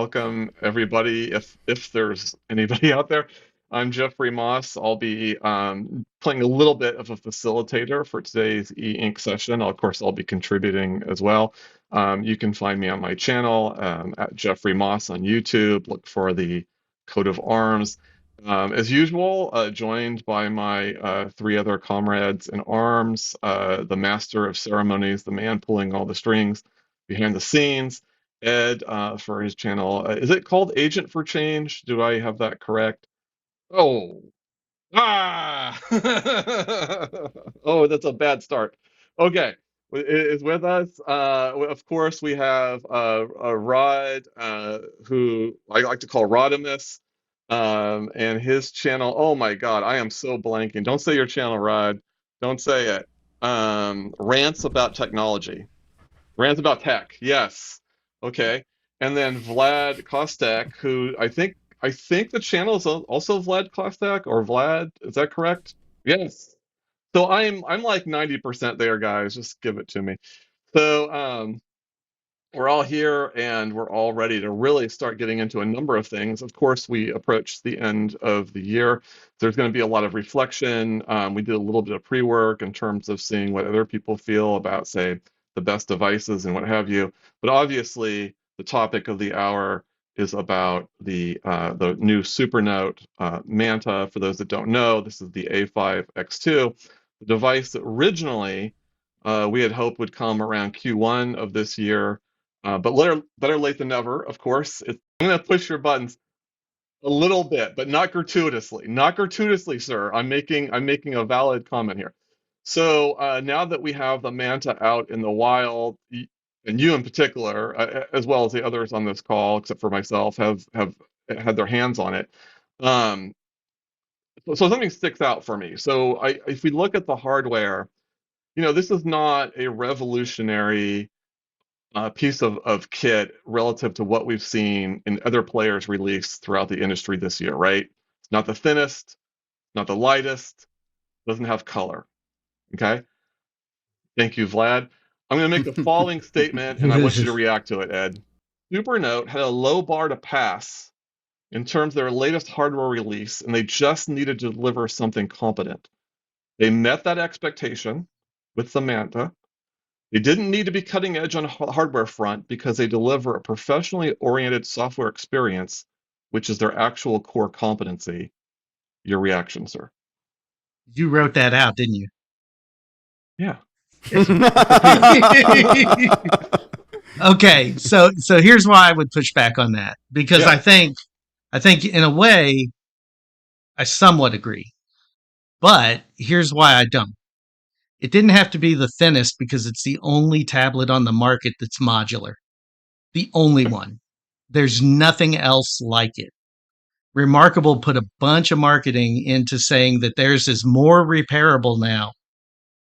Welcome everybody. If there's anybody out there, I'm Jeffrey Moss. I'll be playing a little bit of a facilitator for today's e-ink session. Of course, I'll be contributing as well. You can find me on my channel at Jeffrey Moss on YouTube. Look for the coat of arms. As usual, joined by my three other comrades in arms, the master of ceremonies, the man pulling all the strings behind the scenes. Ed for his channel. Is it called Agent for Change? Do I have that correct? Oh, ah! Oh, that's a bad start. Okay, is with us. Of course, we have Rod, who I like to call Rodimus, and his channel. Oh my God, I am so blanking. Don't say your channel, Rod. Don't say it. Rants about technology. Rants about tech, yes. Okay. And then Vlad Kostek, who I think the channel is also Vlad Kostek or Vlad, is that correct? Yes. So I'm like 90% there, guys. Just give it to me. So we're all here and we're all ready to really start getting into a number of things. Of course, we approach the end of the year. There's going to be a lot of reflection. We did a little bit of pre-work in terms of seeing what other people feel about, say, the best devices and what have you. But obviously, the topic of the hour is about the new Supernote Manta. For those that don't know, this is the A5X2, the device that originally we had hoped would come around Q1 of this year. But better late than never, of course. I'm going to push your buttons a little bit, but not gratuitously. Not gratuitously, sir. I'm making a valid comment here. So now that we have the Manta out in the wild, and you in particular, as well as the others on this call, except for myself, have had their hands on it. Um, so something sticks out for me. So if we look at the hardware, this is not a revolutionary piece of kit relative to what we've seen in other players release throughout the industry this year, right? It's not the thinnest, not the lightest, doesn't have color. Okay. Thank you, Vlad. I'm going to make the following statement and I want you to react to it, Ed. Supernote had a low bar to pass in terms of their latest hardware release, and they just needed to deliver something competent. They met that expectation with the Manta. They didn't need to be cutting edge on the hardware front because they deliver a professionally oriented software experience, which is their actual core competency. Your reaction, sir? You wrote that out, didn't you? Yeah. Okay, so here's why I would push back on that, because Yeah. I think in a way I somewhat agree. But here's why I don't. It didn't have to be the thinnest because it's the only tablet on the market that's modular. The only one. There's nothing else like it. Remarkable put a bunch of marketing into saying that theirs is more repairable now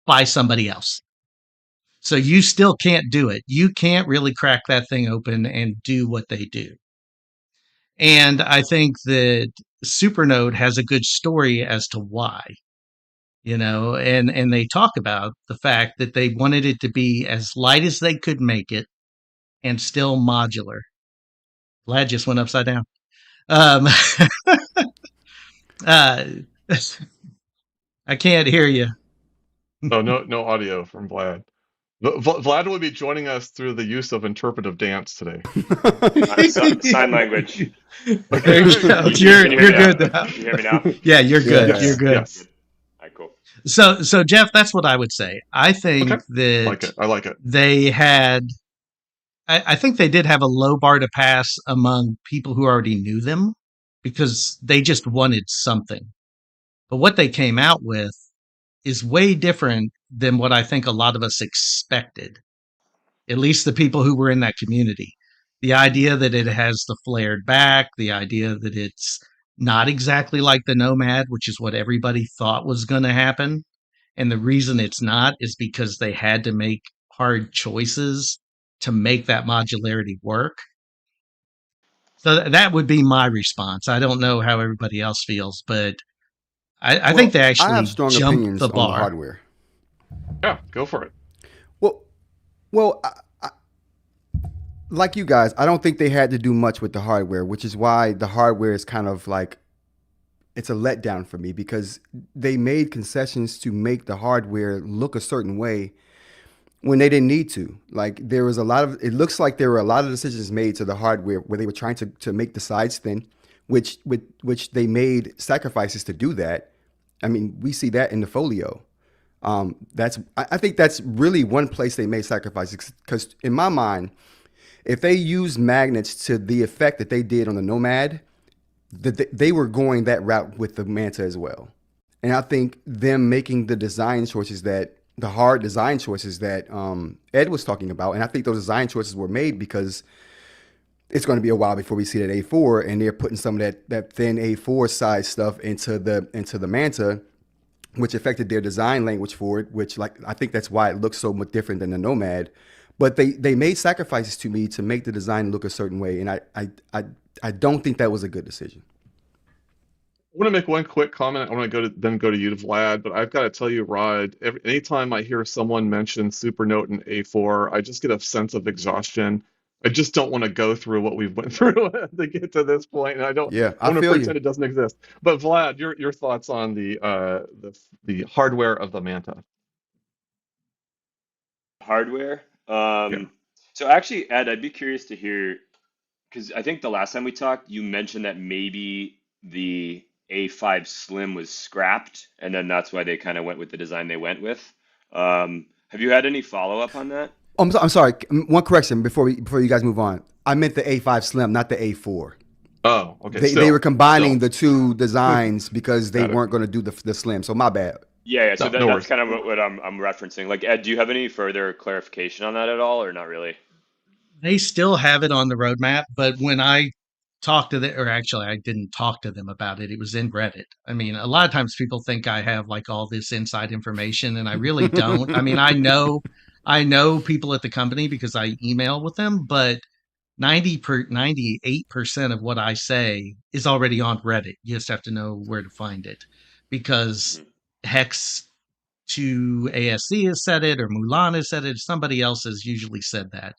by somebody else. So you still can't do it. You can't really crack that thing open and do what they do. And I think that Supernote has a good story as to why, and they talk about the fact that they wanted it to be as light as they could make it and still modular. Vlad just went upside down. Um, uh, I can't hear you. Oh, no audio from Vlad. Vlad will be joining us through the use of interpretive dance today. Sign language. There you go. You're good now. Can you hear me now? Yeah, you're good. Yes, You're good. yes. All right, cool. So Jeff, that's what I would say. I think Okay. that I like it. they had. I think they did have a low bar to pass among people who already knew them because they just wanted something. But what they came out with is way different than what I think a lot of us expected. At least the people who were in that community. The idea that it has the flared back, the idea that it's not exactly like the Nomad, which is what everybody thought was going to happen. And the reason it's not is because they had to make hard choices to make that modularity work. So that would be my response. I don't know how everybody else feels, but I think they actually have strong jumped opinions the on the bar. hardware. Yeah, go for it. Well, like you guys, I don't think they had to do much with the hardware, which is why the hardware is kind of like it's a letdown for me because they made concessions to make the hardware look a certain way when they didn't need to. Like there was a lot of it looks like there were a lot of decisions made to the hardware where they were trying to make the sides thin, which they made sacrifices to do that. I mean, we see that in the folio. I think that's really one place they made sacrifices because in my mind, if they used magnets to the effect that they did on the Nomad, they were going that route with the Manta as well. And I think them making the hard design choices that Ed was talking about, and I think those design choices were made because it's going to be a while before we see that A4, and they're putting some of that thin A4 size stuff into the Manta, which affected their design language for it, which like I think that's why it looks so much different than the Nomad. But they made sacrifices to me to make the design look a certain way, and I don't think that was a good decision. I want to make one quick comment. I want to then go to you, to Vlad. But I've got to tell you, Rod, anytime I hear someone mention Supernote and A4, I just get a sense of exhaustion. I just don't want to go through what we've went through to get to this point, and I don't Yeah, I want to feel you. pretend it doesn't exist. But Vlad, your thoughts on the hardware of the Manta? Hardware. Yeah. So actually, Ed, I'd be curious to hear because I think the last time we talked, you mentioned that maybe the A5 Slim was scrapped, and then that's why they kind of went with the design they went with. Have you had any follow up on that? I'm sorry. One correction before you guys move on. I meant the A5 Slim, not the A4. Oh, okay. They were combining Still, the two designs because they got it. weren't going to do the Slim. So my bad. Yeah, yeah. So No, no that's worries. kind of what I'm referencing. Like, Ed, do you have any further clarification on that at all, or not really? They still have it on the roadmap, but when I talked to them, or actually, I didn't talk to them about it. It was in Reddit. I mean, a lot of times people think I have like all this inside information, and I really don't. I mean, I know people at the company because I email with them, but 98% of what I say is already on Reddit. You just have to know where to find it because Hmm. Hex to ASC has said it or Mulan has said it. Somebody else has usually said that.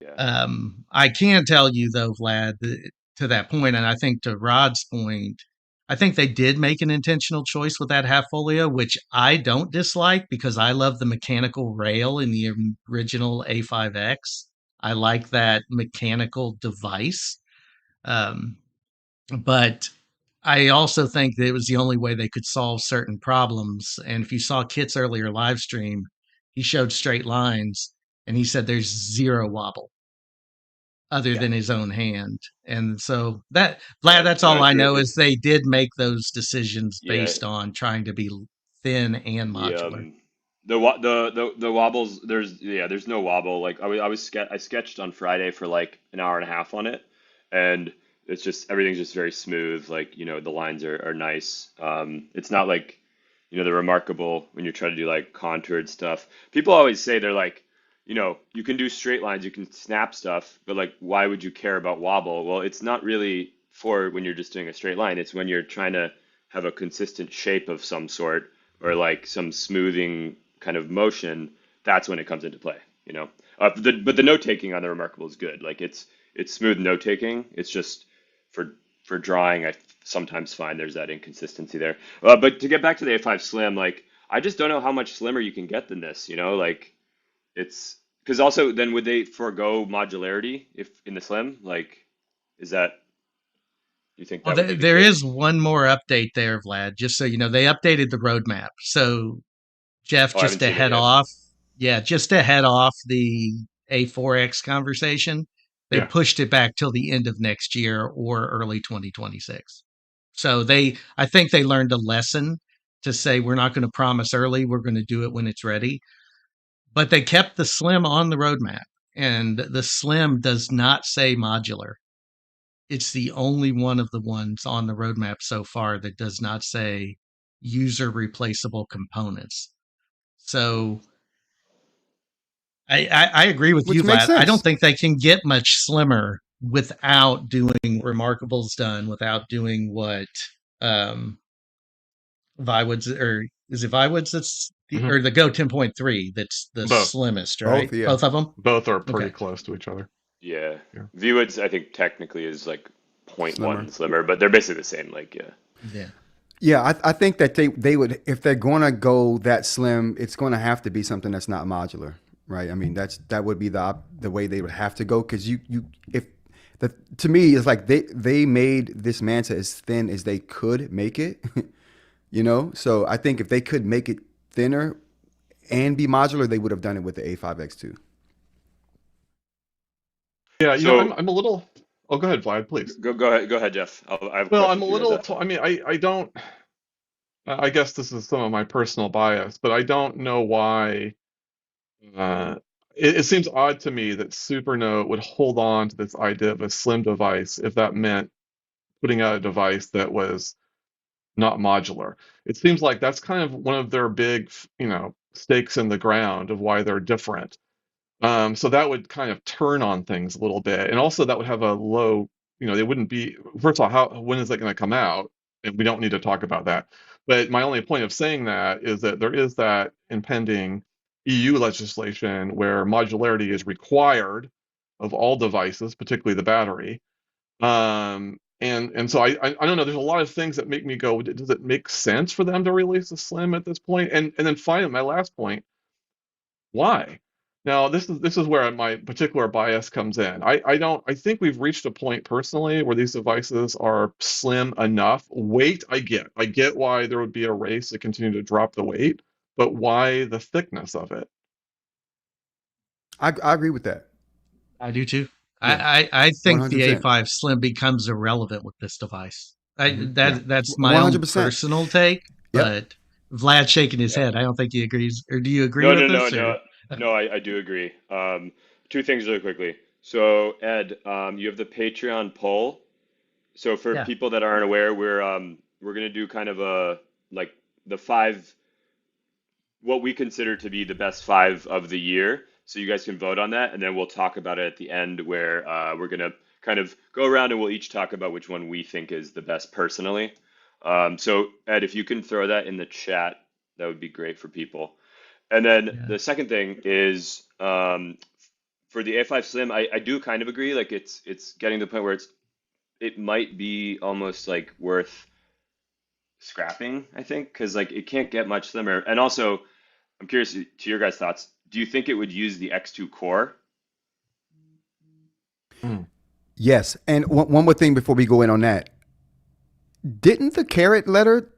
Yeah. I can tell you though, Vlad, to that point, and I think to Rod's point, I think they did make an intentional choice with that half folio, which I don't dislike because I love the mechanical rail in the original A5X. I like that mechanical device. Um, but I also think that it was the only way they could solve certain problems. And if you saw Kit's earlier live stream, he showed straight lines and he said there's zero wobble other Yeah. than his own hand. And so that Vlad, Yeah. that's No, I all I agree with know you. is they did make those decisions Yeah. based on trying to be thin and The modular. the wobbles. There's no wobble. Like I sketched on Friday for like an hour and a half on it, and it's just everything's just very smooth. Like the lines are nice. It's not like the remarkable when you're trying to do like contoured stuff. People always say they're like you can do straight lines, you can snap stuff, but like why would you care about wobble? Well, it's not really for when you're just doing a straight line. It's when you're trying to have a consistent shape of some sort or like some smoothing kind of motion, that's when it comes into play, you know. But the note taking on the Remarkable is good. Like it's smooth note taking. It's just for drawing, I sometimes find there's that inconsistency there. But to get back to the A5 Slim, like I just don't know how much slimmer you can get than this. Like it's because also then would they forego modularity if in the Slim? Like, is that you think Well, that would be the there is case? one more update there, Vlad, just so you know. They updated the roadmap. So, Jeff, Oh, I just haven't to seen it head yet. off, yeah, just to head off the A4X conversation, they Yeah. pushed it back till the end of next year or early 2026. So I think they learned a lesson to say we're not going to promise early, we're going to do it when it's ready. But they kept the Slim on the roadmap, and the Slim does not say modular. It's the only one of the ones on the roadmap so far that does not say user replaceable components. Hmm. So I agree with you, Which makes Vlad. I don't sense. think they can get much slimmer without doing Remarkable's done, without doing what um, ViWoods, or is it ViWoods that's Hmm. or the Go 10.3 that's the Both. slimmest, right? Both, yeah. Both of them? Both are pretty Okay. close to each other. Yeah. Yeah. ViWoods, I think technically is like zero point Slimmer. 0.1 slimmer, but they're basically the same. Like, yeah. Yeah. Yeah, I think that they would, if they're gonna go that slim, it's gonna have to be something that's not modular, right? I mean, that would be the way they would have to go, because you if the to me it's like they made this Manta as thin as they could make it, you know. So I think if they could make it thinner and be modular, they would have done it with the A5X2. Yeah, So I'm a little. Oh, go ahead, Vlad, please. go ahead, Jeff. I have a Well, question I'm a for you guys little. after. I mean, I don't. I guess this is some of my personal bias, but I don't know why. Uh, it seems odd to me that Supernote would hold on to this idea of a slim device if that meant putting out a device that was not modular. It seems like that's kind of one of their big, stakes in the ground of why they're different. So that would kind of turn on things a little bit, and also that would have a low, they wouldn't be. First of all, when is that going to come out? And we don't need to talk about that. But my only point of saying that is that there is that impending EU legislation where modularity is required of all devices, particularly the battery. And so I don't know. There's a lot of things that make me go, does it make sense for them to release a Slim at this point? And then finally, my last point, why? Now, this is where my particular bias comes in. I think we've reached a point personally where these devices are slim enough. Weight, I get why there would be a race to continue to drop the weight, but why the thickness of it? I agree with that. I do too. Yeah, I one think hundred the percent. A5 Slim becomes irrelevant with this device. Yeah, That's my one own hundred percent. personal take, Yep. but Vlad shaking his Yeah. head. I don't think he agrees. Or do you agree No, no, with no, us? Or no, no. I do agree. Two things really quickly. So Ed, you have the Patreon poll. So for yeah, people that aren't aware, we're gonna do kind of a like the five what we consider to be the best five of the year. So you guys can vote on that, and then we'll talk about it at the end, where we're gonna kind of go around and we'll each talk about which one we think is the best personally. So Ed, if you can throw that in the chat, that would be great for people. And then yeah. the second thing is for the A5 Slim, I do kind of agree. Like it's getting to the point where it might be almost like worth scrapping, I think, because like it can't get much slimmer. And also, I'm curious to your guys' thoughts. Do you think it would use the X2 core? Hmm. Yes, and one more thing before we go in on that. Didn't the carrot letter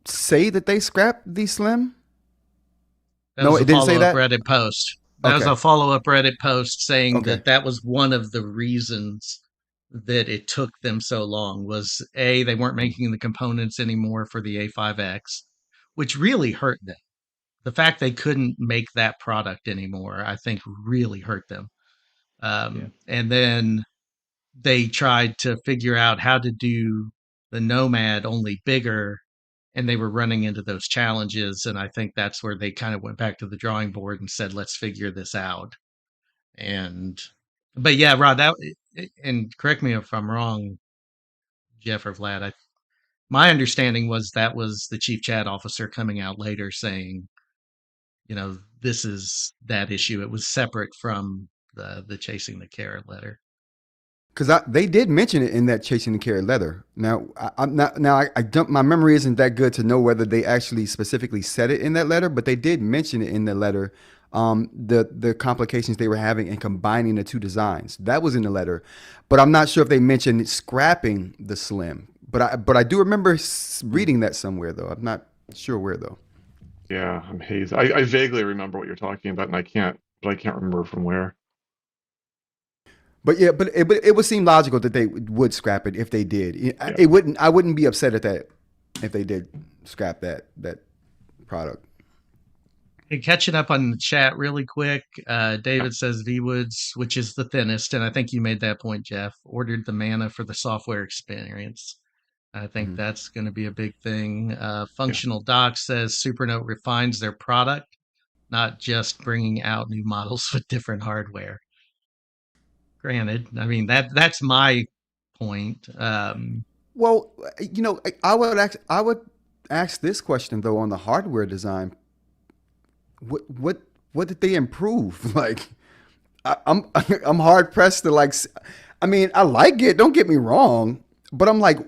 say that they scrapped the slim? That No, was it a didn't say follow up that. Reddit post. That was Okay. a follow up Reddit post saying Okay. that that was one of the reasons that it took them so long was A, they weren't making the components anymore for the A5X, which really hurt them. The fact they couldn't make that product anymore, I think, really hurt them. Yeah. And then they tried to figure out how to do the Nomad only bigger, and they were running into those challenges. And I think that's where they kind of went back to the drawing board and said, let's figure this out. And, but yeah, Rod, and correct me if I'm wrong, Jeff or Vlad, my understanding was that was the chief chat officer coming out later saying, this is that issue. It was separate from the chasing the carrot letter. Because they did mention it in that chasing the carrot leather. Now I'm not. Now I don't. My memory isn't that good to know whether they actually specifically said it in that letter, but they did mention it in the letter. The complications they were having in combining the two designs, that was in the letter, but I'm not sure if they mentioned scrapping the slim. But I do remember reading that somewhere though. I'm not sure where though. Yeah, I'm hazy. I vaguely remember what you're talking about, and but I can't remember from where. But yeah, but it would seem logical that they would scrap it if they did. Yeah. It wouldn't. I wouldn't be upset at that if they did scrap that product. Hey, catching up on the chat really quick. David says ViWoods, which is the thinnest, and I think you made that point, Jeff. Ordered the Mana for the software experience. I think Mhm. that's going to be a big thing. Yeah. Functional Doc says Supernote refines their product, not just bringing out new models with different hardware. Granted, I mean that's my point. Well, I would ask this question though on the hardware design. What did they improve? Like, I'm I'm hard pressed to like. I mean, I like it. Don't get me wrong, but I'm like,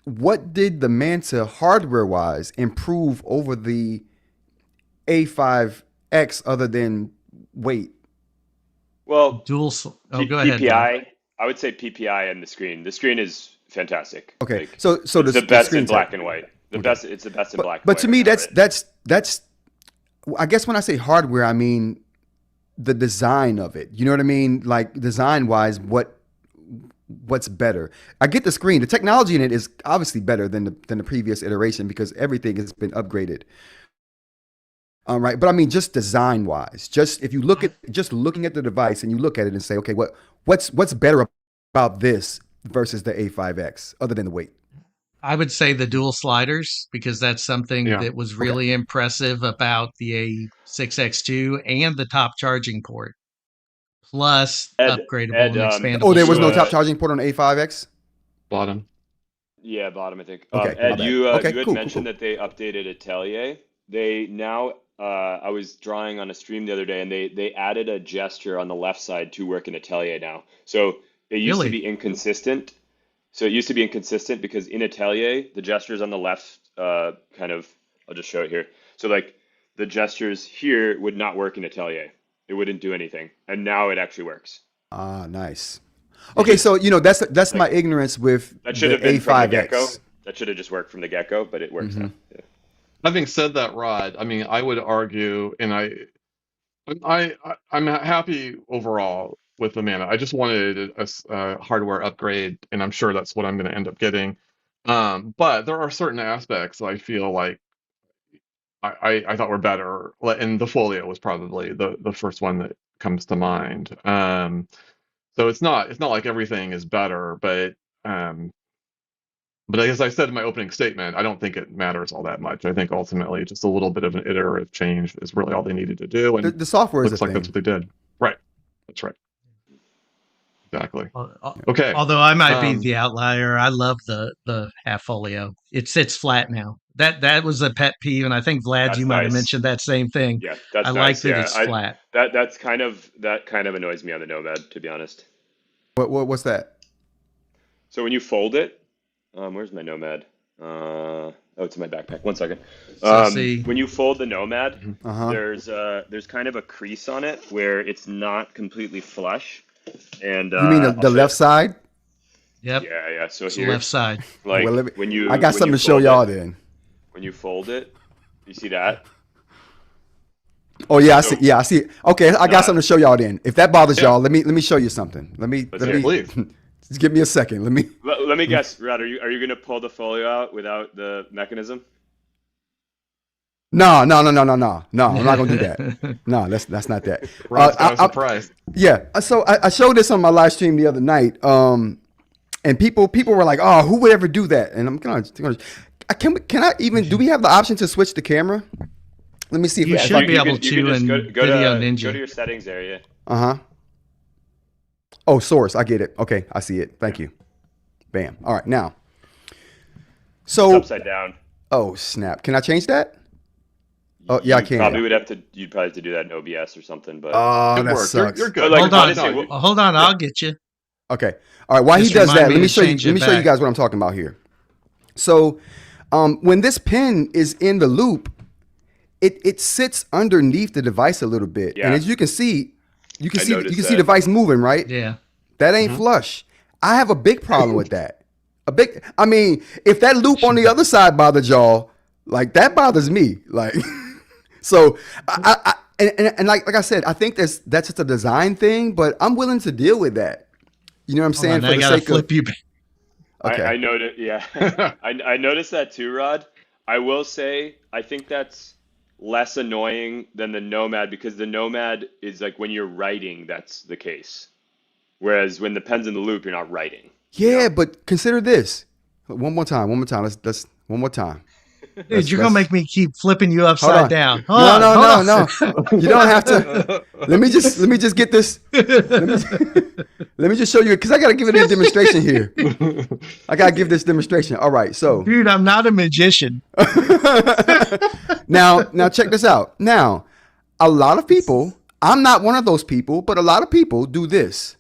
what did the Manta hardware wise improve over the A5X other than weight? Well, Oh, go ahead, Vlad. PPI, I would say PPI and the screen. The screen is fantastic. Okay, Like so it's the the best in screen tech. black and white. The Okay, best. It's the best in black and but white to right me, now, right? that's. I guess when I say hardware, I mean the design of it. You know what I mean? Like design wise, what's better? I get the screen. The technology in it is obviously better than the previous iteration because everything has been upgraded. Right, but I mean just design wise. Just if you look at just looking at the device and you look at it and say, okay, what's better about this versus the A5X other than the weight? I would say the dual sliders because that's something Yeah. that was Okay. really impressive about the A6X2 and the top charging port, plus upgradable Ed, and Oh, expandable there was no top storage. charging port on the A5X. Bottom. yeah, bottom, I think. Okay, my Ed, bad. you Okay, you had cool. mentioned that they updated Atelier. They now I was drawing on a stream the other day, and they added a gesture on the left side to work in Atelier now. So it used to Really? be inconsistent. So it used to be inconsistent because in Atelier, the gestures on the left, kind of, I'll just show it here. So like the gestures here would not work in Atelier. It wouldn't do anything. And now it actually works. Ah, nice. Which Okay, so is that's my like, ignorance with that should the have been from the get-go. A5X. That should have just worked from the get-go, but it works now. Yeah. Having said that, Rod, I mean, I would argue, and I'm happy overall with the Mana. I just wanted a hardware upgrade, and I'm sure that's what I'm going to end up getting. But there are certain aspects I feel like I thought were better, and the Folio was probably the first one that comes to mind. So it's not like everything is better, um, but as I said in my opening statement, I don't think it matters all that much. I think ultimately just a little bit of an iterative change is really all they needed to do, The, and the software is a looks like that's thing. what they did. Right. That's right. Exactly. Al- Okay. Although I might be Um, the outlier, I love the half folio. It sits flat now. That was a pet peeve, and I think Vlad, you That's might have nice. mentioned that same thing. Yeah, I that's like nice. that Yeah, it's I flat. that kind of annoys me on the Nomad, to be honest. What's that? So when you fold it, where's my Nomad? Oh, it's in my backpack. One second. So see, When you fold the Nomad, mhm. Uh-huh. there's kind of a crease on it where it's not completely flush, and You mean I'll the show. left side? yep, Yeah, yeah. So it's the left here, side. Well, like I got when something you to show fold y'all it, then. when you fold it, you see that? Oh yeah, I see. So Yeah, I see. Okay, I got not. something to show y'all then. If that bothers Yeah, y'all, let me show you something. Let's yeah, hear it. please. Just give me a second. Let me guess, Rad, are you gonna pull the folio out without the mechanism? No. I'm not gonna do that. No, that's not that. Rod's got a I, surprise. yeah. So I showed this on my live stream the other night. And people were like, "Oh, who would ever do that?" And I'm gonna can I even do we have the option to switch the camera? Let me see You if should I be able You could to just in Video go to Ninja. your settings area. uh-huh. Oh, source. I get it. Okay, I see it. Thank you. Bam. All right, now. It's So, upside down. oh snap. Can I change that? Oh, yeah, I You can. probably would have to. You'd probably have to do that in OBS or something. But Oh, Good that work. You're sucks. good. like Hold on, honestly, No, hold on. yeah. I'll get you. Okay. All right. While he Just does remind that, me to change let it me show you back. guys what I'm talking about here. So, when this pen is in the loop, it sits underneath the device a little bit, and yeah, as you can see, I you noticed can see the that. device moving, right? Yeah. That ain't flush. I have a big problem with that. I mean, if that loop on the other side bothered y'all, like that bothers me. Like, so and like I said, I think that's just a design thing, but I'm willing to deal with that. You know what I'm Hold saying? on. For I the gotta sake of flip you back. okay. I noticed. Yeah, I noticed that too, Rod. I will say I think that's less annoying than the Nomad because the Nomad is like when you're writing, that's the case. Whereas when the pen's in the loop, you're not writing. You Yeah, know? but consider this. One more time. Let's one more time. Dude, you're gonna make me keep flipping you Hold upside on. down. No, no, Hold no, on. no. You don't have to. Let me just get this. Let me let me just show you because I gotta give it a demonstration here. I gotta give this demonstration. All right, so Dude, I'm not a magician. now check this out. Now, a lot of people, I'm not one of those people, but a lot of people do this.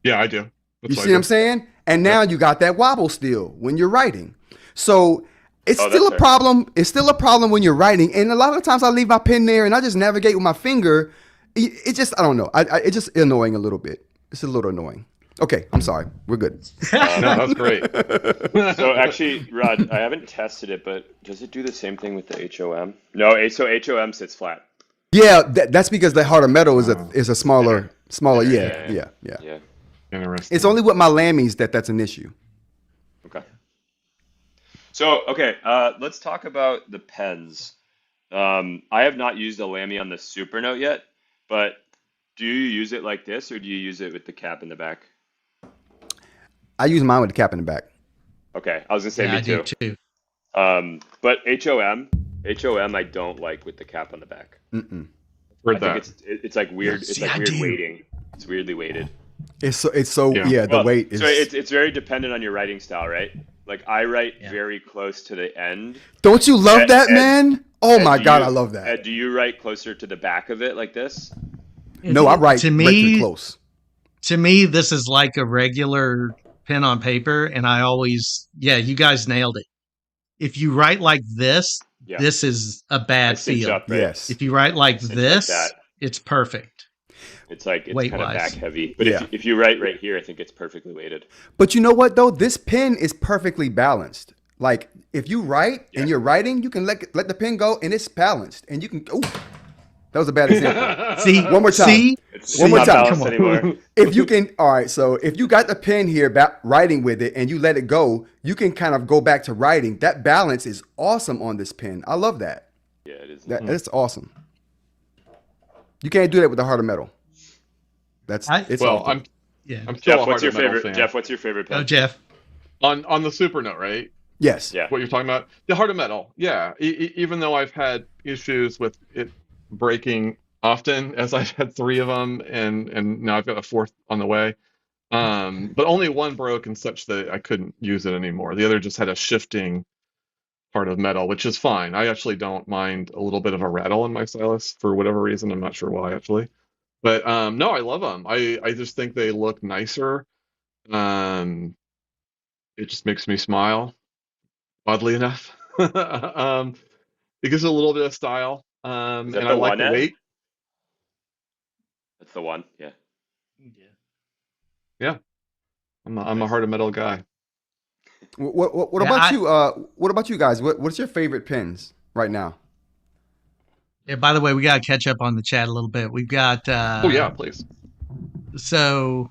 Yeah, I do. You see what I'm saying? And now you got that wobble still when you're writing. So it's still a problem. It's still a problem when you're writing. And a lot of the times I leave my pen there and I just navigate with my finger. It just, I don't know. It's just annoying a little bit. It's a little annoying. Okay, I'm sorry. We're good. No, that's great. So actually, Rod, I haven't tested it, but does it do the same thing with the HOM? No, so HOM sits flat. Yeah, that's because the harder metal is a smaller. Yeah. Interesting. It's only with my lammies that's an issue. Okay. So, okay, let's talk about the pens. I have not used a Lamy on the Supernote yet, but do you use it like this or do you use it with the cap in the back? I use mine with the cap in the back. Okay, I was gonna say Yeah, me I do too. too. But HOM I don't like with the cap on the back. Heard I that. think it's like weird. It's See, like I weird do. weighting. It's weirdly weighted. It's so Yeah. the weight is. So it's very dependent on your writing style, right? Like I write very close to the end. Don't you love that, man? Oh my God, I love that. Ed, do you write closer to the back of it like this? No, I write pretty close. To me, this is like a regular pen on paper, and I always, you guys nailed it. If you write like this, this is a bad feel. Up, right? Yes. If you write like this, like it's perfect. It's like it's kind of back heavy. But if you write right here, I think it's perfectly weighted. But you know what though? This pen is perfectly balanced. Like if you write and you're writing, you can let the pen go and it's balanced. And you can that was a bad example. See, one more time. It's one more not time. balanced anymore. If you can, all right. So if you got the pen here, writing with it, and you let it go, you can kind of go back to writing. That balance is awesome on this pen. I love that. Yeah, it is. That's awesome. You can't do that with the harder metal. I'm still Jeff, a what's your harder metal favorite? fan. Jeff, what's your favorite pen? Oh, Jeff. On the Supernote, right? Yes. Yeah. What you're talking about? The harder metal. Yeah. Even though I've had issues with it breaking often, as I've had 3 of them, and now I've got a 4th on the way. But only one broke in such that I couldn't use it anymore. The other just had a shifting part of metal, which is fine. I actually don't mind a little bit of a rattle in my stylus for whatever reason. I'm not sure why actually. But no, I love them. I just think they look nicer. It just makes me smile, oddly enough. It gives it a little bit of style. And I like the weight. That's the one. Yeah. Yeah. I'm a harder metal guy. What about you? What about you guys? What's your favorite pens right now? Yeah, by the way, we got to catch up on the chat a little bit. We've got. Oh yeah, please. So,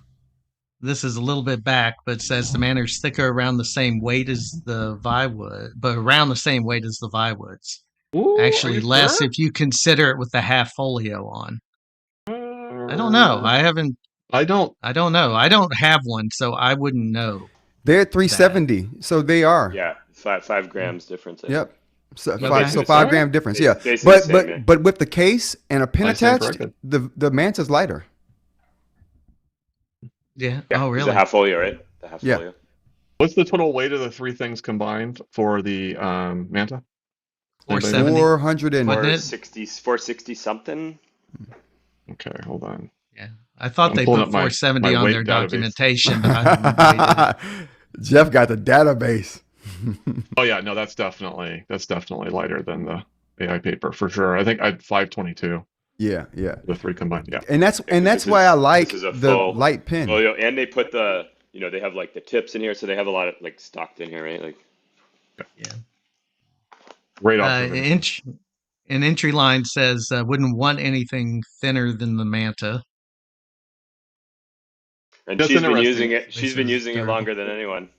this is a little bit back, but says the Manner's thicker around the same weight as the ViWoods, but around the same weight as the ViWoods. Ooh, actually, less sure? if you consider it with the Half-Folio on. I don't know. I don't know. I don't have one, so I wouldn't know. They're 370, so they are. Yeah, 5 grams difference. Yep. So, Okay. 5 gram difference. Yeah. But with the case and a pin attached, the Manta's lighter. Yeah. Oh, really? The Half-Folio, right? The Half-Folio. Yeah. What's the total weight of the 3 things combined for the Manta? 470. 460 something. Okay, hold on. Yeah. I thought they put 470 on their documentation. But Jeff got the database. Oh yeah, no, that's definitely lighter than the AI paper for sure. I think I'd 522. Yeah. The 3 combined. Yeah. And that's why I like the light pen. Oh yeah, and they put they have like the tips in here, so they have a lot of like stocked in here, right? Like. Yeah. Great observation. An entry line says wouldn't want anything thinner than the Manta. And she's been using it. She's been using it longer than anyone.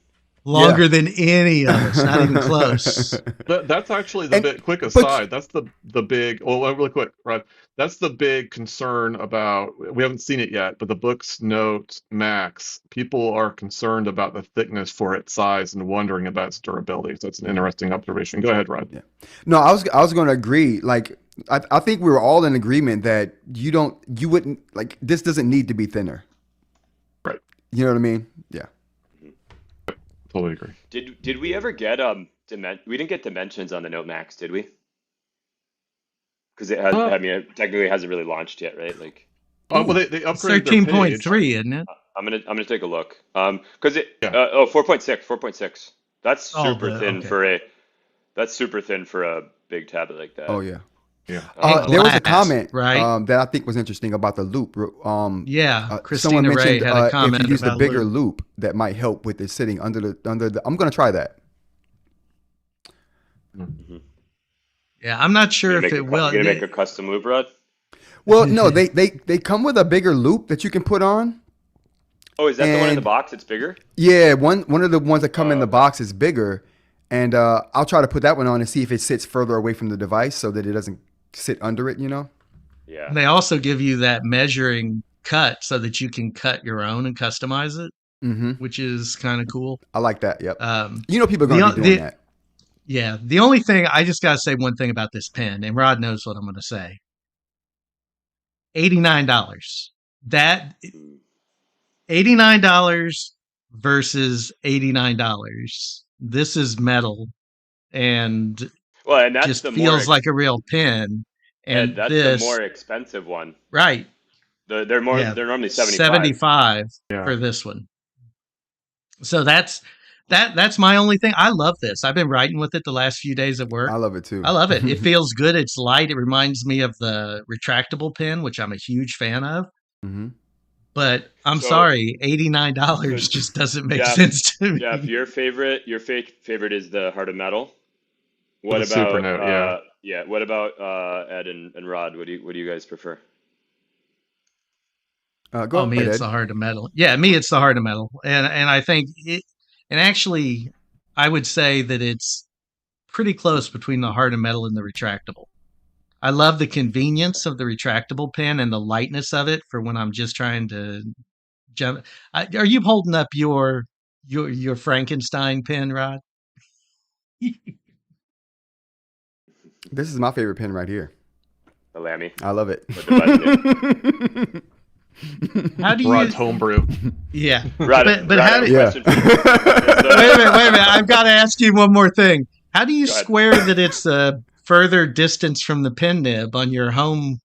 Longer than any of us, not even close. That's actually quick aside. That's the big. Well, really quick, Rod. That's the big concern about. We haven't seen it yet, but the Boox Note Max. People are concerned about the thickness for its size and wondering about its durability. So it's an interesting observation. Go ahead, Rod. Yeah. No, I was going to agree. Like I think we were all in agreement that you wouldn't like this doesn't need to be thinner. Right. You know what I mean? Yeah. Totally agree. Did we ever get we didn't get dimensions on the Note Max, did we? because it has. Uh, I mean, it technically hasn't really launched yet, right? Like, well, Ooh, they it's upgraded their page. 13.3, isn't it? I'm gonna take a look. Because it Yeah. 4.6, 4.6. That's Oh, super thin okay. for a that's super thin for a big tablet like Oh that. yeah. Yeah. And There was a glass, comment right? that I think was interesting about the loop. Yeah, Someone Christina Ray mentioned had a if you comment use the about bigger loop. loop, that might help with it sitting under the. I'm gonna try that. Hmm. Yeah, I'm not sure if it You will. gonna make a custom loop rod? Well, no, they come with a bigger loop that you can put on, Oh, is that the one in the and box? It's bigger? yeah, one of the ones that come in Oh, the okay. box is bigger, and I'll try to put that one on and see if it sits further away from the device so that it doesn't sit under it. Yeah. And they also give you that measuring cut so that you can cut your own and customize it, Mm-hmm. which is kind of cool. I like that. Yep. Um, People are the gonna be doing the that. yeah, the only thing I just gotta say one thing about this pen, and Rod knows what I'm gonna say. $89. That Mm. $89 versus $89. This is metal and Well, and that's just the more feels like ex a real pen. Ed, And that's the this, more expensive one. right? Yeah, They're normally 75. 75 Yeah. for this one. So that's my only thing. I love this. I've been writing with it the last few days at work. I love it I too. love it. It feels good. It's light. It reminds me of the retractable pen, which I'm a huge fan of. Hmm. But I'm So sorry, $89 so just doesn't make Jeff, sense to Jeff, me. your favorite is the Heart of Metal. For What the about Supernote, yeah. yeah, what about Ed and Rod? What do you guys prefer? Oh, Go me, ahead, it's Ed. the heart of metal. Yeah, me, it's the heart of metal, and I think it. And actually, I would say that it's pretty close between the heart of metal and the retractable. I love the convenience of the retractable pen and the lightness of it for when I'm just trying to jump. Are you holding up your Frankenstein pen, Rod? This is my favorite pen right here. The Lammy I love it. with the button. Yeah. How do Rod's you? homebrew. Yeah, Rod, but Rod, I how have a do? Yeah. question for you. Wait a minute. I've got to ask you one more thing. How do you Go ahead. square that it's a further distance from the pen nib on your home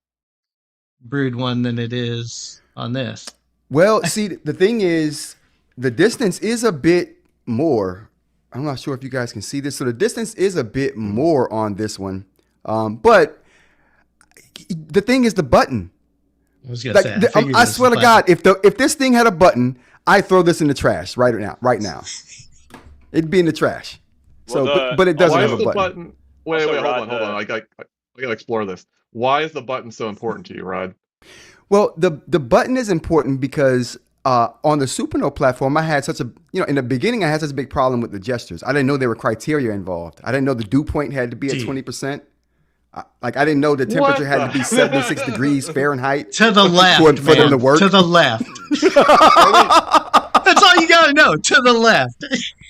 brewed one than it is on this? Well, see, the thing is, the distance is a bit more. I'm not sure if you guys can see this. So the distance is a bit more on this one. But the thing is the button. I was gonna Like say, I figured I it was swear to the God, if this thing had a button, I throw this in the trash right now. Right now, it'd be in the trash. Well, So, but it doesn't Why have is a the button. button? Wait, also, wait, hold Rod, on, hold on. I gotta explore this. Why is the button so important to you, Rod? Well, the button is important because on the Supernote platform, I had such a in the beginning I had such a big problem with the gestures. I didn't know there were criteria involved. I didn't know the dew point had to be at Gee. 20%. I didn't know the temperature What had the to be 76 degrees Fahrenheit to the left, for them to man. work. To the left. That's all you gotta know. To the left.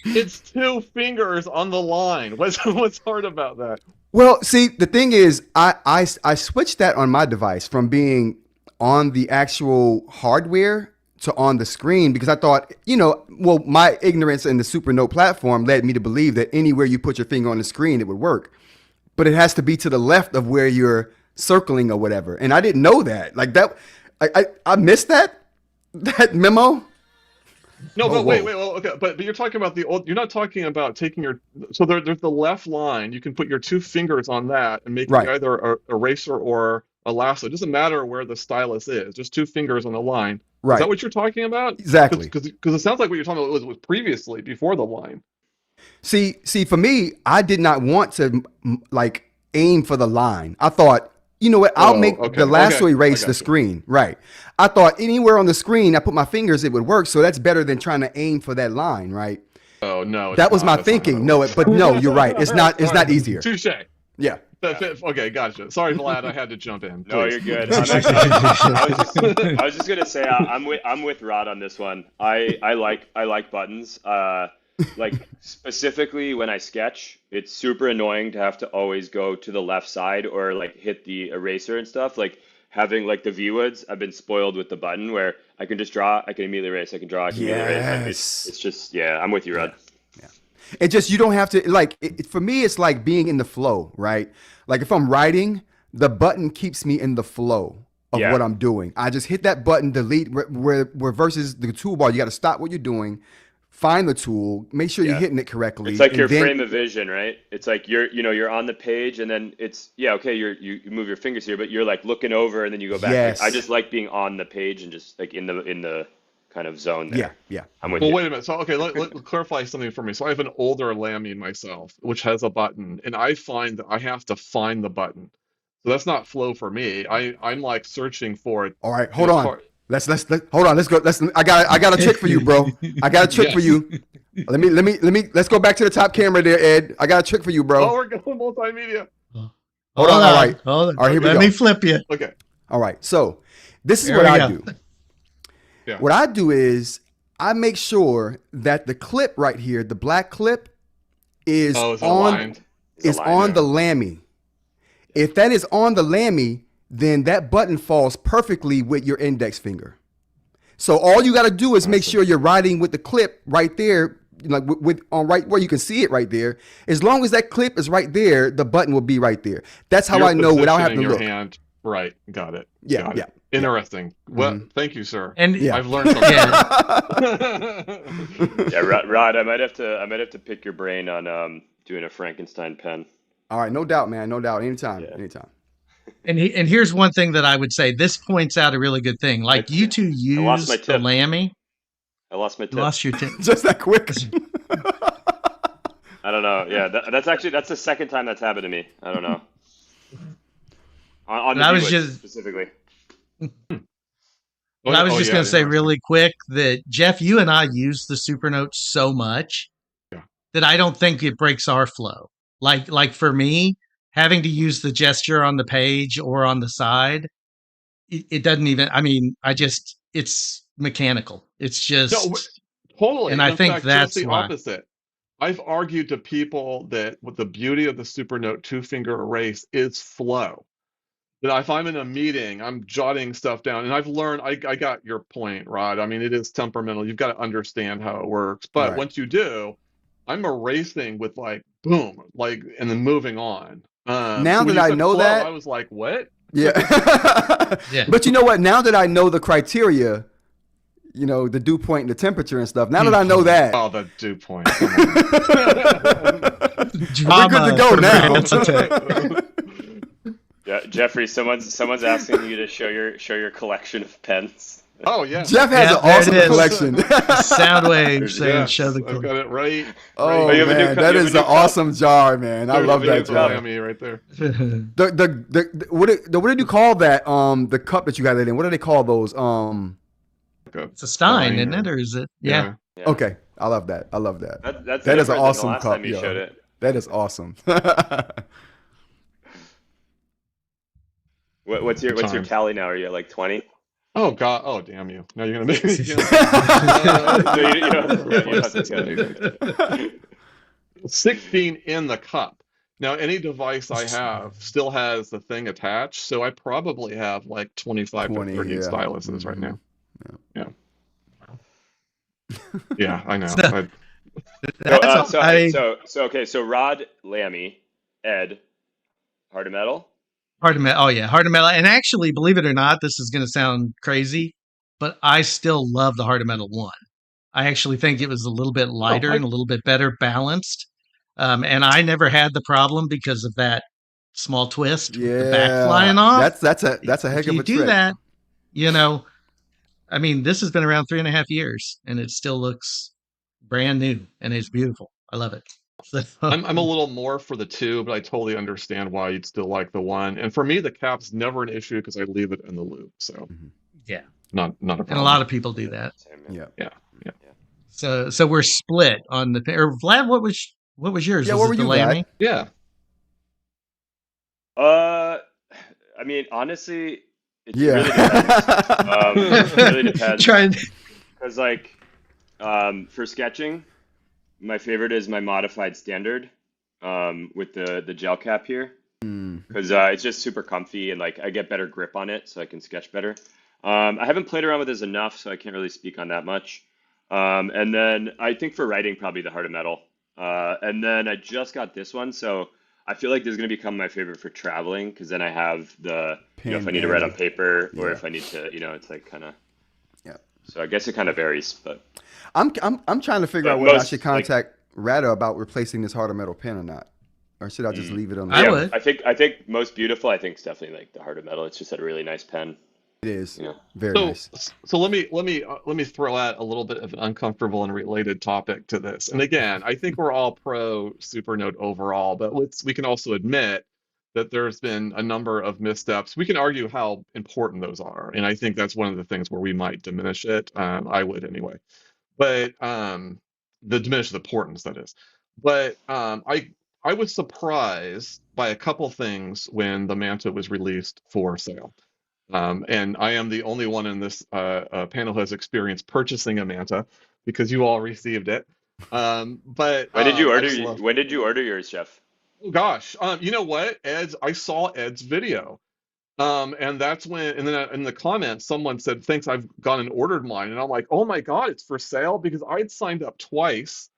It's two fingers on the line. What's hard about that? Well, see, the thing is, I switched that on my device from being on the actual hardware to on the screen because I thought, well, my ignorance in the Supernote platform led me to believe that anywhere you put your finger on the screen, it would work. But it has to be to the left of where you're circling or whatever. And I didn't know that. Like that, I missed that memo. No, Oh, but wait, whoa. well, okay, but you're talking about the old. You're not talking about taking your. So there's the left line. You can put your two fingers on that and make Right. either a eraser or a lasso. It doesn't matter where the stylus is. Just two fingers on the line. Is that Right. what you're talking about? Exactly. Because it sounds like what you're talking about was previously before the line. See, for me, I did not want to like aim for the line. I thought, you know what? I'll Oh, make okay, the lasso okay, I erase got the you. screen. Right. I thought anywhere on the screen, I put my fingers, it would work. So that's better than trying to aim for that line, right? Oh no, it's That was not. my That's not how thinking. it No, works. but no, you're right. It's not. It's not easier. Touche. Yeah. Okay, gotcha. Sorry, Vlad, I had to jump in. No, Please. you're good. I was just gonna say I'm with Rod on this one. I like buttons. Like specifically when I sketch, it's super annoying to have to always go to the left side or like hit the eraser and stuff. Like having like the ViWoods, I've been spoiled with the button where I can just draw, I can immediately erase, I can draw, I can immediately erase. Like, Yes. it's just yeah, I'm with you, Rod. It just, you don't have to, like, for me, it's like being in the flow, right? Like if I'm writing, the button keeps me in the flow of Yeah. what I'm doing. I just hit that button, delete, where versus the toolbar, you got to stop what you're doing, find the tool, make sure you're Yeah. hitting it correctly, It's like and your then frame of vision, right? It's like you're on the page and then it's okay, you move your fingers here, but you're like looking over and then you go back. Like I yes, just like being on the page and just like in the kind of zone yeah, there. yeah. I'm with Well, you. wait a minute. So, okay, let clarify something for me. So, I have an older Lammy myself, which has a button, and I find that I have to find the button. So that's not flow for me. I'm like searching for it All right, hold as on. far. Let's hold on. Let's go. I got a trick for you, bro. I got a trick for Yes. you. Let's go back to the top camera there, Ed. I got a trick for you, Oh, bro. we're going multimedia. Hold Hold on. on. All right. Hold on. All right, here we Let go. me flip you. Okay. All right. So this is There what we I go. do. Yeah. What I do is I make sure that the clip right here, the black clip, is Oh, is it on aligned? is on the Lammy. If that is on the Lammy, then that button falls perfectly with your index finger. So all you got to do is make sure you're writing with the clip right there, like with on right where you can see it right there. As long as that clip is right there, the button will be right there. That's how You're I know without having positioning to your look. hand. Right. Got it. Yeah, Got yeah, it. Interesting. Well, thank you, sir. And yeah. I've learned something. Yeah, Rod, I might have to pick your brain on doing a Frankenstein pen. All right, no doubt, man, no doubt. Anytime, Yeah. anytime. and here's one thing that I would say. This points out a really good thing. Like you two I lost my use the tip. Lammy. I lost my You tip. lost your tip. Just that quick. I don't know. Yeah, that's the second time that's happened to me. I don't know. On the I was ViWoods just specifically. I was just yeah, going to say interesting. really quick that Jeff, you and I use the Supernote so much Yeah. that I don't think it breaks our flow. Like for me, having to use the gesture on the page or on the side, it doesn't even. I mean, it's mechanical. It's No, just, totally. and I In think fact, just that's the why. opposite. I've argued to people that what the beauty of the Supernote two-finger erase is flow. That if I'm in a meeting, I'm jotting stuff down, and I've learned. I got your point, Rod. I mean, it is temperamental. You've got to understand how it works. But Right. once you do, I'm erasing with like boom, like, and then moving on. Now So when that you I said know flow, that, I was like, what? yeah. Yeah. But you know what? Now that I know the criteria, the dew point and the temperature and stuff. Now that I know that, Oh, the dew point. Come on. we're good to go from now. Rants Attack. Yeah, Jeffrey, someone's asking you to show your collection of pens. Oh yeah. Jeff has Yeah, an there it awesome is. collection. Soundwave saying Yes, show the I've clip. got it right. Oh you have a new man, cup- that you have is a an new cup? awesome jar, man. I love There's a that new That's a cup. jar. Lammy right there. What did you call that? The cup that you got it in. What do they call those? It's a Stein, Stein isn't it? Or is it? Yeah. Yeah. Okay, I love that. I love that. That's That is an different than the awesome last cup, time you yo. showed it. That is awesome. What's your Time. tally now? Are you at like 20? Oh God! Oh damn you! Now you're gonna make me. No, you don't have to get it. 16 in the cup. Now any device I have still has the thing attached, so I probably have like 25 20, to 30 yeah. styluses right now. Yeah. Yeah, I know. So- That's So Rod, Lammy, Ed, Heart of Metal. Heart of Metal. Oh yeah, Heart of Metal. And actually, believe it or not, this is going to sound crazy, but I still love the Heart of Metal 1. I actually think it was a little bit lighter and a little bit better balanced. And I never had the problem because of that small twist with the back flying off. That's a heck If of you a do trick. that, I mean, this has been around 3.5 years and it still looks brand new and it's beautiful. I love it. So, I'm a little more for the 2, but I totally understand why you'd still like the 1. And for me, the cap's never an issue because I leave it in the loop, so yeah. not a problem. And a lot of people do that. Same, man. Yeah. So we're split on the, or Vlad, what was yours? Yeah, Was what it were the you, Lammy? Vlad? Yeah. I mean, honestly, it Yeah. really depends. It really depends. Trying. Because like, for sketching, my favorite is my modified standard, with the gel cap here, because it's just super comfy and like I get better grip on it, so I can sketch better. I haven't played around with this enough, so I can't really speak on that much. And then I think for writing, probably the Heart of Metal. And then I just got this one, so I feel like this is gonna become my favorite for traveling because then I have the, if Pen I need to write on and paper or yeah, if I need to, it's like kind of. yeah. So I guess it kind of varies, but I'm trying to figure out whether I should most like contact Ratta about replacing this harder metal pen or not, or should I just mm, leave it on the I yeah, shelf? would. I think most beautiful. I think it's definitely like the harder metal. It's just a really nice pen. It is Yeah. very So, nice. so let me throw out a little bit of an uncomfortable and related topic to this. And again, I think we're all pro Supernote overall, but we can also admit that there's been a number of missteps. We can argue how important those are, and I think that's one of the things where we might diminish it. I would anyway, but the diminish the importance that is. But I was surprised by a couple things when the Manta was released for sale. And I am the only one in this panel who has experience purchasing a Manta because you all received it. But I just love. When did you order yours, Jeff? Oh gosh, you know what? I saw Ed's video, and that's when, and then in the comments, someone said, "Thanks, I've gone and ordered mine," and I'm like, "Oh my God, it's for sale!" Because I'd signed up twice.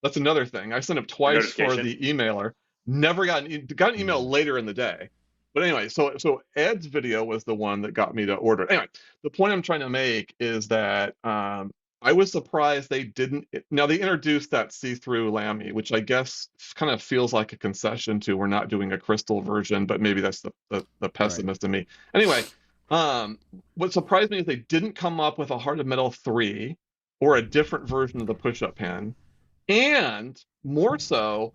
That's another thing. I signed up A twice for notification? the emailer. Never got an email Mhm. later in the day. But anyway, so Ed's video was the one that got me to order it. Anyway, the point I'm trying to make is that I was surprised they didn't. Now they introduced that see-through Lamy, which I guess kind of feels like a concession to we're not doing a crystal version, but maybe that's the Right. pessimist in me. Anyway, um, what surprised me is they didn't come up with a Heart of Metal 3 or a different version of the push-up pen. And more so,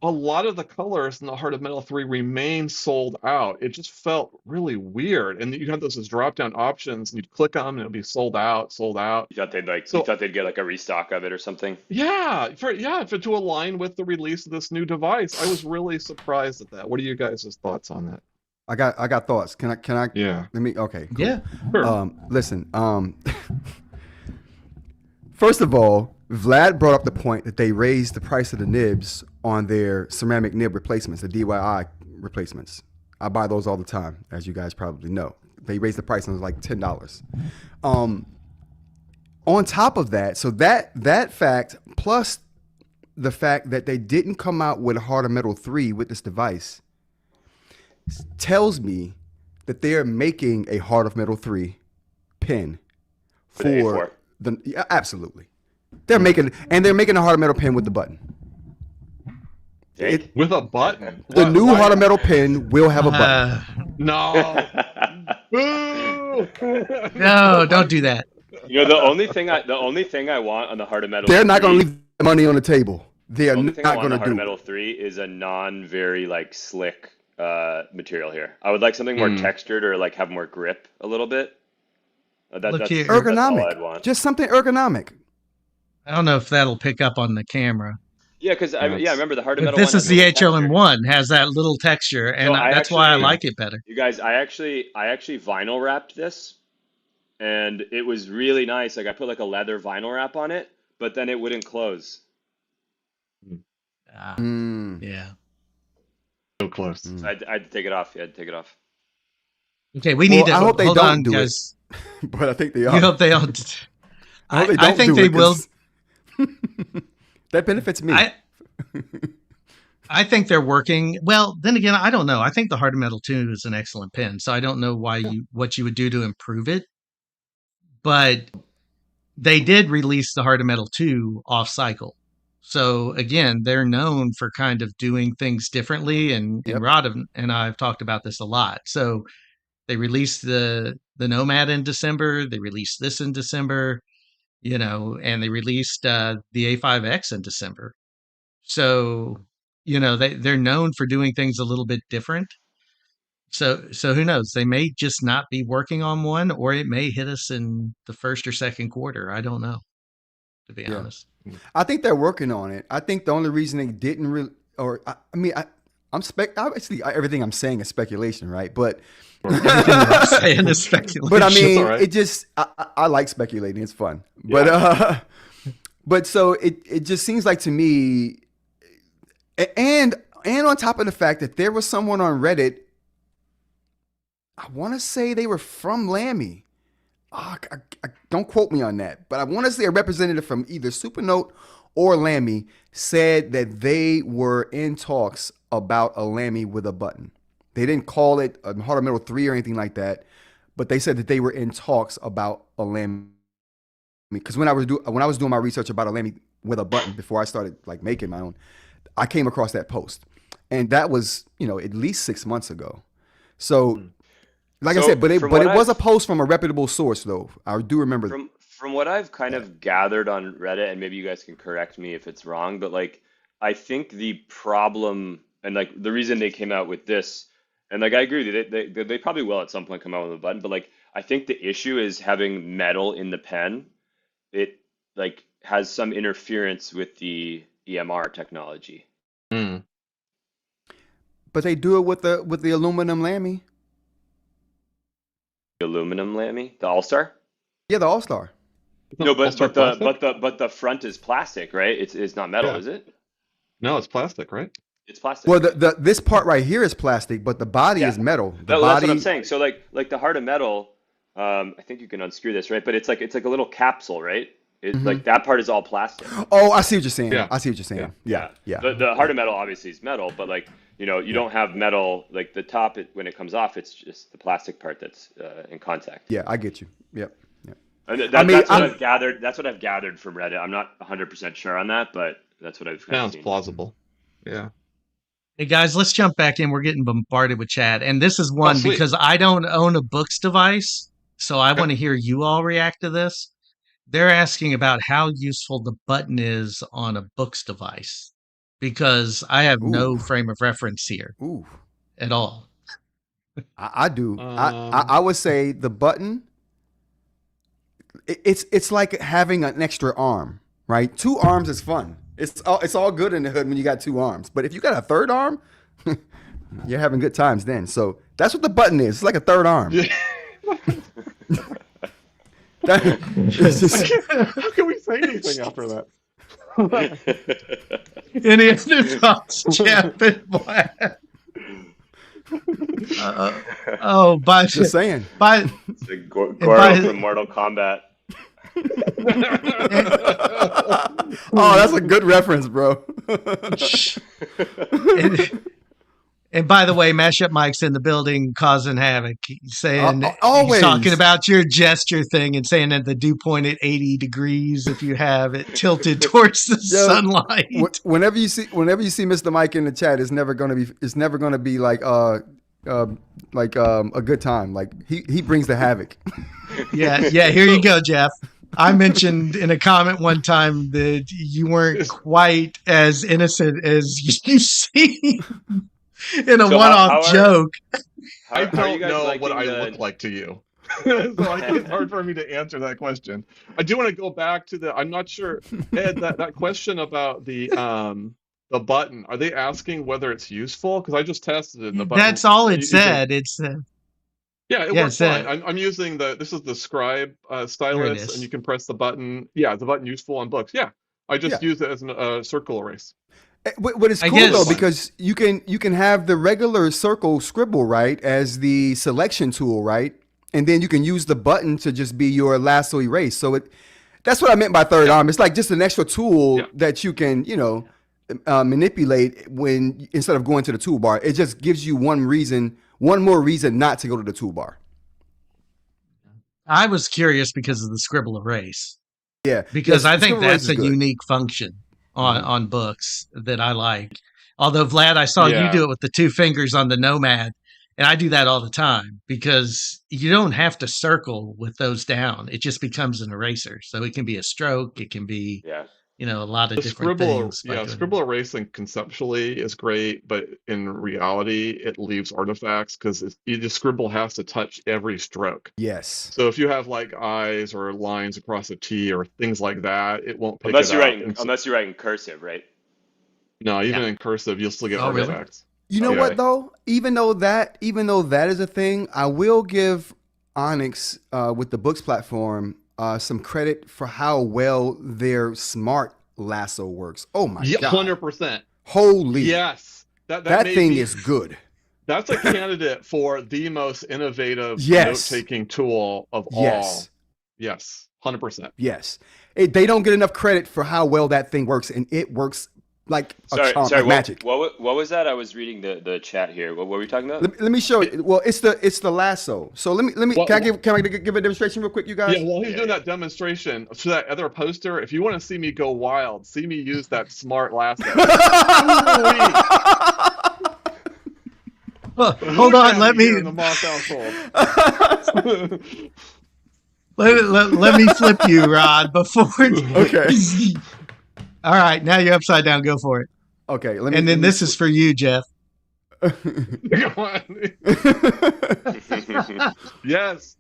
a lot of the colors in the Heart of Metal 3 remain sold out. It just felt really weird. And you had those as drop-down options, and you'd click on them and it would be sold out, sold out. You So thought they'd get like a restock of it or something? yeah, for to align with the release of this new device, I was really surprised at that. What are you guys' thoughts on that? I got thoughts. Can I Yeah, let me okay, cool. Yeah. sure. Listen, first of all, Vlad brought up the point that they raised the price of the nibs on their ceramic nib replacements, the DIY replacements. I buy those all the time, as you guys probably know. They raised the price and it was like $10. Um, on top of that, so that fact plus the fact that they didn't come out with a Harder Metal 3 with this device tells me that they're making a Heart of Metal 3 pen For the for A4. yeah, absolutely. They're making a Heart of Metal pen with the button. Jake? With a button. The new Why? Heart of Metal pen will have a button. No. Boo! No, don't do that. The only thing I want on the Heart of Metal They're not going to 3, leave the money on the table. They are the only not thing I want going on to the Heart of do it. Metal 3 is a non very like slick material here. I would like something more Mm. textured or like have more grip a little bit. Look here. That's all Ergonomic. I'd want. Just something ergonomic. I don't know if that'll pick up on the camera. Yeah, because I That's remember the Heart of But Metal this one is has a the little texture. HLM1 has that little texture, So and that's why I yeah. like it better. you guys, I actually vinyl wrapped this, and it was really nice. Like I put like a leather vinyl wrap on it, but then it wouldn't close. Ah, Mm, yeah. So close. So I had to take it off. Yeah, I had to take it off. Okay, we Well, need to I hope they hold don't on, do it. guys. but I think they You are. hope they don't. I hope they I don't think do they it, will. 'cause that benefits me. I think they're working. Well, then again, I don't know. I think the Heart of Metal 2 is an excellent pen, so I don't know what you would do to improve it. But they did release the Heart of Metal 2 off cycle. So again, they're known for kind of doing things differently, and Yep. Rod and I have talked about this a lot. So they released the Nomad in December. They released this in December, and they released the A5X in December. So they're known for doing things a little bit different. So who knows? They may just not be working on one, or it may hit us in the first or second quarter. I don't know, to be Yeah. honest. I think they're working on it. I think the only reason they didn't really, or I mean, obviously everything I'm saying is speculation, right? But Everything I'm saying is speculation. But I mean, all right. it just I like speculating. It's fun. But so it just seems like to me, and on top of the fact that there was someone on Reddit, I want to say they were from Lamy. Don't quote me on that, but I want to say a representative from either Supernote or Lamy said that they were in talks about a Lamy with a button. They didn't call it a Heart of Metal 3 or anything like that, but they said that they were in talks about a Lamy. Because when I was doing my research about a Lamy with a button before I started like making my own, I came across that post, and that was at least 6 months ago. So, like I said, but it was a post from a reputable source, though. I do remember. From what I've kind of gathered on Reddit, and maybe you guys can correct me if it's wrong, but like I think the problem and like the reason they came out with this, and like I agree with you, they probably will at some point come out with a button, but like I think the issue is having metal in the pen. It like has some interference with the EMR technology. Mm. But they do it with the aluminum Lamy. The aluminum Lamy, the All-Star? Yeah, the All-Star. No, but the front is plastic, right? It's not metal, is it? No, it's plastic, right? It's plastic. Well, this part right here is plastic, but the body is metal. That's what I'm saying. So like the Heart of Metal, I think you can unscrew this, right? But it's like a little capsule, right? It's like that part is all plastic. Oh, I see what you're saying. Yeah. I see what you're saying. Yeah. The Heart of Metal obviously is metal, but like you don't have metal like the top. When it comes off, it's just the plastic part that's in contact. Yeah, I get you. Yep. And that's what I've gathered. That's what I've gathered from Reddit. I'm not 100% sure on that, but that's what I've kind of Sounds seen. plausible. Yeah. Hey guys, let's jump back in. We're getting bombarded with chat, and this is one because I don't own a Boox device, so I want to hear you all react to this. They're asking about how useful the button is on a Boox device because I have no frame of reference here at all. I do. I would say the button. It's like having an extra arm, right? 2 arms is fun. It's all good in the hood when you got 2 arms, but if you got a third arm, you're having good times then. So that's what the button is. It's like a third arm. How can we say anything after that? Any other thoughts, Jeff and Vlad? Just saying. It's like Goro from Mortal Kombat. Oh, that's a good reference, bro. And by the way, Mashup Mike's in the building causing havoc. He's saying always. He's talking about your gesture thing and saying that the dew point at 80 degrees if you have it tilted towards the sunlight. Whenever you see Mr. Mike in the chat, it's never gonna be like a good time. Like he brings the havoc. Yeah. Here you go, Jeff. I mentioned in a comment one time that you weren't quite as innocent as you seem in a one-off joke. I don't know what I look like to you. So it's hard for me to answer that question. I do want to go back to I'm not sure, Ed, that question about the button. Are they asking whether it's useful? Because I just tested it and the button. That's all it said. It works fine. I'm using this is the Scribe stylus, and you can press the button. Yeah, the button useful on books. Yeah, I just use it as a circle erase. But it's cool though because you can have the regular circle scribble right as the selection tool, right, and then you can use the button to just be your lasso erase. So that's what I meant by third arm. It's like just an extra tool that you can manipulate instead of going to the toolbar. It just gives you one more reason not to go to the toolbar. I was curious because of the scribble erase. Yeah, because I think that's a unique function on Boox that I like. Although Vlad, I saw you do it with the 2 fingers on the Nomad, and I do that all the time because you don't have to circle with those down. It just becomes an eraser. So it can be a stroke. It can be a lot of different things. Scribble erasing conceptually is great, but in reality, it leaves artifacts because the scribble has to touch every stroke. Yes. So if you have like eyes or lines across a T or things like that, it won't pick unless it up. Unless you're writing cursive, right? No, even in cursive, you'll still get artifacts. Really? You know what though? Even though that is a thing, I will give Onyx with the Boox platform some credit for how well their smart lasso works. Oh my god. 100%. Holy. Yes. That thing is good. That's a candidate for the most innovative note-taking tool of all. Yes. 100%. Yes. They don't get enough credit for how well that thing works, and it works like a Sorry, charm, sorry. like magic. What was that? I was reading the chat here. What were we talking about? Let me show you. Well, it's the lasso. So let me Well, can I give a demonstration real quick, you yeah, guys? while he's Yeah, doing yeah. that demonstration to that other poster, if you want to see me go wild, see me use that smart lasso. Ooh-wee. Well, The hold hood on. family here in the Moss household. Let me flip you, Rod, before. Okay. All right, now you're upside down. Go for it. Okay. And then this is for you, Jeff. Come on. Yes,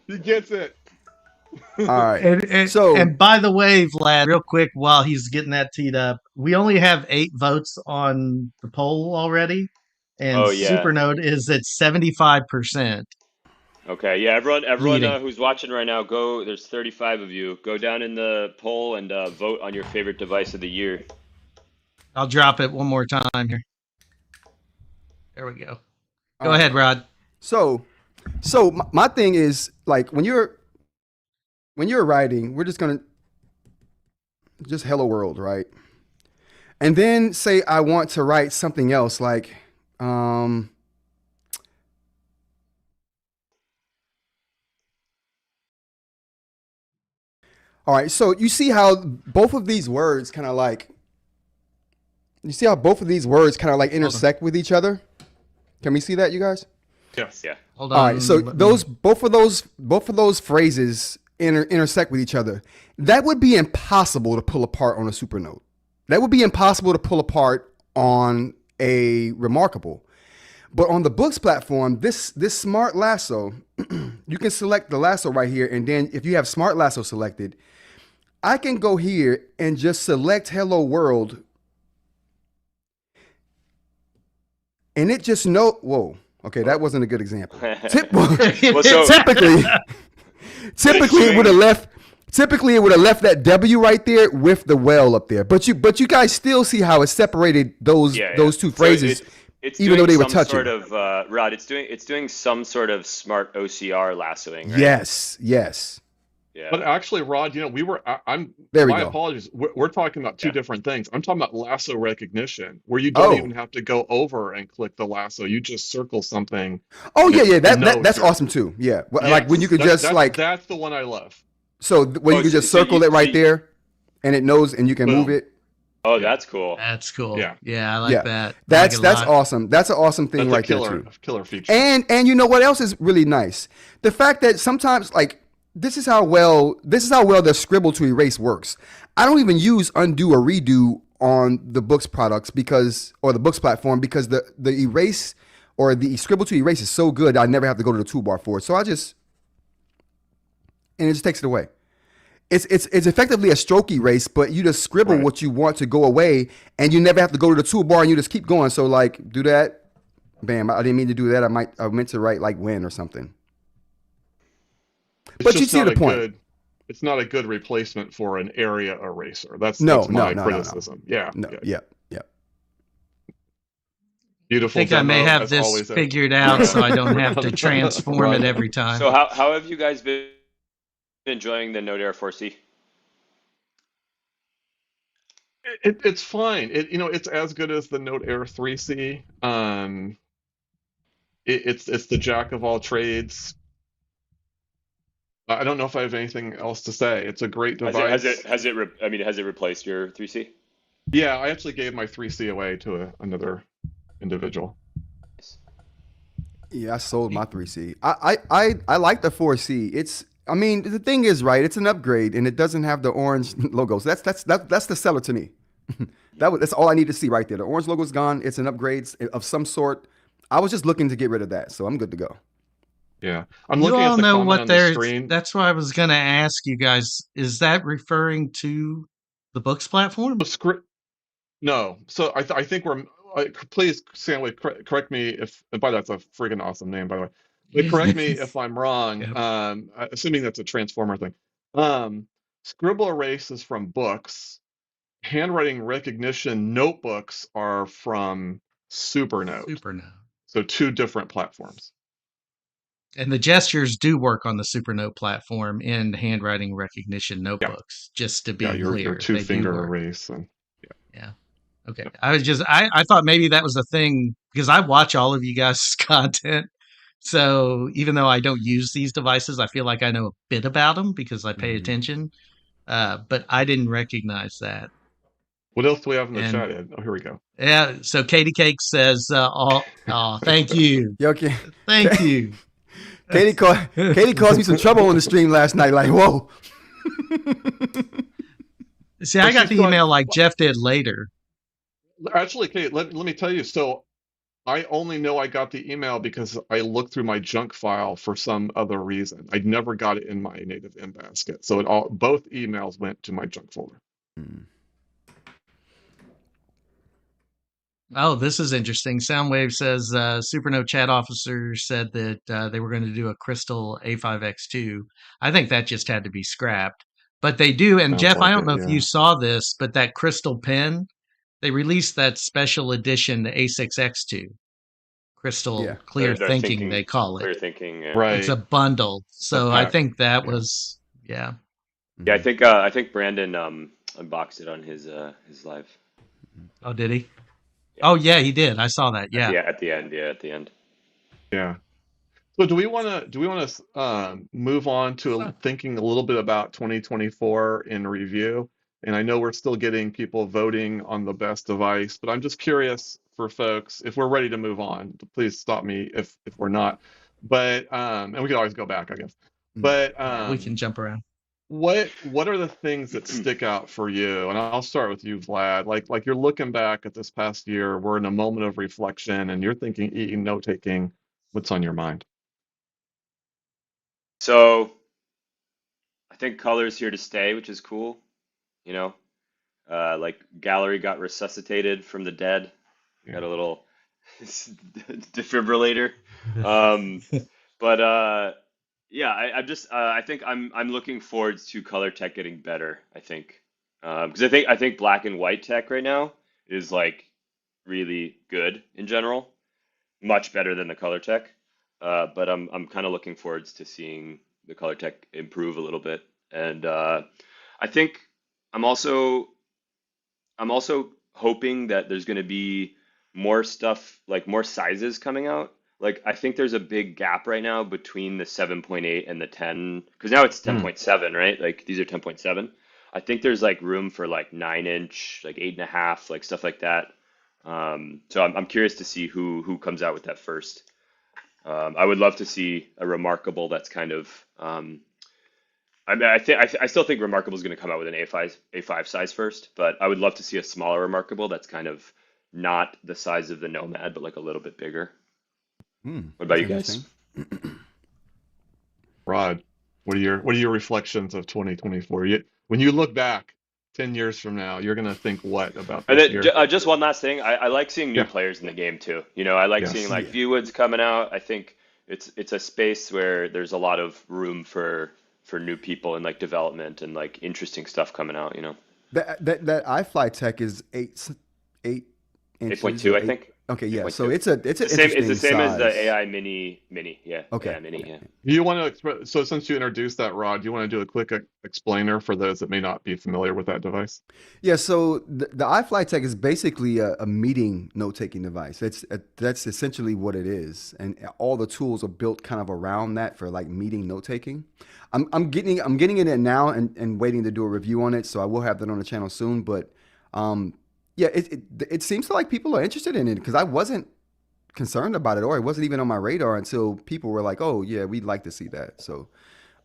he gets it. All right. And So by the way, Vlad, real quick, while he's getting that teed up, we only have 8 votes on the poll already, and Oh yeah. Supernote is at 75% Okay. Yeah. Everyone leading. who's watching right now, go. There's 35 of you. Go down in the poll and vote on your favorite device of the year. I'll drop it one more time here. There we go. Go right. ahead, Rod. So my thing is like when you're writing, we're just gonna just hello world, right? And then say I want to write something else like all right, so you see how both of these words kind of like intersect with each other? Can we see that, you guys? Yes. Yeah. Hold on. All right, so both of those phrases intersect with each other. That would be impossible to pull apart on a Supernote. That would be impossible to pull apart on a Remarkable. But on the Boox platform, this smart lasso, you can select the lasso right here, and then if you have smart lasso selected, I can go here and just select Hello World, and it just whoa. Okay, that wasn't a good example. Well, so Typically it would have left. Typically, it would have left that W right there with the well up there. But you guys still see how it separated those two phrases, So it's even though doing they were some touching. sort of Rod. It's doing some sort of smart OCR lassoing, right? Yes. Yeah. But actually, Rod, There we my go. apologies. We're talking about two Yeah. different things. I'm talking about lasso recognition, where you don't even have to go over and click the lasso. You just circle something. Oh and yeah. the note That's here. awesome too. Yeah, Yes, like when you could just like that's the one I love. so where you could just circle it right there, and it knows, and you can move it. Oh, that's cool. That's cool. Yeah. I like that. That's I like it a lot. awesome. That's an awesome thing That's right a there too. killer feature. And you know what else is really nice? The fact that sometimes like this is how well the scribble to erase works. I don't even use undo or redo on the Boox products or the Boox platform because the erase or the scribble to erase is so good I never have to go to the toolbar for it. So it just takes it away. It's effectively a stroke erase, but you just scribble what you want to go away, and you never have to go to the toolbar, and you just keep going. So like, do that, bam. I didn't mean to do that. I meant to write like when or something. But you see the point. It's not a good replacement for an area eraser. That's No, my criticism. No. Yeah. I Beautiful. think I may demo, have as this always. figured out, so I don't have to transform it every time. So how have you guys been enjoying the Note Air 4C? It's fine. It's as good as the Note Air 3C. It's the jack of all trades. I don't know if I have anything else to say. It's a great device. Has it replaced your 3C? Yeah, I actually gave my 3C away to another individual. Yeah, I sold my 3C. I like the 4C. The thing is, right, it's an upgrade and it doesn't have the orange logos. That's the seller to me. That's all I need to see right there. The orange logo's gone. It's an upgrade of some sort. I was just looking to get rid of that, so I'm good to go. Yeah. I'm You looking all at the know comment what on the they're. screen. That's what I was going to ask you guys. Is that referring to the Boox platform? No. So I think we're. Please, Stanley, correct me if. And by that's a freaking awesome name, by the way. But correct me if I'm wrong. Yep. Assuming that's a transformer thing. Scribble erase is from Boox. Handwriting recognition notebooks are from Supernote. Supernote. So two different platforms. And the gestures do work on the Supernote platform in handwriting recognition Yeah, notebooks. Just to yeah, be your clear, two they do finger work. erase and Yeah. Okay. yeah. I thought maybe that was a thing because I watch all of you guys' content. So even though I don't use these devices, I feel like I know a bit about them because I pay Mhm. attention. But I didn't recognize that. What else do we have in the And chat, Ed? Oh, here we go. yeah, so Katie Cake says, thank you. Yo, Thank you. Katie caused me some trouble on the stream last night. Like, whoa. See, Well, I got she's the got. email like Jeff did later. Actually, Kate, let me tell you. So I only know I got the email because I looked through my junk file for some other reason. I never got it in my native in basket. So both emails went to my junk folder. Mm. Oh, this is interesting. Soundwave says Supernote chat officer said that they were going to do a crystal A5X2. I think that just had to be scrapped. But they do, and Sounds Jeff, I like don't it, know if you yeah. saw this, but that crystal pen, they released that special edition, the A6X2. Yeah. Crystal Clear They're Thinking, thinking they call it. clear thinking. Yeah. It's a Right. bundle. The So I pack. think that Yeah. was, yeah. Yeah, Mhm. I think Brandon unboxed it on his live. Oh, did he? Yeah. Oh, yeah, he did. I saw that. Yeah. At the end. Yeah, at the end. Yeah. So do we want to move on to thinking a little bit about 2024 in review? And I know we're still getting people voting on the best device, but I'm just curious for folks if we're ready to move on. Please stop me if we're not. But and we can always go back, I guess. Mm. But Yeah, we can jump around. what are the things that stick out for you? And I'll start with you, Vlad. Like you're looking back at this past year, we're in a moment of reflection, and you're thinking, eating, note taking. What's on your mind? So I think color's here to stay, which is cool. You know, like gallery got resuscitated from the dead. Yeah. Got a little defibrillator. Um, but yeah, I'm just I think I'm looking forward to color tech getting better. I think because I think black and white tech right now is like really good in general, much better than the color tech. But I'm kind of looking forward to seeing the color tech improve a little bit. And I think I'm also I'm also hoping that there's going to be more stuff, like more sizes coming out. Like I think there's a big gap right now between the 7.8 and the 10, because now it's Hmm. 10.7, right? Like these are 10.7. I think there's like room for like 9 inch, like 8.5, like stuff like that. So I'm curious to see who comes out with that first. I would love to see a Remarkable that's kind of I mean, I still think Remarkable is going to come out with an A5 size first, but I would love to see a smaller Remarkable that's kind of not the size of the Nomad, but like a little bit bigger. What about That's you guys? interesting. Rod, what are your reflections of 2024? When you look back 10 years from now, you're gonna think what about And this then year? just one last thing, I like seeing new Yeah. players in the game too. You know, I like seeing Yes. like Yeah. ViWoods coming out. I think it's a space where there's a lot of room for new people and like development and like interesting stuff coming out. You know, That iFly tech is 8 inches 8.2, or I eight. think. Okay, yeah. So 8.2. it's an It's the interesting same as the size. AI Mini. Yeah, Okay. AI Mini. Yeah. Do you want to so since you introduced that, Rod, do you want to do a quick explainer for those that may not be familiar with that device? Yeah, so the iFly Tech is basically a meeting note-taking device. That's essentially what it is, and all the tools are built kind of around that for like meeting note-taking. I'm getting in it now and waiting to do a review on it, so I will have that on the channel soon. But yeah, it seems like people are interested in it because I wasn't concerned about it, or it wasn't even on my radar until people were like, "Oh yeah, we'd like to see that." So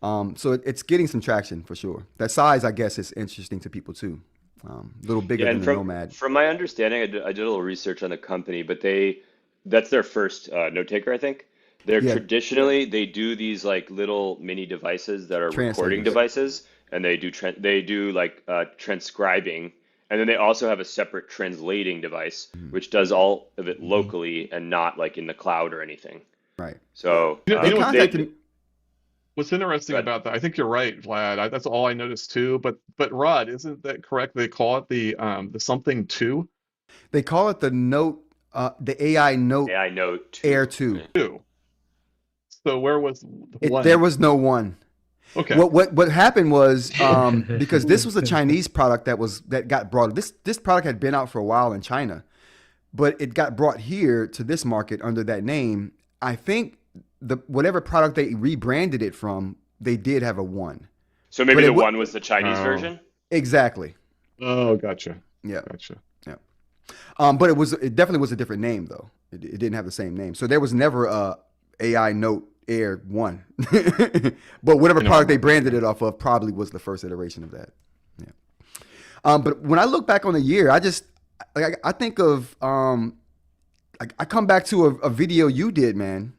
it's getting some traction for sure. That size, I guess, is interesting to people too. A little bigger Yeah, than and the Nomad. from my understanding, I did a little research on the company, but that's their first note taker, I think. They're Yeah, traditionally they do these like little mini devices that are recording translators. devices, and they do like transcribing, and then they also have a separate translating device, Mhm. which does all of it Mhm. locally and not like in the cloud or anything. Right. So They You know contacted. what's interesting but about that? I think you're right, Vlad. That's all I noticed too. But Rod, isn't that correct? They call it the something two. They call it the AI Note AI Note 2. Air 2. Right? Two. So where was There one? was no one. Okay. What happened was because this was a Chinese product that got brought. This product had been out for a while in China, but it got brought here to this market under that name. I think the whatever product they rebranded it from, they did have a one, So but maybe it the would one was the Chinese Oh. version. exactly. Oh, gotcha. Yeah, Gotcha. yeah. But it definitely was a different name though. It didn't have the same name, so there was never a AI Note Air one. But whatever No, product they no, branded no. it off of probably was the first iteration of that. Yeah. But when I look back on the year, I think of I come back to a video you did, man.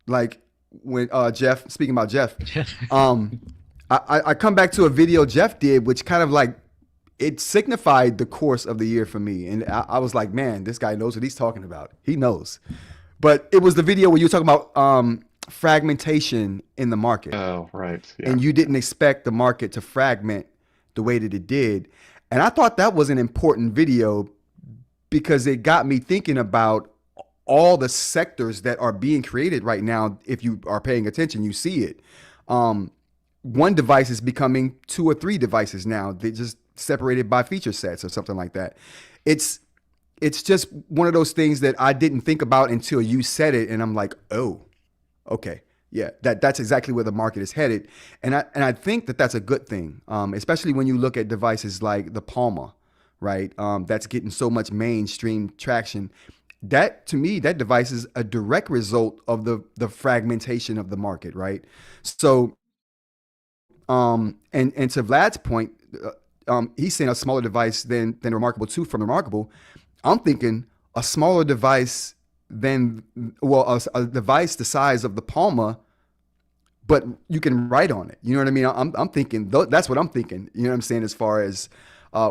Like when Jeff, speaking about Jeff, um, I come back to a video Jeff did, which kind of like it signified the course of the year for me, and I was like, man, this guy knows what he's talking about. He knows. But it was the video where you were talking about fragmentation in the market, Oh, right. Yeah. and you didn't expect the market to fragment the way that it did. And I thought that was an important video because it got me thinking about all the sectors that are being created right now. If you are paying attention, you see it. One device is becoming two or three devices now. They just separated by feature sets or something like that. It's it's just one of those things that I didn't think about until you said it, and I'm like, oh, okay, yeah, that's exactly where the market is headed, and I think that that's a good thing, especially when you look at devices like the Palma, right? That's getting so much mainstream traction. That to me, that device is a direct result of the fragmentation of the market, right? So, and to Vlad's point, he's saying a smaller device than Remarkable 2 from Remarkable. I'm thinking a smaller device than a device the size of the Palma, but you can write on it. You know what I mean? I'm thinking that's what I'm thinking. You know what I'm saying? As far as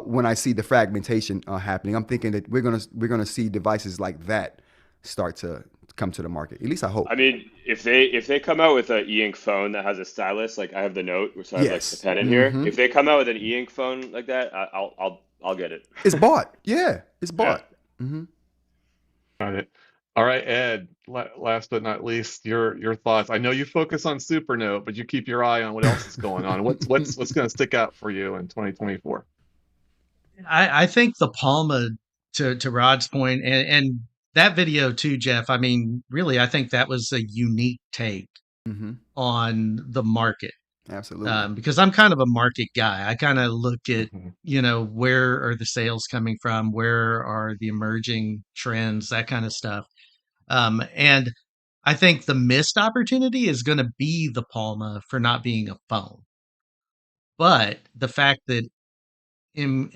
when I see the fragmentation happening, I'm thinking that we're gonna see devices like that start to come to the market. At least I I hope. mean, if they come out with an e-ink phone that has a stylus, like I have the Note, so I have like the Yes. pen in here. Mm-hmm. If they come out with an e-ink phone like that, I'll get it. It's bought. Yeah, it's Yeah. bought. Mm-hmm. Got it. All right, Ed, last but not least, your thoughts. I know you focus on Supernote, but you keep your eye on what else is going on. What's going to stick out for you in 2024? I think the Palma, to Rod's point, and that video too, Jeff. I mean, really, I think that was a unique take Mm-hmm. on the market, Absolutely. because I'm kind of a market guy. I kind of look at, Hmm. where are the sales coming from, where are the emerging trends, that kind of stuff. And I think the missed opportunity is going to be the Palma for not being a phone, but the fact that M,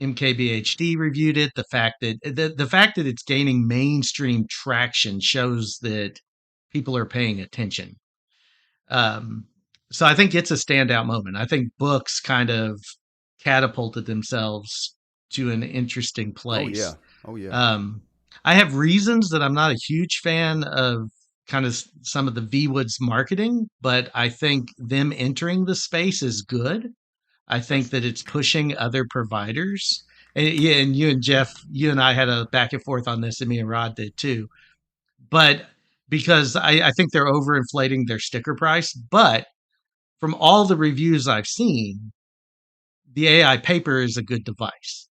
MKBHD reviewed it, the fact that it's gaining mainstream traction shows that people are paying attention. Um, so I think it's a standout moment. I think books kind of catapulted themselves to an interesting Oh yeah. place. Oh yeah. Um, I have reasons that I'm not a huge fan of kind of some of the ViWoods marketing, but I think them entering the space is good. I think Yes. that it's pushing other providers. And yeah, and you and Jeff, you and I had a back and forth on this, and me and Rod did too. But because I think they're overinflating their sticker price. But from all the reviews I've seen, the AI paper is a good device.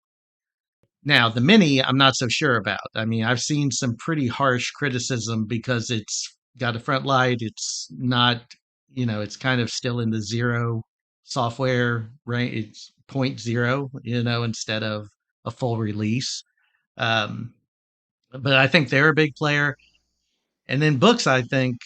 Now, the mini, I'm not so sure about. I mean, I've seen some pretty harsh criticism because it's got a front light. It's not, it's kind of still in the zero software, right? It's point zero, instead of a full release. Um, but I think they're a big player. And then books, I think,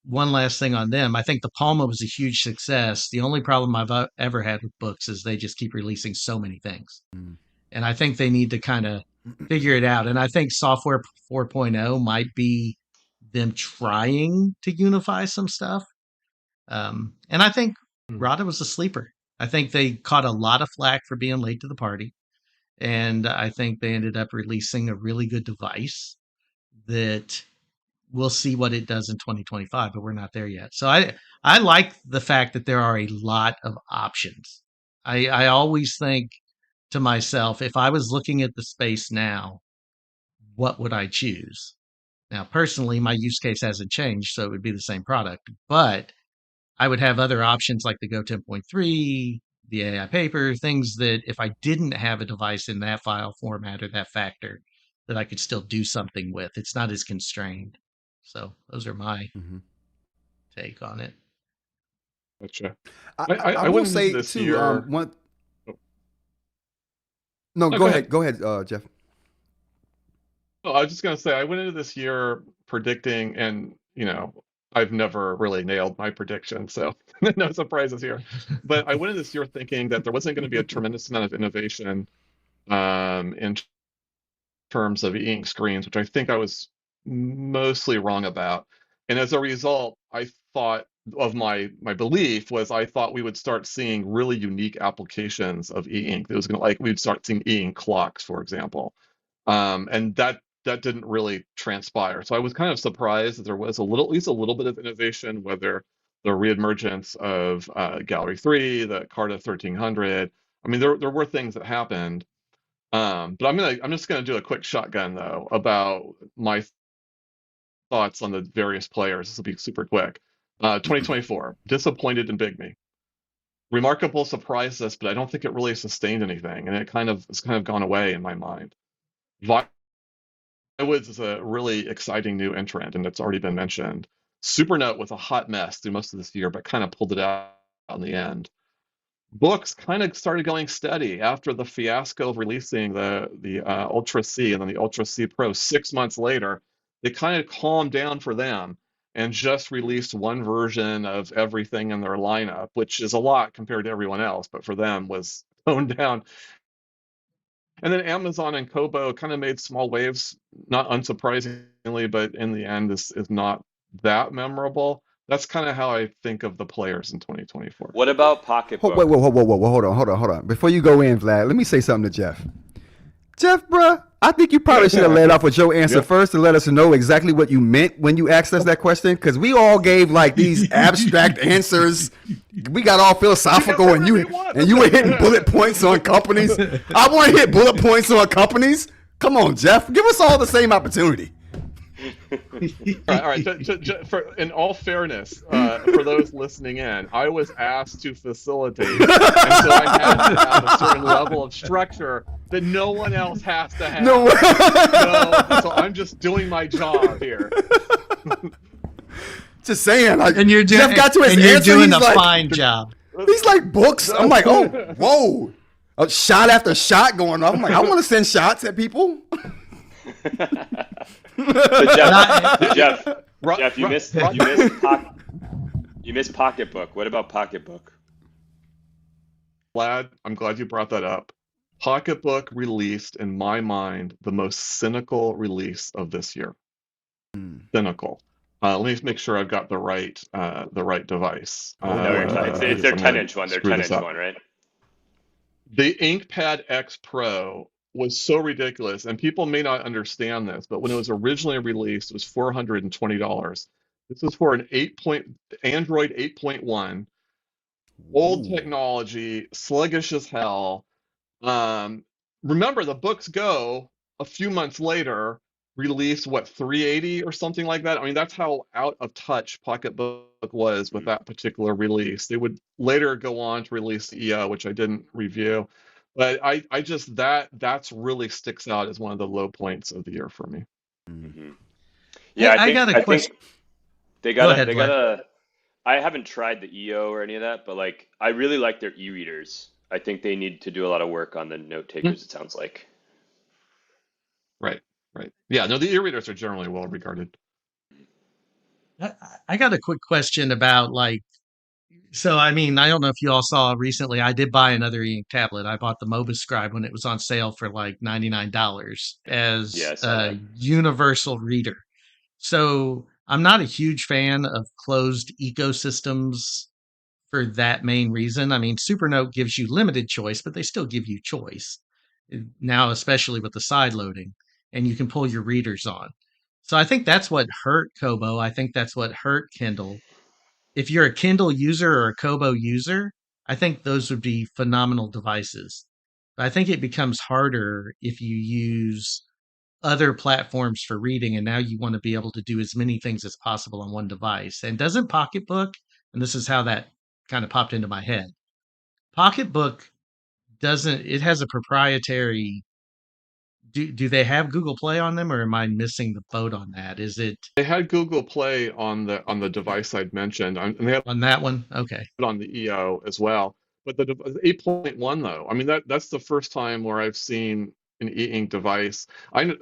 one last thing on them. I think the Palma was a huge success. The only problem I've ever had with books is they just keep releasing so many things. Mm. And I think they need to kind of figure it out. And I think software 4.0 might be them trying to unify some stuff. And I think Hmm. Ratta was a sleeper. I think they caught a lot of flack for being late to the party. And I think they ended up releasing a really good device that we'll see what it does in 2025, but we're not there yet. So I like the fact that there are a lot of options. I always think to myself, if I was looking at the space now, what would I choose? Now, personally, my use case hasn't changed, so it would be the same product. But I would have other options like the Go 10.3, the AI paper, things that if I didn't have a device in that file format or that factor, that I could still do something with. It's not as constrained. So those are my Mm-hmm. take on it. Gotcha. I I will went into say this too. year. One. Oh, No, no, go go ahead. ahead. Go ahead, Jeff. Oh, I was just gonna say I went into this year predicting, and I've never really nailed my prediction, so no surprises here. But I went into this year thinking that there wasn't going to be a tremendous amount of innovation in terms of e-ink screens, which I think I was mostly wrong about. And as a result, I thought of my belief was I thought we would start seeing really unique applications of e-ink. It was gonna like we'd start seeing e-ink clocks, for example, and that didn't really transpire. So I was kind of surprised that there was at least a little bit of innovation, whether the reemergence of Gallery 3, the Carta 1300. I mean, there were things that happened, but I'm just gonna do a quick shotgun though about my thoughts on the various players. This will be super quick. 2024, disappointed in Bigme. Remarkable surprised us, but I don't think it really sustained anything, and it's kind of gone away in my mind. ViWoods is a really exciting new entrant, and it's already been mentioned. Supernote was a hot mess through most of this year, but kind of pulled it out in the end. Boox kind of started going steady after the fiasco of releasing the Ultra C and then the Ultra C Pro 6 months later. They kind of calmed down for them and just released one version of everything in their lineup, which is a lot compared to everyone else, but for them was toned down. And then Amazon and Kobo kind of made small waves, not unsurprisingly, but in the end, this is not that memorable. That's kind of how I think of the players in 2024. What about Wait, Pocketbook? whoa, whoa, whoa, whoa, whoa, hold on. Before you go in, Vlad, let me say something to Jeff. Jeff, bruh, I think you probably should have led off with your answer Yeah. first to let us know exactly what you meant when you asked us that question, because we all gave like these abstract answers. We got all philosophical, and you were hitting bullet points on companies. I want to hit bullet points on companies. Come on, Jeff, give us all the same opportunity. All right. In all fairness, for those listening in, I was asked to facilitate, and so I had to have a certain level of structure that no one else has to have. No. So I'm just doing my job here. Just saying, like, And Jeff got to his and you're answer. doing He's a like, fine job. He's like Boox. I'm like, oh, whoa. A shot after shot going off. I'm like, I want to send shots at people. So Jeff, you missed Pocketbook. What about Pocketbook? Vlad, I'm glad you brought that up. Pocketbook released, in my mind, the most cynical release of this year. Cynical. Let me make sure I've got the right device. No, you're fine. It's their 10-inch one. Their 10-inch one, right? The InkPad X Pro was so ridiculous, and people may not understand this, but when it was originally released, it was $420. This is for an Android 8.1, old technology, sluggish as hell. Remember, the Boox Go a few months later released 380 or something like that. I mean, that's how out of touch Pocketbook was with that particular release. They would later go on to release the EO, which I didn't review. But I just that's really sticks out as one of the low points of the year for me. Mm-hmm. Yeah, I got a question. They got I haven't tried the EO or any of that, but like I really like their e-readers. I think they need to do a lot of work on the note takers, it sounds like. Right. Yeah, no, the e-readers are generally well regarded. I got a quick question about so I mean, I don't know if you all saw recently, I did buy another e-ink tablet. I bought the Mobius Scribe when it was on sale for like $99 as a universal reader. So I'm not a huge fan of closed ecosystems for that main reason. I mean, Supernote gives you limited choice, but they still give you choice. Now, especially with the side loading, and you can pull your readers on. So I think that's what hurt Kobo. I think that's what hurt Kindle. If you're a Kindle user or a Kobo user, I think those would be phenomenal devices. But I think it becomes harder if you use other platforms for reading, and now you want to be able to do as many things as possible on one device. And doesn't Pocketbook, and this is how that kind of popped into my head, Pocketbook doesn't, it has a proprietary, do they have Google Play on them, or am I missing the boat on that? Is it They had Google Play on the device I'd mentioned, and they have on that one? Okay. it on the EO as well. But the 8.1 though, I mean that's the first time where I've seen an e-ink device.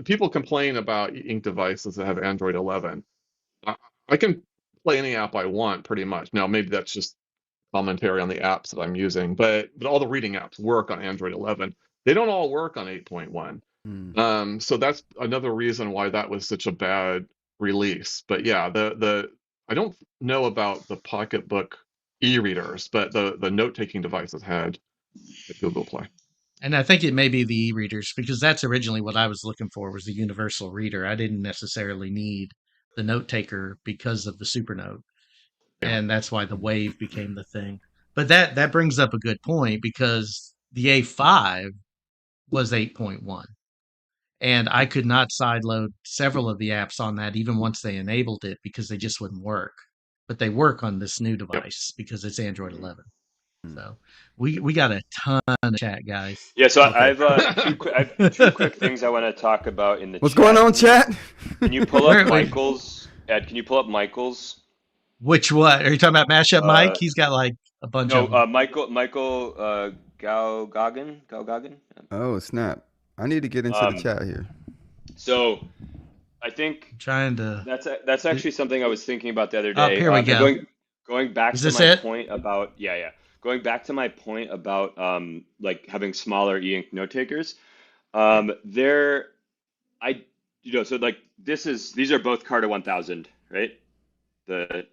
People complain about e-ink devices that have Android 11. I can play any app I want pretty much. Now maybe that's just commentary on the apps that I'm using, but all the reading apps work on Android 11. They don't all work on 8.1. So that's another reason why that was such a bad release. But yeah, the I don't know about the Pocketbook e-readers, but the note-taking devices had the Google Play. And I think it may be the e-readers, because that's originally what I was looking for, was the universal reader. I didn't necessarily need the note taker because of the Supernote. Yeah. And that's why the Wave became the thing. But that brings up a good point, because the A5 was 8.1. And I could not sideload several of the apps on that, even once they enabled it, because they just wouldn't work. But they work on this new device because it's Android 11. So we got a ton of chat, guys. Yeah, so Okay. I have two quick things I want to talk about in the What's chat. going on, chat? Can you pull Where- up Michael's? Ed, can you pull up Michael's? Which what? Are you talking about Mashup Mike? He's got like a bunch of them. Michael Gaugagan. Oh, snap. I need to get into the chat here. So I think Trying to. that's actually something I was thinking about the other day. Here we go. Going back Is to this my it? point about going back to my point about like having smaller e-ink note takers. There, so like these are both Carta 1000, right? The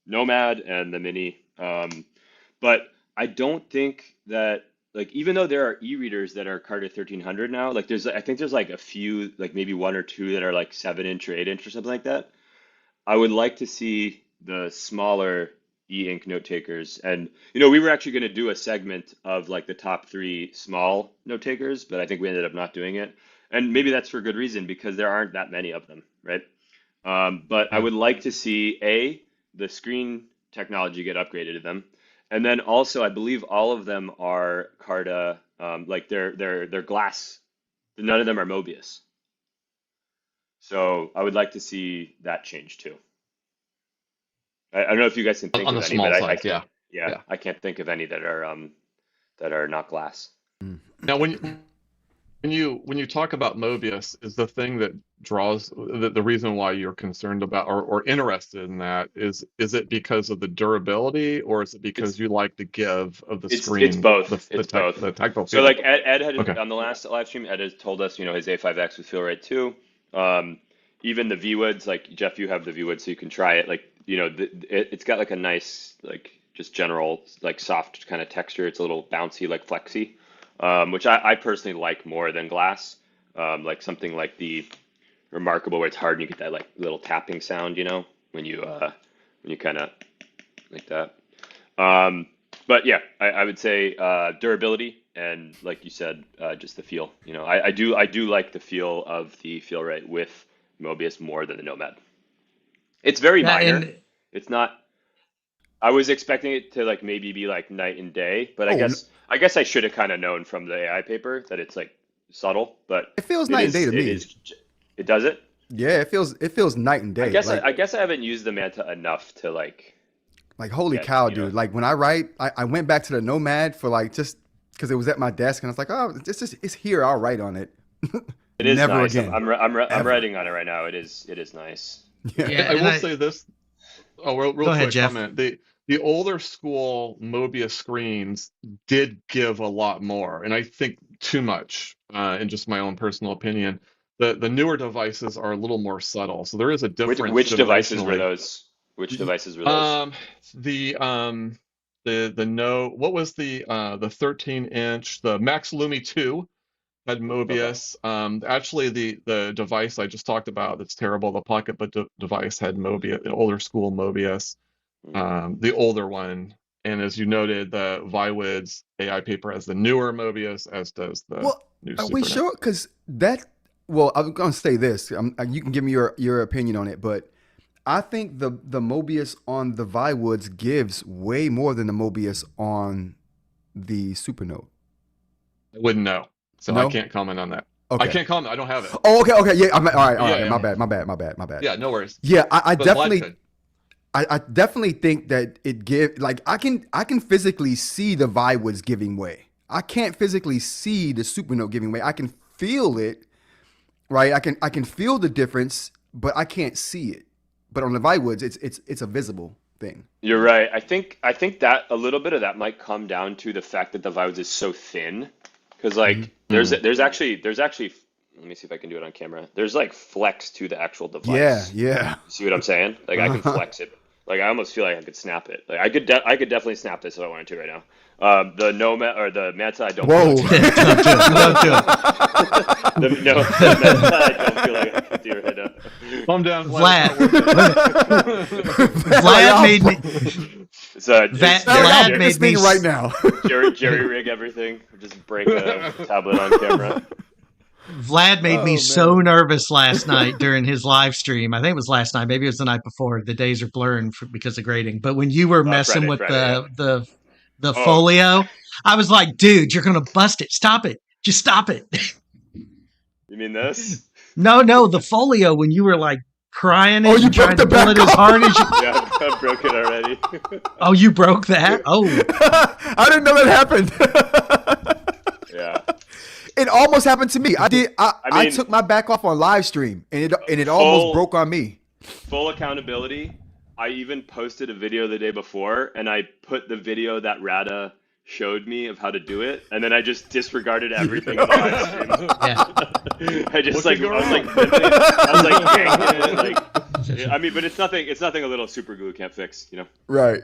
Nomad and the Mini. But I don't think that, like, even though there are e-readers that are Carta 1300 now, like I think there's like a few, like maybe one or two that are like 7-inch or 8-inch or something like that. I would like to see the smaller e-ink note takers. And we were actually going to do a segment of like the top 3 small note takers, but I think we ended up not doing it. And maybe that's for good reason, because there aren't that many of them, right? But I would like to see the screen technology get upgraded to them, and then also I believe all of them are Carta, like they're glass. None of them are Mobius. So I would like to see that change too. I don't know if you guys can think On of the any, small but side, yeah. I can't think of any that are not glass. Now, when you talk about Mobius, is the thing that draws the reason why you're concerned about or interested in that is it because of the durability, or is it because you like the give of the screen? It's both. The tactile So feel? like Ed had Okay. on the last live stream, Ed has told us, his A5X would feel right too. Even the ViWoods, like Jeff, you have the ViWoods, so you can try it. Like it's got like a nice, like just general like soft kind of texture. It's a little bouncy, like flexy, which I personally like more than glass. Like something like the Remarkable, where it's hard and you get that like little tapping sound, when you kind of like that. But yeah, I would say durability, and like you said, just the feel. I do like the feel of the feel right with Mobius more than the Nomad. It's very minor. And It's not. I was expecting it to like maybe be like night and day, but I Oh, guess I should have kind of known from the AI paper that it's like subtle, but It feels night and day to me. It does it. Yeah, it feels night and day. I guess like, I guess I haven't used the Manta enough to like. holy Yeah, cow, dude. Like when I write, I went back to the Nomad for like just because it was at my desk, and I was like, oh, it's here. I'll write on it. It is Never nice. again. I'm Ever. writing on it right now. It is nice. yeah, I and will say this. Oh, real Go ahead, quick Jeff. comment. The older school Mobius screens did give a lot more, and I think too much, in just my own personal opinion. The newer devices are a little more subtle, so there is a difference. Which devices were generationally. those? Which devices were those? The no, what was the 13-inch, the Max Lumi 2 had Mobius. Actually, the device I just talked about that's terrible, the Pocketbook device had Mobius, the older school Mobius, the older one. And as you noted, the ViWoods AI paper has the newer Mobius, as does the new Are we Supernote. sure? Because that. Well, I'm gonna say this. You can give me your opinion on it, but I think the Mobius on the ViWoods gives way more than the Mobius on the Supernote. I wouldn't know, so I No. can't comment on that. I Okay. can't comment. I don't have it. Oh, okay. Yeah. All right. Yeah, My yeah, bad. yeah. No worries. Yeah, I But Vlad definitely. could. I definitely think that it give like I can physically see the ViWoods giving way. I can't physically see the Supernote giving way. I can feel it, right? I can feel the difference, but I can't see it. But on the ViWoods, it's a visible thing. You're right. I think that a little bit of that might come down to the fact that the ViWoods is so thin, because like there's actually let me see if I can do it on camera. There's like flex to the actual device. Yeah. You see what I'm saying? Like I can flex it. Like I almost feel like I could snap it. Like I could definitely snap this if I wanted to right now. The the Manta I don't Whoa. feel like Don't do it. the Manta I don't feel like I could do right now. Calm down, Vlad. Vlad. Vlad made me. So Vlad made me right now. Jerry rig everything. Just break a tablet on camera. Vlad made me so nervous last night during his live stream. I think it was last night. Maybe it was the night before. The days are blurring because of grading. But when you were messing with Friday, the folio, I was like, dude, you're going to bust it. Stop it. Just stop it. You mean this? No, the folio when you were like crying it Oh, you and trying broke to the pull it back as hard as you. Yeah, I broke it already. Oh, you broke that? Oh. I didn't know that happened. Yeah. It almost happened to me. I mean, took my back off on live stream, and it almost broke on me. Full accountability. I even posted a video the day before, and I put the video that Ratta showed me of how to do it, and then I just disregarded everything on the live stream. Yeah. I just What like could I go was like yanking it, like I mean, but it's nothing a little super glue can't fix, you know. Right.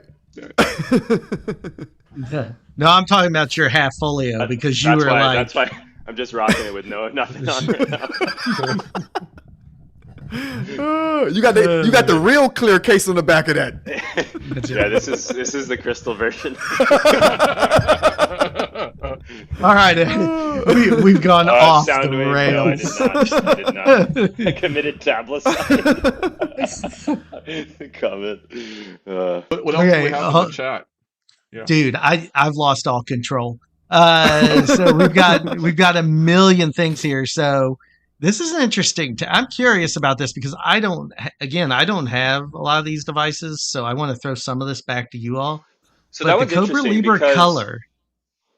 No, I'm talking about your half folio because you were like. That's why I'm just rocking it with nothing on right now. You got the real clear case on the back of that. Yeah, this is the crystal version. All right, we've gone off the Soundwave, rails. No, I did not. I committed tablicide. Comment. What else do we have in the chat? Yeah. Dude, I've lost all control. So we've got a million things here. So this is interesting. I'm curious about this because I don't have a lot of these devices, so I want to throw some of this back to you all. So but that was the Cobra interesting Libre because color.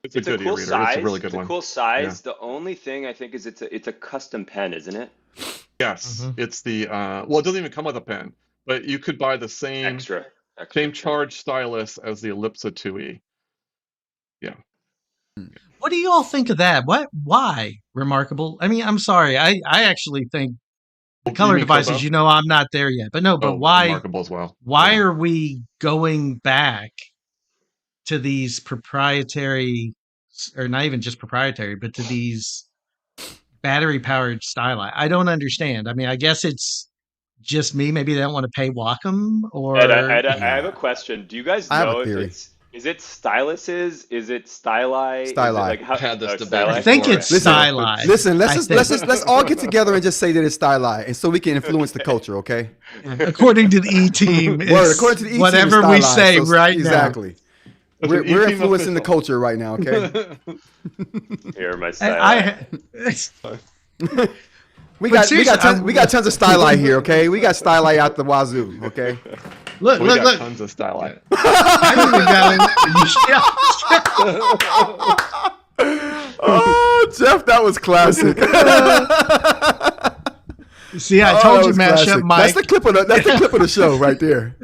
It's a good cool e-reader. size. It's a really good one. It's a cool size. Yeah. The only thing I think is it's a custom pen, isn't it? Yes, Mhm. it's the well, it doesn't even come with a pen, but you could buy the same Extra. charge stylus as the Ellipsa 2E. Yeah. What do you all think of that? Why? Remarkable. I mean, I'm sorry. I actually think the color mean devices, Kobo? I'm not there yet. But no, why? Remarkable as well. Why Yeah. are we going back to these proprietary, or not even just proprietary, but to these battery-powered styli? I don't understand. I mean, I guess it's just me. Maybe they don't want to pay Wacom, or Ed, I have a question. Do you guys I have a know if theory. is it Styluses? Is it Styli? Is it Styli. like how, I had this oh, debate Styli? I think it's Listen, Styli. Listen, I think. let's all get together and just say that it's Styli, and so we can influence the culture, okay? According to the E team, Word, according to the E-team, whatever it's we Styli, say so right exactly. That's We're an E-team influencing the official. culture right now, okay? Here are my now. Styli. We But got seriously, tons of Styli here, okay? We got Styli out the wazoo, okay? Look, We got look. tons of styli. I even got Oh, Jeff, that was classic. See, I Oh, told that you, was Mashup classic. Mike. That's the clip of the show right there.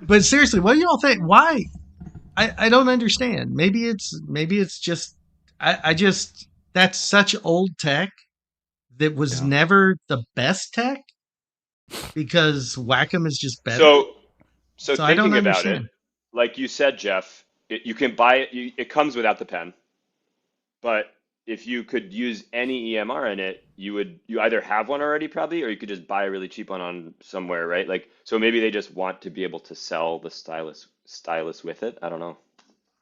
But seriously, what do y'all think? Why? I don't understand. Maybe it's just I just that's such old tech that was never the best tech because Wacom is just better. So I don't thinking about understand. it, like you said, Jeff, you can buy it. It comes without the pen, but if you could use any EMR in it, you either have one already probably, or you could just buy a really cheap one on somewhere, right? Like, so maybe they just want to be able to sell the stylus with it. I don't know.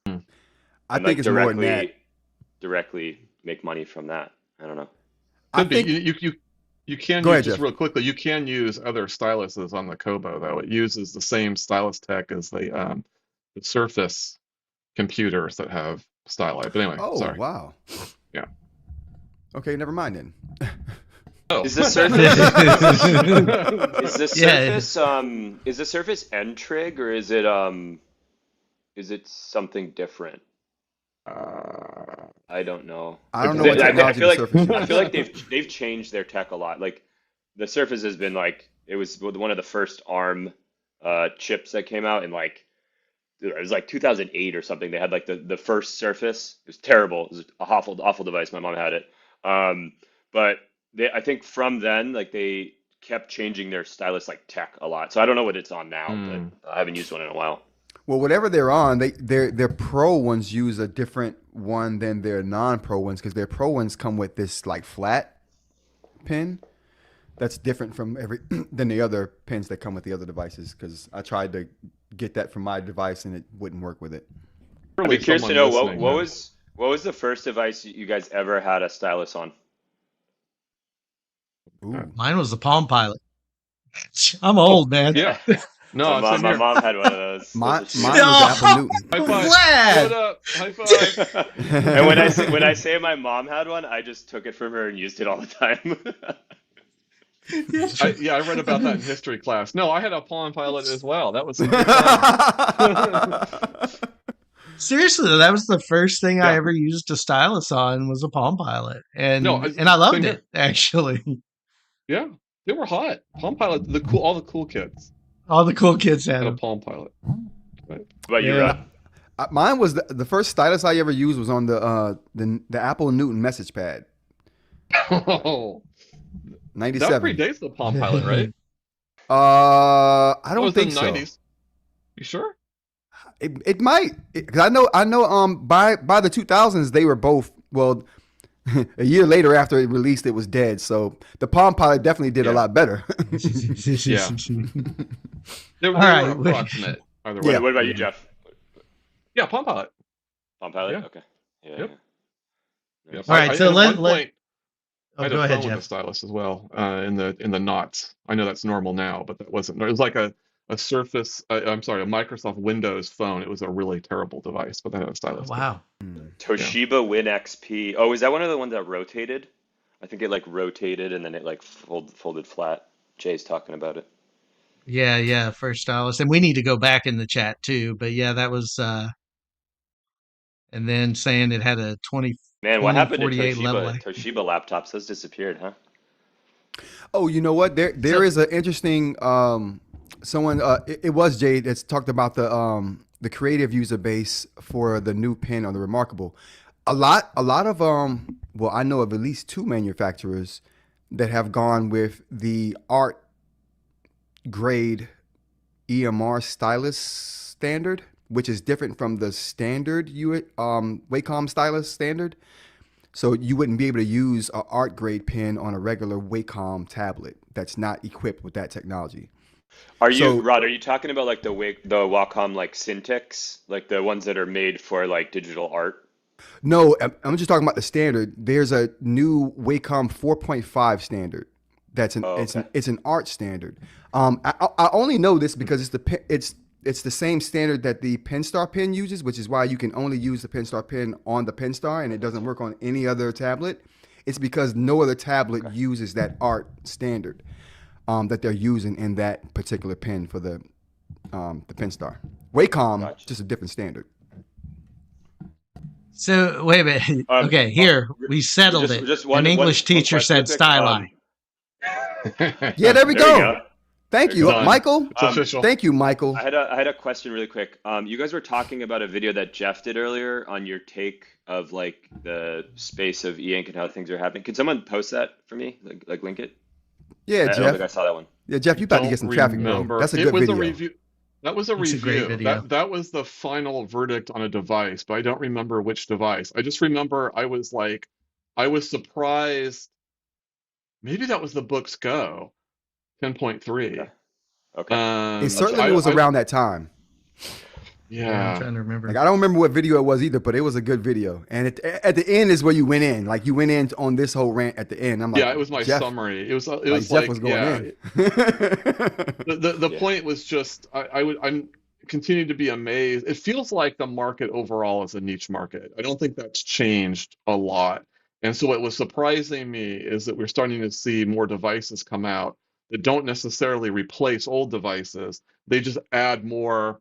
I And, think like, it's more than that. directly make money from that. I don't know. I Could be. think. You can Go use, ahead, just Jeff. real quickly, you can use other styluses on the Kobo though. It uses the same stylus tech as the Surface computers that have Styli. But anyway, Oh, sorry. wow. Yeah. Okay, never mind then. Oh. Is the Surface Yeah. is the Surface N trig, or is it something different? I don't know. I don't know Because what I technology feel the like Surface I uses. feel like they've changed their tech a lot. Like the Surface has been like it was one of the first ARM chips that came out in like it was like 2008 or something. They had like the first Surface. It was terrible. It was an awful device. My mom had it. But I think from then like they kept changing their stylus like tech a lot. So I don't know what it's on now, but Hmm. I haven't used one in a while. Well, whatever they're on, their pro ones use a different one than their non-pro ones because their pro ones come with this like flat pin that's different from than the other pins that come with the other devices. Because I tried to get that from my device and it wouldn't work with it. I'd be Surely curious to someone know listening knows. what was the first device you guys ever had a stylus on? Ooh. Mine was the Palm Pilot. I'm old, man. Yeah. No, same My here. mom had one of those. Mine Those are was the Apple Oh, Newton. High five. Give Vlad! it up. High five. sweet. And when I say my mom had one, I just took it from her and used it all the time. I read about that in history class. No, I had a Palm Pilot as well. That was some good times. Seriously, though, that was the first thing I Yeah. ever used a stylus on was a Palm Pilot, No, and I loved same it here. actually. Yeah, they were hot. Palm Pilot, all the cool kids All the cool kids had had a them. Palm Pilot. Right. But you, Yeah. Rod? Mine was the first stylus I ever used was on the Apple Newton message pad, Oh, that 97. predates the Palm Pilot, right? I That don't was think in the so. 90s. You sure? It might, because I know by the 2000s they were both, well, a year later after it released it was dead. So the Palm Pilot definitely did a Yeah. lot better. Yeah. They All were right. approximate either Yeah. way. What about you, Jeff? Yeah, Palm Pilot. Palm Pilot? Yeah. Okay. Yeah. Yep. Yeah. Yep. All right, so at let- one let- point I Oh, had go a ahead, phone with a Jeff. stylus as well, in the knots. I know that's normal now, but that wasn't. It was like a Surface. I'm sorry, a Microsoft Windows phone. It was a really terrible device, but that had a Oh, stylus. wow. Toshiba Win XP. Oh, is that one of the ones that rotated? I think it like rotated and then it like folded flat. Jay's talking about it. Yeah, first stylus, and we need to go back in the chat too. But yeah, that was, and then saying it had a 20, Man, what happened to 48 level. Toshiba laptops? Those disappeared, huh? Oh, you know what? There is an interesting someone. It was Jay that's talked about the creative user base for the new pen on the Remarkable. A lot of well, I know of at least two manufacturers that have gone with the art grade EMR stylus standard, which is different from the standard Wacom stylus standard. So you wouldn't be able to use an art grade pen on a regular Wacom tablet that's not equipped with that technology. Rod, are you talking about like the Wacom like Cintiqs, like the ones that are made for like digital art? No, I'm just talking about the standard. There's a new Wacom 4.5 standard. It's an art standard. I only know this because it's the same standard that the Penstar pen uses, which is why you can only use the Penstar pen on the Penstar and it doesn't work on any other tablet. It's because no other tablet uses that art standard that they're using in that particular pen for the Penstar. Wacom, just a different standard. So wait a minute. Okay, here we settled it. An English teacher said Styli. Yeah, there we There you go. Thank you, Done. Michael. It's official. Thank you, Michael. I had a question really quick. You guys were talking about a video that Jeff did earlier on your take of like the space of e-ink and how things are happening. Could someone post that for me? Like link it? Yeah, I don't think I Jeff. saw that one. Yeah, Jeff, you about to Don't get some traffic, bro. remember. That's a It good was video. a review. That was a It's a great review. video. That was the final verdict on a device, but I don't remember which device. I just remember I was surprised. Maybe that was the Boox Go 10.3. Okay. It certainly was around that time. Yeah, I'm Yeah. trying to remember. Like I don't remember what video it was either, but it was a good video. And at the end is where you went in. Like you went in on this whole rant at the end. I'm like Yeah, it was my Jeff, summary. It like was Jeff was like, going yeah, in. the Yeah. point was just I'm continuing to be amazed. It feels like the market overall is a niche market. I don't think that's changed a lot. And so what was surprising me is that we're starting to see more devices come out that don't necessarily replace old devices. They just add more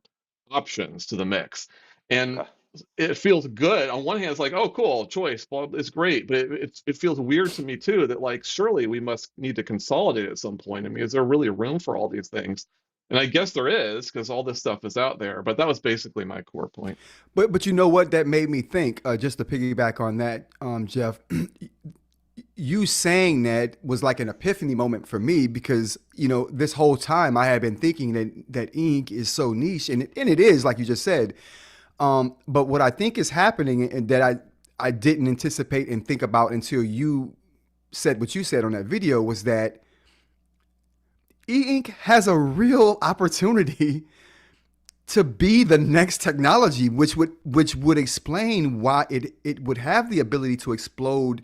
options to the mix. And Okay. it feels good. On one hand, it's like, oh, cool, choice, well, it's great, but it feels weird to me too that like surely we must need to consolidate at some point. I mean, is there really room for all these things? And I guess there is because all this stuff is out there. But that was basically my core point. But you know what that made me think? Just to piggyback on that, Jeff, you saying that was like an epiphany moment for me because this whole time I had been thinking that ink is so niche, and it is, like you just said. But what I think is happening, and that I didn't anticipate and think about until you said what you said on that video, was that e-ink has a real opportunity to be the next technology, which would explain why it would have the ability to explode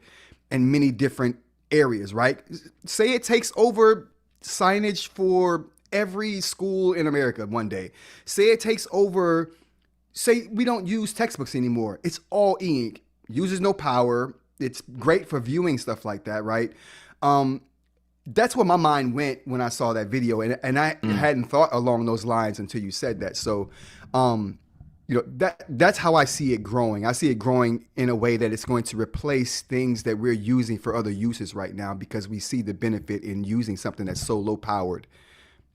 in many different areas, right? Say it takes over signage for every school in America one day. Say it takes over, say we don't use textbooks anymore. It's all e-ink, uses no power. It's great for viewing stuff like that, right? That's where my mind went when I saw that video, and I hadn't thought along those lines until you said that. So, that's how I see it growing. I see it growing in a way that it's going to replace things that we're using for other uses right now because we see the benefit in using something that's so low powered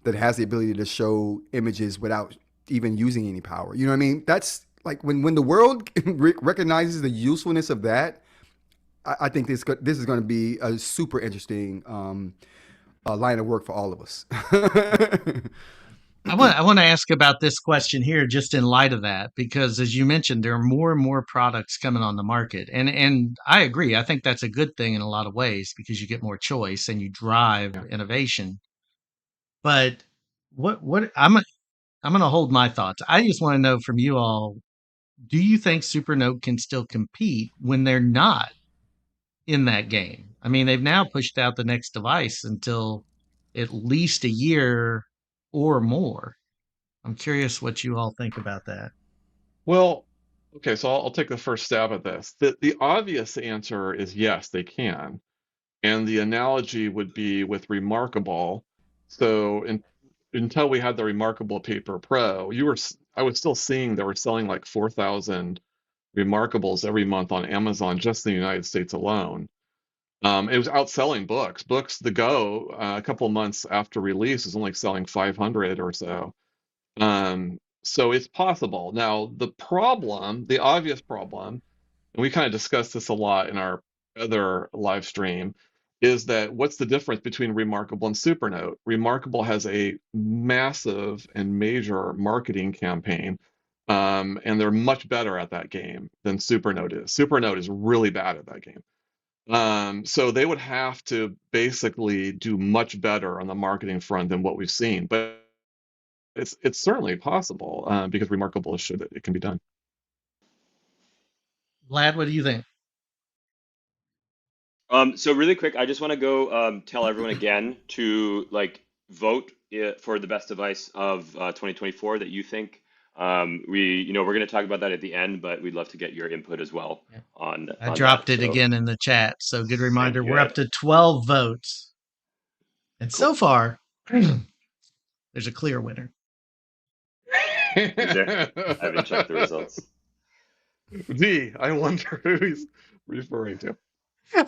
that has the ability to show images without even using any power. You know what I mean? That's like when the world recognizes the usefulness of that. I think this is going to be a super interesting line of work for all of us. I want to ask about this question here, just in light of that, because as you mentioned, there are more and more products coming on the market, and I agree. I think that's a good thing in a lot of ways because you get more choice and you drive Yeah. innovation. But what I'm going to hold my thoughts. I just want to know from you all: do you think Supernote can still compete when they're not in that game? I mean, they've now pushed out the next device until at least a year or more. I'm curious what you all think about that. Well, okay, so I'll take the first stab at this. The obvious answer is yes, they can. And the analogy would be with Remarkable. So until we had the Remarkable Paper Pro, I was still seeing they were selling like 4,000 Remarkables every month on Amazon, just in the United States alone. It was outselling Boox. Boox, the Go, a couple of months after release, is only selling 500 or so. So it's possible. Now, the obvious problem, and we kind of discussed this a lot in our other live stream, is that what's the difference between Remarkable and Supernote? Remarkable has a massive and major marketing campaign, and they're much better at that game than Supernote is. Supernote is really bad at that game. So they would have to basically do much better on the marketing front than what we've seen. But it's certainly possible because Remarkable should it can be done. Vlad, what do you think? So really quick, I just want to go tell everyone again to vote for the best device of 2024 that you think. We're going to talk about that at the end, but we'd love to get your input as well Yeah. on I that. dropped it So again in the chat. So good reminder. thank you, We're up Ed. to 12 votes. And so Cool. far, there's a clear winner. Is there? I haven't checked the results. I wonder who he's referring to.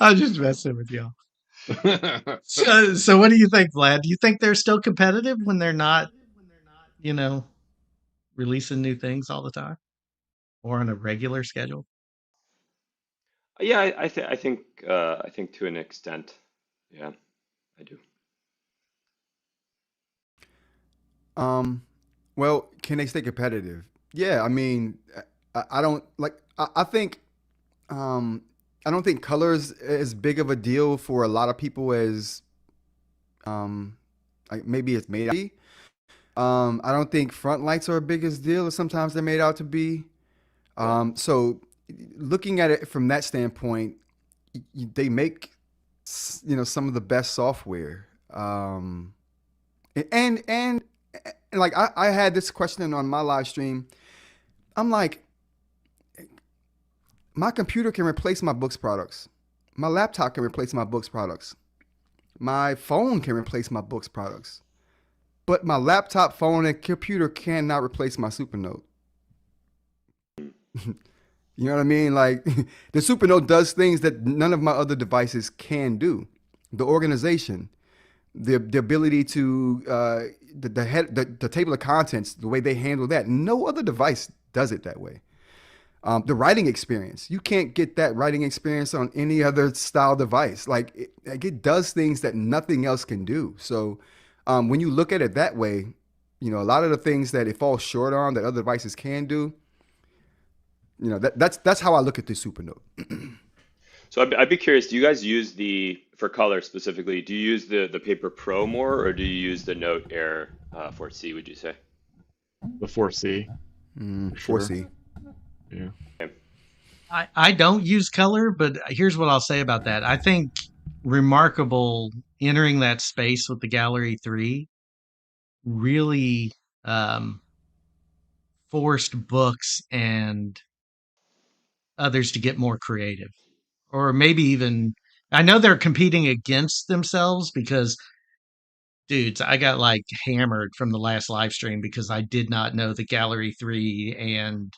I was just messing with y'all. So what do you think, Vlad? Do you think they're still competitive when they're not, you know, releasing new things all the time or on a regular schedule? Yeah, I think to an extent, yeah, I do. Well, can they stay competitive? Yeah, I mean, I don't like. I think I don't think color is as big of a deal for a lot of people as like maybe it's made out to be. I don't think front lights are a biggest deal as sometimes they're made out to be. Okay. So looking at it from that standpoint, they make some of the best software. And like I had this question on my live stream. I'm like, my computer can replace my Boox products. My laptop can replace my Boox products. My phone can replace my Boox products. But my laptop, phone, and computer cannot replace my Supernote. You know what I mean? Like the Supernote does things that none of my other devices can do. The organization, the ability to the table of contents, the way they handle that. No other device does it that way. The writing experience, you can't get that writing experience on any other style device. Like it does things that nothing else can do. So when you look at it that way, a lot of the things that it falls short on that other devices can do, that's how I look at the Supernote. So I'd be curious, do you guys use for color specifically, do you use the Paper Pro more or do you use the Note Air 4C, would you say? The 4C, for sure. 4C. Yeah. Okay. I don't use color, but here's what I'll say about that. I think Remarkable entering that space with the Gallery 3 really forced Boox and others to get more creative. Or maybe even, I know they're competing against themselves because, dudes, I got like hammered from the last live stream because I did not know the Gallery 3 and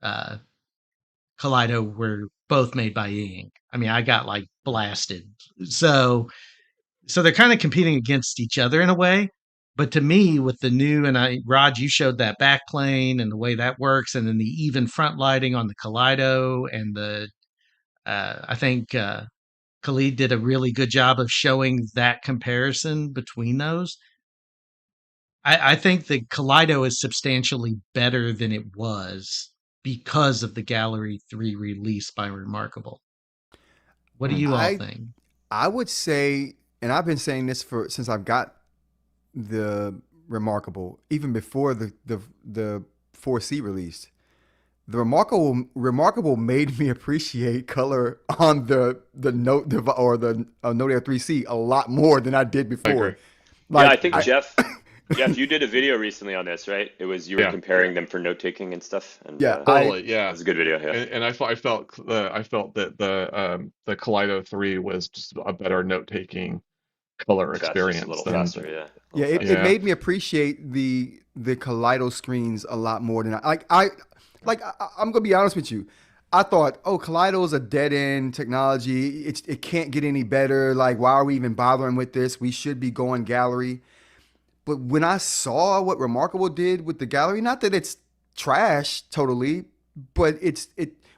uh, Kaleido were both made by E-Ink. I mean, I got like blasted. So they're kind of competing against each other in a way. But to me, with the new Rod, you showed that backplane and the way that works, and then the even front lighting on the Kaleido, and I think Khalid did a really good job of showing that comparison between those. I think the Kaleido is substantially better than it was because of the Gallery 3 release by Remarkable. What do you all I think? I would say, and I've been saying this since I've got the Remarkable, even before the 4C released. The Remarkable made me appreciate color on the Note or the Note Air 3C a lot more than I did I agree. before. Yeah, I Like think Jeff, you did a video recently on this, right? You were Yeah. comparing them for note taking and stuff, and yeah, Totally. that Yeah. was a good video. Yeah, And I felt that the Kaleido 3 was just a better note-taking color fast, just a experience little than faster. Yeah, a yeah, little it faster. yeah. made me appreciate the Kaleido screens a lot more than I'm gonna be honest with you. I thought, oh, Kaleido is a dead end technology. It can't get any better. Like, why are we even bothering with this? We should be going gallery. But when I saw what Remarkable did with the gallery, not that it's trash totally, but it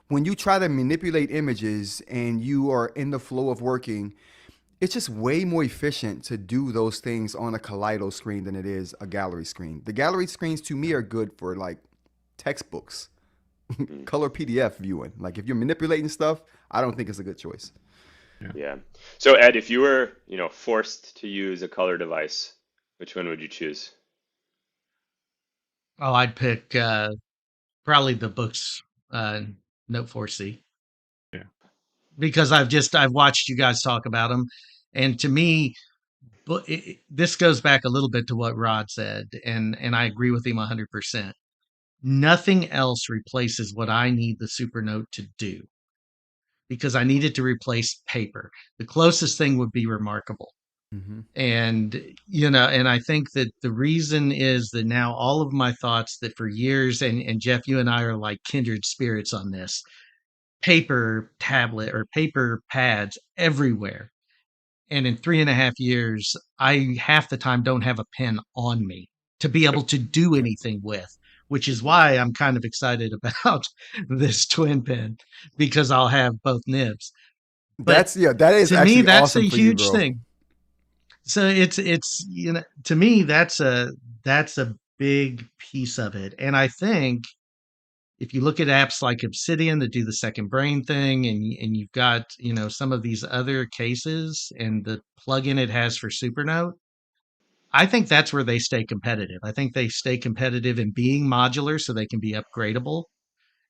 when you try to manipulate images and you are in the flow of working, it's just way more efficient to do those things on a Kaleido screen than it is a gallery screen. The gallery screens to me are good for like textbooks, Mm, color PDF viewing. Like if you're manipulating stuff, I don't think it's a good choice. Yeah. yeah. So Ed, if you were, forced to use a color device, which one would you choose? Oh, I'd pick probably the Boox Note 4C Yeah. because I've watched you guys talk about them, and to me, but this goes back a little bit to what Rod said, and I agree with him 100%. Nothing else replaces what I need the Supernote to do because I need it to replace paper. The closest thing would be Remarkable. Mm-hmm. And and I think that the reason is that now all of my thoughts that for years, and Jeff, you and I are like kindred spirits on this, paper tablet or paper pads everywhere. And in 3.5 years, I half the time don't have a pen on me to be Yep. able to do anything with, which is why I'm kind of excited about this twin pen because I'll have both nibs. But That is to me, actually that's awesome a for you, huge bro. thing. So it's to me that's a big piece of it. And I think if you look at apps like Obsidian that do the second brain thing, and you've got some of these other cases and the plugin it has for Supernote, I think that's where they stay competitive. I think they stay competitive in being modular so they can be upgradable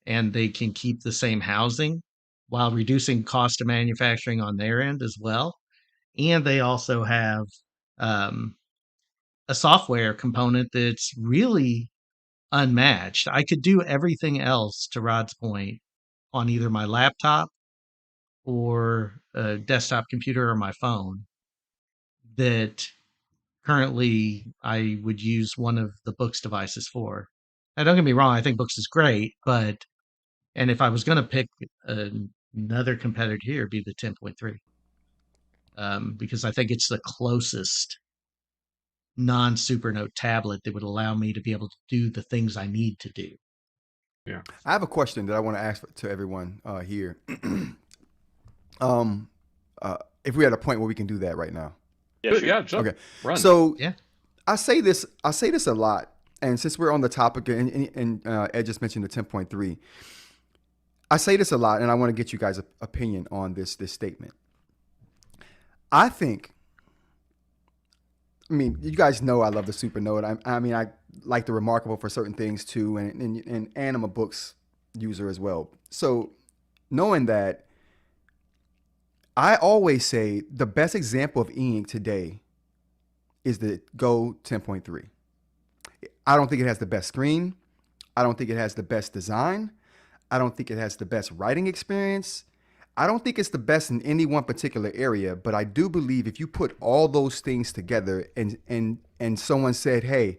and they can keep the same housing while reducing cost of manufacturing on their end as well. And they also have um, a software component that's really unmatched. I could do everything else, to Rod's point, on either my laptop or a desktop computer or my phone that currently I would use one of the Boox devices for. Now, don't get me wrong, I think Boox is great, but and if I was going to pick another competitor here, it'd be the 10.3, because I think it's the closest non Supernote tablet that would allow me to be able to do the things I need to do. Yeah. I have a question that I want to ask to everyone here. um, if we're at a point where we can do that right now. Yeah, Good, sure. yeah, jump. Okay. Run. So Yeah. I say this a lot, and since we're on the topic, and Ed just mentioned the 10.3, I say this a lot, and I want to get you guys' opinion on this statement. I think, I mean, you guys know I love the Supernote. I mean, I like the Remarkable for certain things too, and I'm a Boox user as well. So knowing that, I always say the best example of e-ink today is the Go 10.3. I don't think it has the best screen. I don't think it has the best design. I don't think it has the best writing experience. I don't think it's the best in any one particular area, but I do believe if you put all those things together and someone said, "Hey,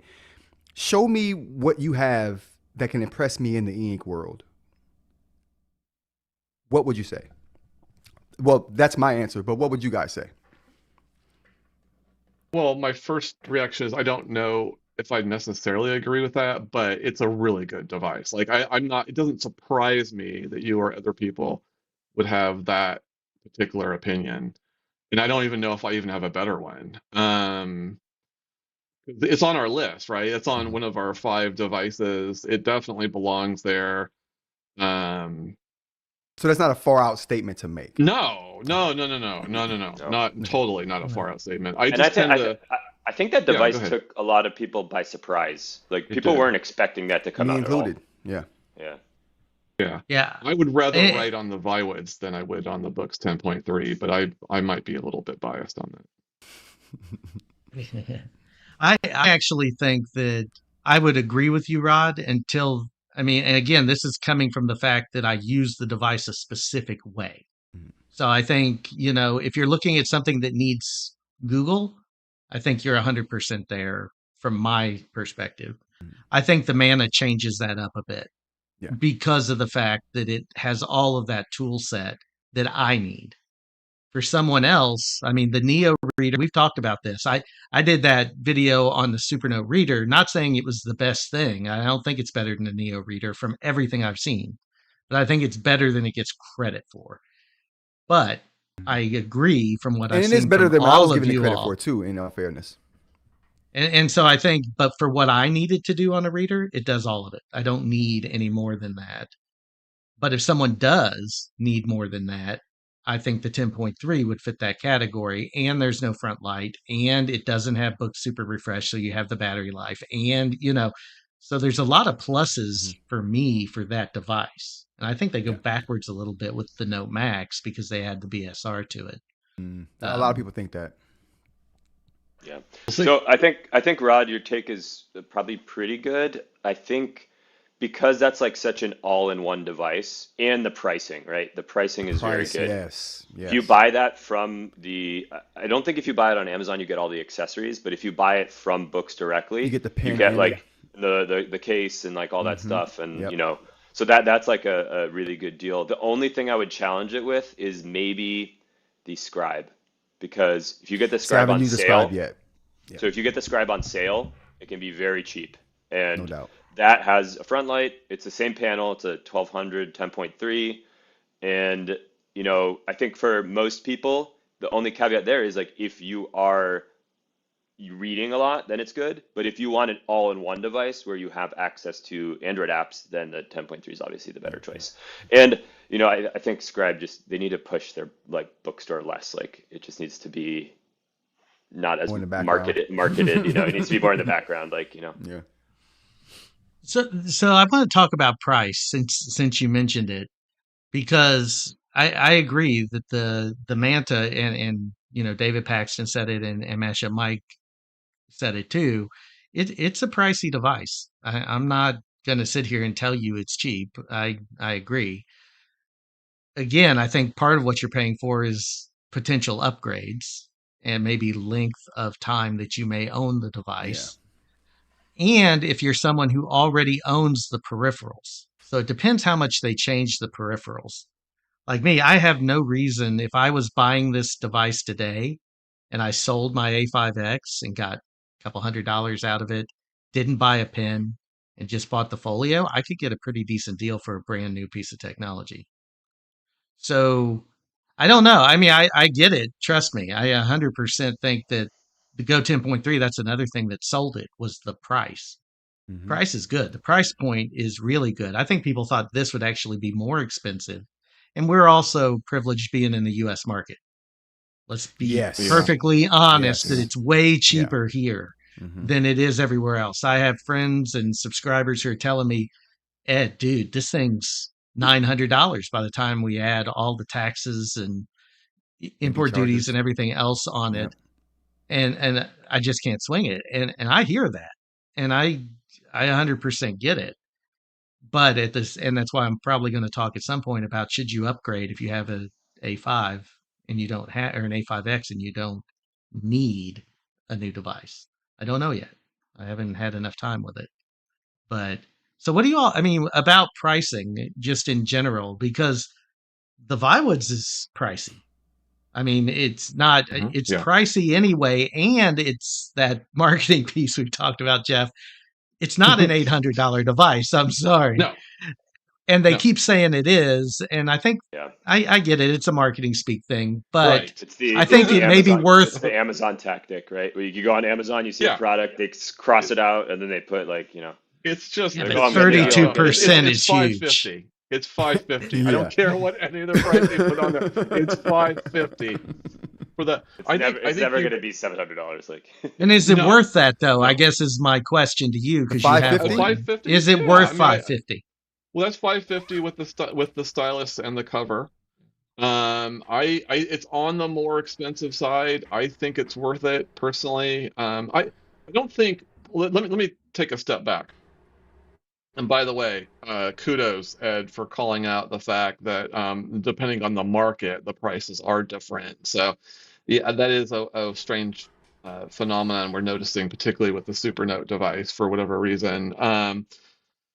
show me what you have that can impress me in the e-ink world," what would you say? Well, that's my answer, but what would you guys say? Well, my first reaction is I don't know if I necessarily agree with that, but it's a really good device. Like I'm not, it doesn't surprise me that you or other people would have that particular opinion. And I don't even know if I even have a better one. It's on our list, right? It's on Mhm. one of our 5 devices. It definitely belongs there. Um, So that's not a far out statement to make. no, Okay. no, no, no, no, no, no, no, No. not Okay. totally not a Right. far out statement. I And I just think tend to, I think that yeah, go device ahead. took a lot of people by surprise. Like It people did. weren't expecting that to come Me out at all. included. Yeah. Yeah. Yeah. Yeah. I would rather Eh, write on the ViWoods than I would on the Boox 10.3, but I might be a little bit biased on that. I actually think that I would agree with you, Rod, until, I mean, and again, this is coming from the fact that I use the device a specific way. Mhm. So I think, if you're looking at something that needs Google, I think you're 100% there from my perspective. I think the Mana changes that up a bit Yeah. because of the fact that it has all of that tool set that I need. For someone else, I mean, the Neo reader, we've talked about this. I did that video on the Supernote reader, not saying it was the best thing. I don't think it's better than the Neo reader from everything I've seen, but I think it's better than it gets credit for. But I agree from what And I've it is seen better from than what I was all of giving it you credit all. for too, in all fairness. And so I think, but for what I needed to do on a reader, it does all of it. I don't need any more than that. But if someone does need more than that, I think the 10.3 would fit that category. And there's no front light, and it doesn't have book super refresh, so you have the battery life. And, so there's a lot of pluses Mhm. for me for that device. And I think they go Yeah. backwards a little bit with the Note Max because they add the BSR to it. A lot of Um, people think that. Yeah. We'll see. So I think Rod, your take is probably pretty good. I think because that's like such an all-in-one device and the pricing, right? The pricing is very Price, good. yes, If you yes. buy that from I don't think if you buy it on Amazon you get all the accessories, but if you buy it from Books You directly, get the you pen get and the. like the case and like all that Mm-hmm. stuff, and Yep. so that's like a really good deal. The only thing I would challenge it with is maybe the scribe, because if you get the See, I scribe haven't on used the scribe sale, yet. Yeah, so if you get the scribe on sale, it can be very cheap. no And doubt. that has a front light. It's the same panel. It's a 1200 10.3. And, I think for most people, the only caveat there is like if you are reading a lot, then it's good. But if you want an all-in-one device where you have access to Android apps, then the 10.3 is obviously the better choice. And, I think Scribe they need to push their like bookstore less. Like it just needs to be not as More in the background. marketed. It needs to be more in the background, Yeah. So I want to talk about price since you mentioned it, because I agree that the Manta and David Paxton said it, and Masha Mike said it too. It's a pricey device. I'm not going to sit here and tell you it's cheap. I agree. Again, I think part of what you're paying for is potential upgrades and maybe length of time that you may own the Yeah. device. And if you're someone who already owns the peripherals. So it depends how much they change the peripherals. Like me, I have no reason, if I was buying this device today and I sold my A5X and got a couple $100 out of it, didn't buy a pen, and just bought the folio, I could get a pretty decent deal for a brand new piece of technology. So I don't know. I mean, I get it. Trust me. I 100% think that the Go 10.3, that's another thing that sold it, was the price. Mm-hmm. Price is good. The price point is really good. I think people thought this would actually be more expensive. And we're also privileged being in the US market. Let's be Yes. perfectly honest that Yes. it's way Yeah. cheaper here Mm-hmm. than it is everywhere else. I have friends and subscribers who are telling me, Ed, dude, this thing's $900 by the time we add all the taxes and Shipping import duties charges. and everything else on Yeah. it. And I just can't swing it. And I hear that. And I 100% get it. But and that's why I'm probably going to talk at some point about, should you upgrade if you have a A5 and you don't have, or an A5X and you don't need a new device. I don't know yet. I haven't had enough time with it. But so what do you all, I mean, about pricing just in general, because the ViWoods is pricey. I mean, it's Yeah. pricey anyway. And it's that marketing piece we've talked about, Jeff. It's not an $800 device. I'm sorry. No, And they no. keep saying it is. And I think yeah. I get it. It's a marketing speak thing, but Right. It's I the think it may be It's worth, the Amazon tactic, right? Where you go on Amazon, you see a Yeah. product, they cross It- it out, and then they put It's just yeah, like, but oh, I'm getting a deal. I'm getting a deal. 32% it's is huge. 550. It's 550. I Yeah. don't care what any of the price they put on there. It's 550 for the. It's never you going to be $700. Like, And is it no worth that though? I no guess is my question to you, The because you have 550? one. 550. Is it Yeah, worth I mean, 550? well, that's 550 with the stylus and the cover. It's on the more expensive side. I think it's worth it personally. I don't think. Let me take a step back. And by the way, kudos, Ed, for calling out the fact that depending on the market, the prices are different. So, yeah, that is a strange phenomenon we're noticing, particularly with the Supernote device for whatever reason.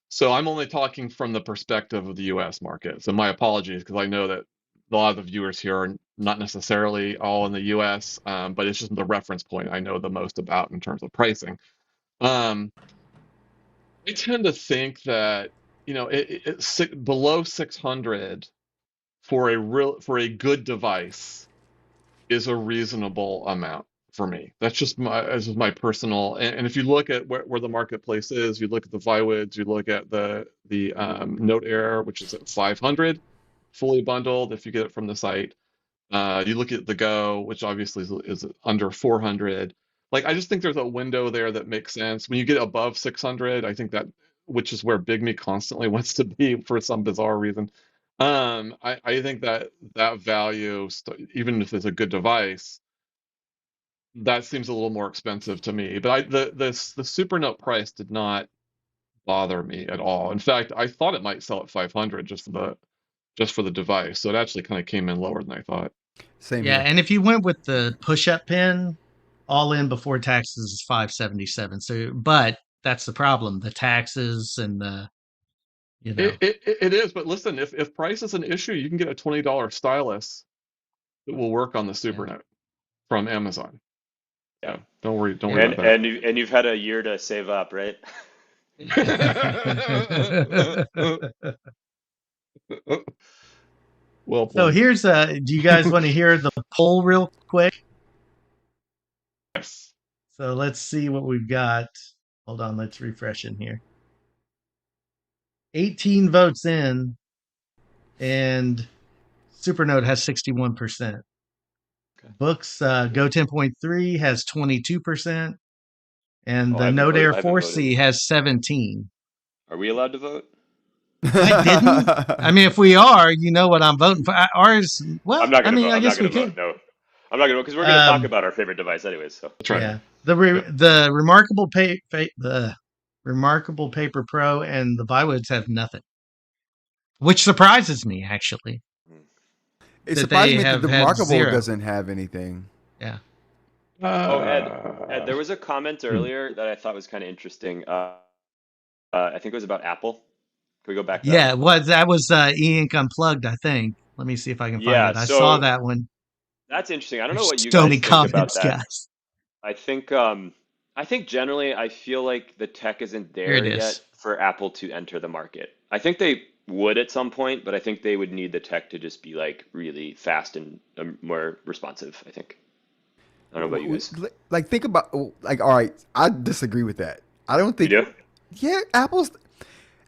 So I'm only talking from the perspective of the US market. So my apologies, because I know that a lot of the viewers here are not necessarily all in the US, but it's just the reference point I know the most about in terms of pricing. Um, I tend to think that below 600 for a good device is a reasonable amount for me. That's just my personal. And if you look at where the marketplace is, you look at the ViWoods, you look at the Note Air, which is at 500, fully bundled if you get it from the site. You look at the Go, which obviously is under 400. Like, I just think there's a window there that makes sense. When you get above 600, I think that, which is where Big Me constantly wants to be for some bizarre reason. I think that that value, even if it's a good device, that seems a little more expensive to me. But the Supernote price did not bother me at all. In fact, I thought it might sell at 500 just for the device. So it actually kind of came in lower than I thought. Same Yeah, here. and if you went with the push-up pen, all in before taxes is 577. So, but that's the problem, the taxes and you know. It is, but listen, if price is an issue, you can get a $20 stylus that will work on the Yeah. Supernote from Amazon. yeah. So don't worry Yeah. about And you've had a year to save up, right? that. Well So played. here's do you guys want to hear the poll real quick? Yes. So let's see what we've got. Hold on, let's refresh in here. 18 votes in, and Supernote has 61%. Boox Go 10.3 has 22%, and Oh, the Note Air I haven't voted. 4C has 17. Are we allowed to vote? I didn't. I mean, if we are, you know what I'm voting for. Ours, well, I'm not I gonna mean, vote. I I'm not guess we gonna vote. could. No, I'm not gonna vote because we're gonna talk Um, about our favorite device anyways. So That's right. yeah, Yep. the Remarkable Paper Pro and the ViWoods have nothing, which surprises me actually hmm. It that surprised they me that have the had Remarkable zero. doesn't have anything. Yeah. Oh, Ed, there was a comment Hmm. earlier that I thought was kind of interesting. I think it was about Apple. Can we go back to that Yeah, one? that was E-Ink Unplugged, I think. Let me see if I can find Yeah, it. I saw so that one. that's interesting. I don't know There's what you so many guys think about comments, that. guys. I think I think generally I feel like the tech isn't Here it there yet is. for Apple to enter the market. I think they would at some point, but I think they would need the tech to just be like really fast and more responsive, I think. I don't know about you guys. Like, think about, like, all right, I disagree with that. I don't You think, do? yeah,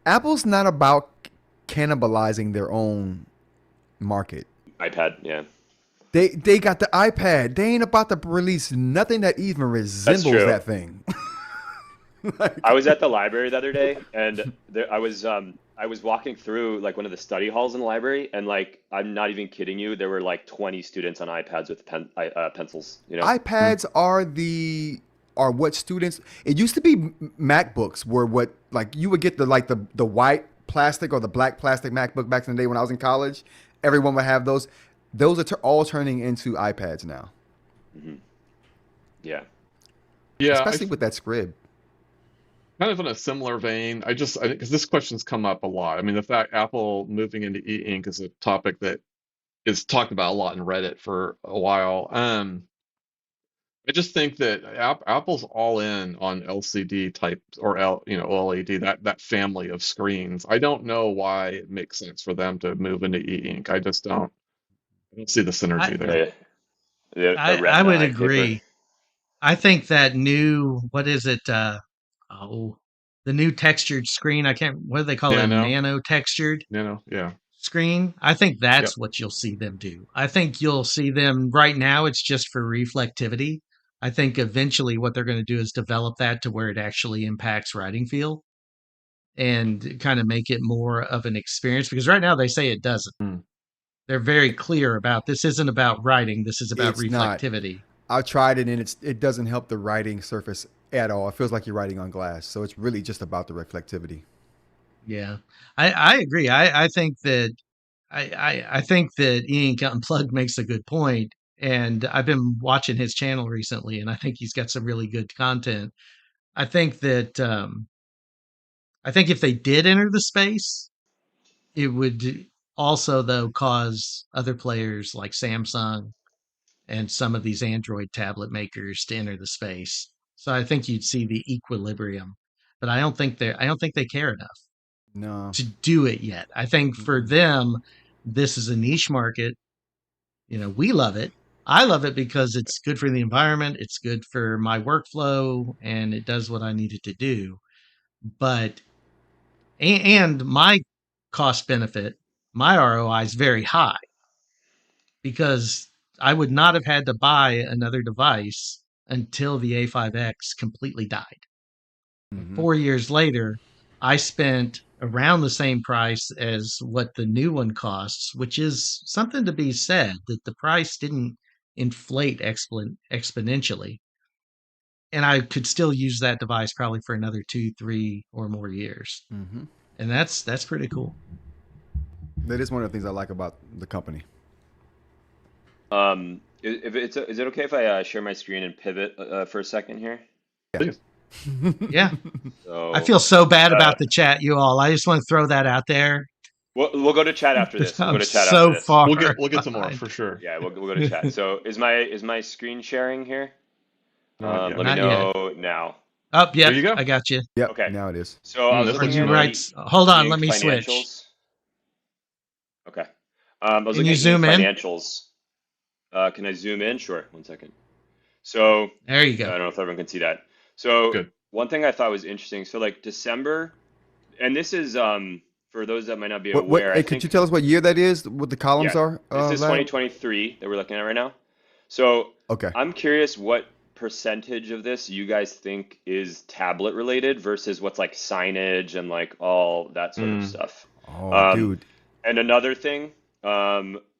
Apple's not about cannibalizing their own market. iPad, yeah. They got the iPad. They ain't about to release nothing that even That's resembles true. that thing. I Like, was at the library the other day, and I was walking through like one of the study halls in the library, and like I'm not even kidding you, there were like 20 students on iPads with pencils. You know? Hmm. iPads are what students. It used to be MacBooks were what, like, you would get the white plastic or the black plastic MacBook back in the day when I was in college. Everyone would have those. Those are all turning into iPads now, Hmm. Yeah. Yeah, especially with that script. kind of in a similar vein. Because this question's come up a lot. I mean, the fact Apple moving into e-ink is a topic that is talked about a lot in Reddit for a while. I just think that Apple's all in on LCD type or OLED, that family of screens. I don't know why it makes sense for them to move into e-ink. I just don't. I don't see the I synergy there. Yeah. The I would Retina paper. agree. I think that new, what is it? Oh, the new textured screen. I can't. What do they call it? Nano, Nano textured yeah, screen. I think yep. that's what you'll see them do. I think you'll see them right now. It's just for reflectivity. I think eventually what they're going to do is develop that to where it actually impacts writing feel and kind of make it more of an experience because right now they say it doesn't. Hmm. They're very clear about this isn't about writing, this is about It's not. reflectivity. I've tried it and it doesn't help the writing surface at all. It feels like you're writing on glass. So it's really just about the reflectivity. Yeah. I agree. I think that I think that E-Ink Unplugged makes a good point. And I've been watching his channel recently and I think he's got some really good content. I think that I think if they did enter the space, it would also though cause other players like Samsung and some of these Android tablet makers to enter the space. So I think you'd see the equilibrium, but I don't think they care enough No. to do it yet. I think for Mm-mm. them, this is a niche market. You know, we love it. I love it because it's good for the environment, it's good for my workflow, and it does what I need it to do. But and my cost benefit, my ROI is very high because I would not have had to buy another device until the A5X completely died. And Mm-hmm. 4 years later, I spent around the same price as what the new one costs, which is something to be said that the price didn't inflate exponentially. And I could still use that device probably for another 2, 3, or more years. Mm-hmm. And that's pretty cool. That is one of the things I like about the company. If is it okay if I share my screen and pivot for a second here? Yeah. Please. Yeah. I So feel so bad uh, about the chat, you all. I just want to throw that out there. we'll go to chat after this. We'll go I'm to chat after so this. far We'll get some more behind. for sure. Yeah, we'll go to chat. So is my screen sharing here? Not yet. Let me Not yet. know now. Oh, There yep, you go. I got you. Yep. Okay. Now it is. So I was This Or looking looks you at familiar. write. the Hold on, let e-ink me switch. financials. Okay. I was Can looking you at e-ink zoom in? financials. Can I zoom in? Sure. One second. So There you I go. don't know if everyone can see that. So Good. one thing I thought was interesting. So like December, and this is for those that might not be What? aware, I Hey, could you think tell us what year that is? What the columns yeah, are, this is Vlad? 2023 that we're looking at right now. So Okay. I'm curious what percentage of this you guys think is tablet related versus what's like signage and like all that sort of Mm, stuff. Oh, Um, dude. and another thing,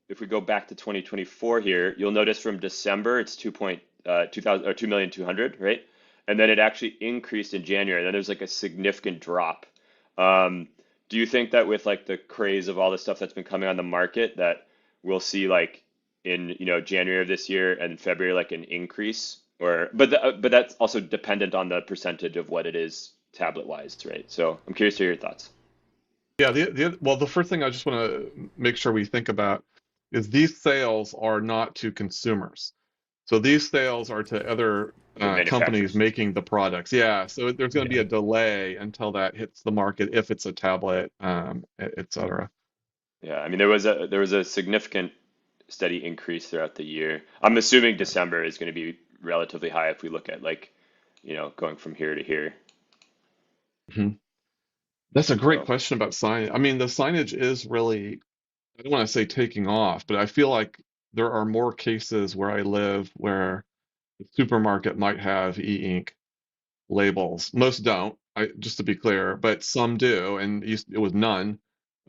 if we go back to 2024 here, you'll notice from December it's 2000 or 2,200,000, right? And then it actually increased in January. Then there's like a significant drop. Um, do you think that with like the craze of all the stuff that's been coming on the market that we'll see like in January of this year and February like an increase or but that's also dependent on the percentage of what it is tablet wise, right? So I'm curious to hear your thoughts. yeah, well, the first thing I just want to make sure we think about is these sales are not to consumers. So these sales are to other The companies manufacturers. making the products. Yeah, so there's going to be Yeah. a delay until that hits the market if it's a tablet, et cetera. Yeah, I mean there was a significant steady increase throughout the year. I'm assuming December is going to be relatively high if we look at like, going from here to here. Mhm. That's a great So question about signage. I mean, the signage is really, I don't want to say taking off, but I feel like there are more cases where I live where the supermarket might have e-ink labels. Most don't, just to be clear, but some do, and it was none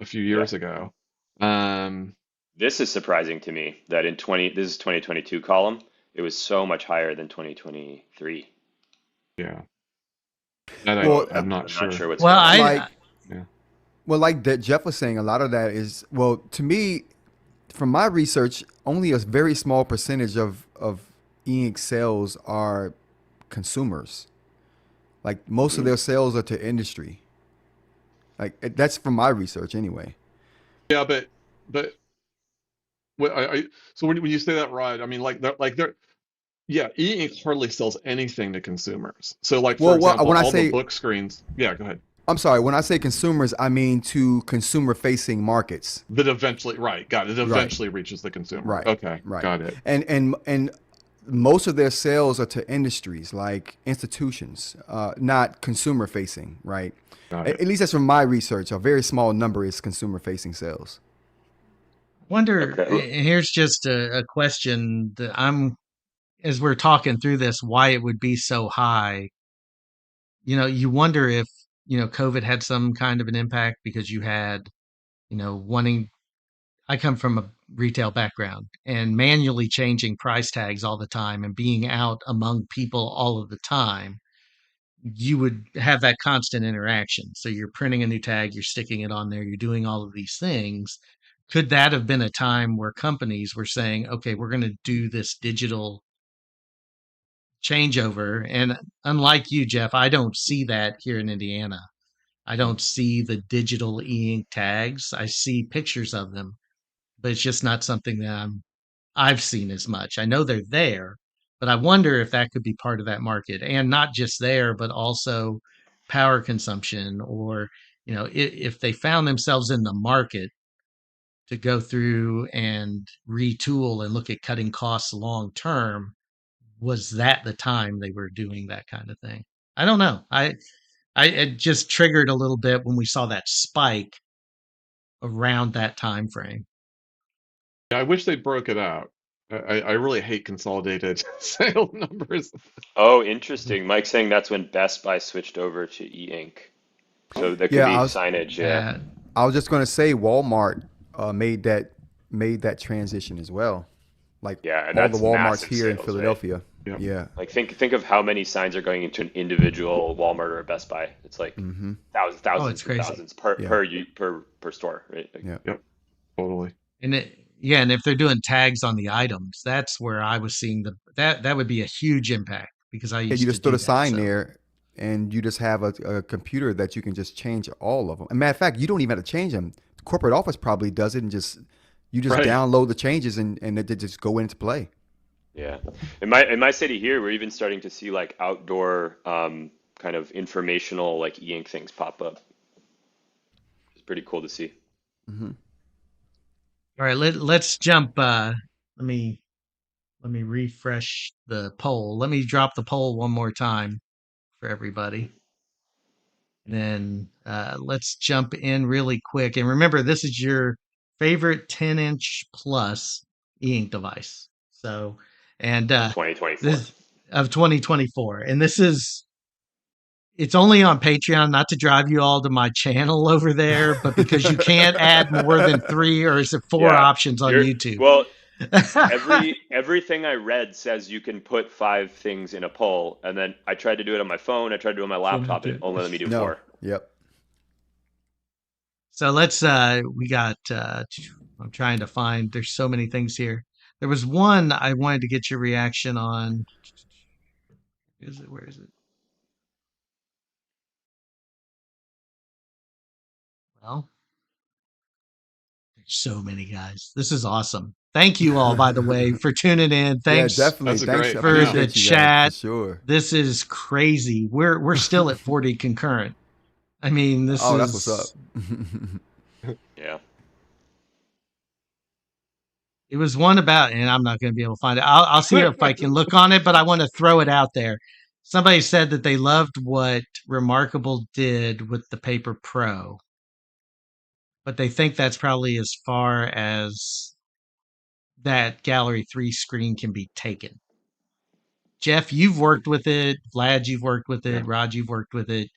a few yeah, years ago. Um, this is surprising to me that this is 2022 column. It was so much higher than 2023. yeah, that Well, So I'm not I'm not sure. sure what's Well, going on there. I like, Yeah. like that Jeff was saying, a lot of that is, well, to me, from my research, only a very small percentage of e-ink sales are consumers. Like most of Hmm. their sales are to industry. Like that's from my research anyway. Yeah, but what so when you say that, right, I mean they're yeah, e-ink hardly sells anything to consumers. So like for Well, example, when I all the say, book screens, yeah, go ahead. I'm sorry, when I say consumers, I mean to consumer facing markets. That eventually, right, got it. It Right, eventually reaches the consumer. right, Okay, right. got it. And most of their sales are to industries like institutions, not consumer facing, right? Got it. At least that's from my research. A very small number is consumer facing sales. wonder, Okay. and here's just a question that as we're talking through this, why it would be so high. You wonder if, COVID had some kind of an impact because you had, wanting, I come from a retail background and manually changing price tags all the time and being out among people all of the time. You would have that constant interaction. So you're printing a new tag, you're sticking it on there, you're doing all of these things. Could that have been a time where companies were saying, okay, we're going to do this digital changeover? And unlike you, Jeff, I don't see that here in Indiana. I don't see the digital e-ink tags. I see pictures of them, but it's just not something that I've seen as much. I know they're there, but I wonder if that could be part of that market, and not just there, but also power consumption, or if they found themselves in the market to go through and retool and look at cutting costs long term, was that the time they were doing that kind of thing? I don't know. I it just triggered a little bit when we saw that spike around that time frame. Yeah, I wish they broke it out. I really hate consolidated sale numbers. Oh, interesting. Mike's saying that's when Best Buy switched over to e-ink. So that could Yeah, be signage, yeah. That I was just gonna say Walmart made that transition as well. Like Yeah, and all the that's WalMarts massive here in sales, right? Philadelphia. Yep. Yeah. Like think of how many signs are going into an individual Walmart or a Best Buy. It's like Mm-hmm. oh, it's thousands and crazy. thousands per Yeah. per store, right? Like, Yeah. Yep. Totally. And yeah, and if they're doing tags on the items, that's where I was seeing that would be a huge impact because I Yeah, you used to just put do a that. sign So there, and you just have a computer that you can just change all of them. As a matter of fact, you don't even have to change them. The corporate office probably does it, and you just Right. download the changes, and they just go into play. yeah. In my city here, we're even starting to see like outdoor kind of informational like e-ink things pop up. It's pretty cool to see. Hmm. all right, let's jump. Let me refresh the poll. Let me drop the poll one more time for everybody. And then let's jump in really quick. And remember, this is your favorite 10-inch plus e-ink device. So, and of 2024. this of 2024, and this is it's only on Patreon, not to drive you all to my channel over there, but because you can't add more than three or is it four Yeah, options on you're YouTube. well. Everything I read says you can put 5 things in a poll, and then I tried to do it on my phone. I tried to do it on my laptop, and it only let me do No. 4. Yep. So let's we got I'm trying to find, there's so many things here. There was one I wanted to get your reaction on. Where is it? Well, there's so many guys. This is awesome. Thank you all, by the way, for tuning in. Yeah, Thanks definitely. That's a Thanks. great. for Yeah. the Appreciate you guys for chat. sure. This is crazy. We're still at 40 concurrent. I mean, this Oh, that's what's up. is Yeah. it was one about, and I'm not going to be able to find it. I'll see if I can look on it, but I want to throw it out there. Somebody said that they loved what Remarkable did with the Paper Pro, but they think that's probably as far as that Gallery 3 screen can be taken. Jeff, you've worked with it. Vlad, you've worked with it. Yeah. Rod, you've worked with it.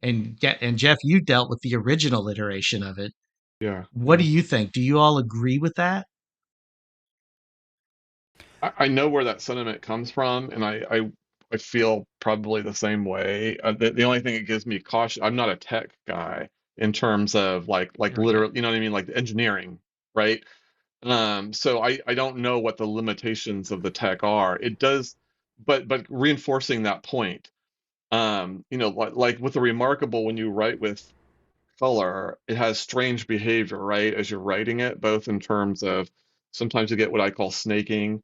And Jeff, you dealt with the original iteration of it. Yeah. What Yeah. do you think? Do you all agree with that? I know where that sentiment comes from, and I feel probably the same way. The only thing that gives me caution, I'm not a tech guy in terms of like There we go. literally, you know what I mean, like engineering, right? So I don't know what the limitations of the tech are. It does, but reinforcing that point, like with the Remarkable, when you write with color, it has strange behavior, right? As you're writing it, both in terms of sometimes you get what I call snaking,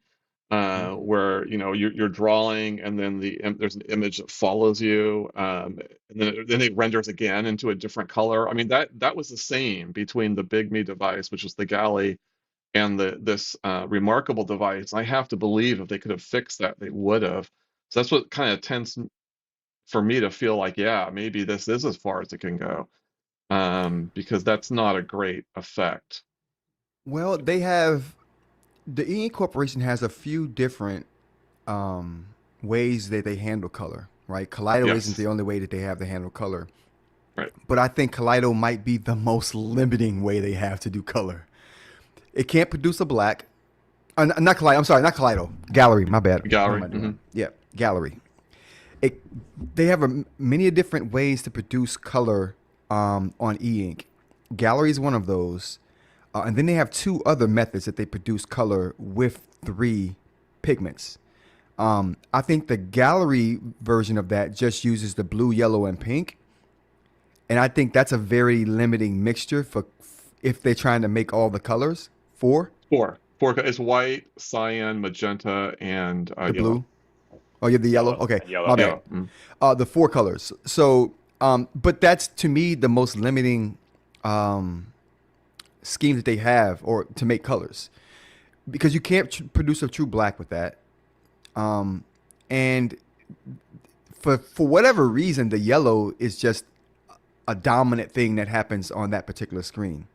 where you're drawing and then there's an image that follows you, and then it renders again into a different color. I mean that was the same between the Big Me device, which was the Galley, and this Remarkable device. I have to believe if they could have fixed that, they would have. So that's what kind of tends for me to feel like, yeah, maybe this is as far as it can go, because that's not a great effect. Well, the E Ink Corporation has a few different um, ways that they handle color, right? Kaleido isn't the Yes, only way that they have to handle color, right. but I think Kaleido might be the most limiting way they have to do color. It can't produce a black. Not Kaleido. I'm sorry, not Kaleido. Gallery. My bad. What am Gallery. I doing? Yeah, Gallery. It. They have many different ways to produce color on e-ink. Gallery is one of those, and then they have two other methods that they produce color with three pigments. I think the Gallery version of that just uses the blue, yellow, and pink, and I think that's a very limiting mixture for if they're trying to make all the colors. Four. It's white, cyan, magenta, and The yellow. blue. Oh, you have the yellow. Yellow Okay, and yellow. my Yeah. bad. Yellow. Mm. The four colors. So, but that's to me the most limiting scheme that they have, or to make colors, because you can't produce a true black with that. And for whatever reason, the yellow is just a dominant thing that happens on that particular screen.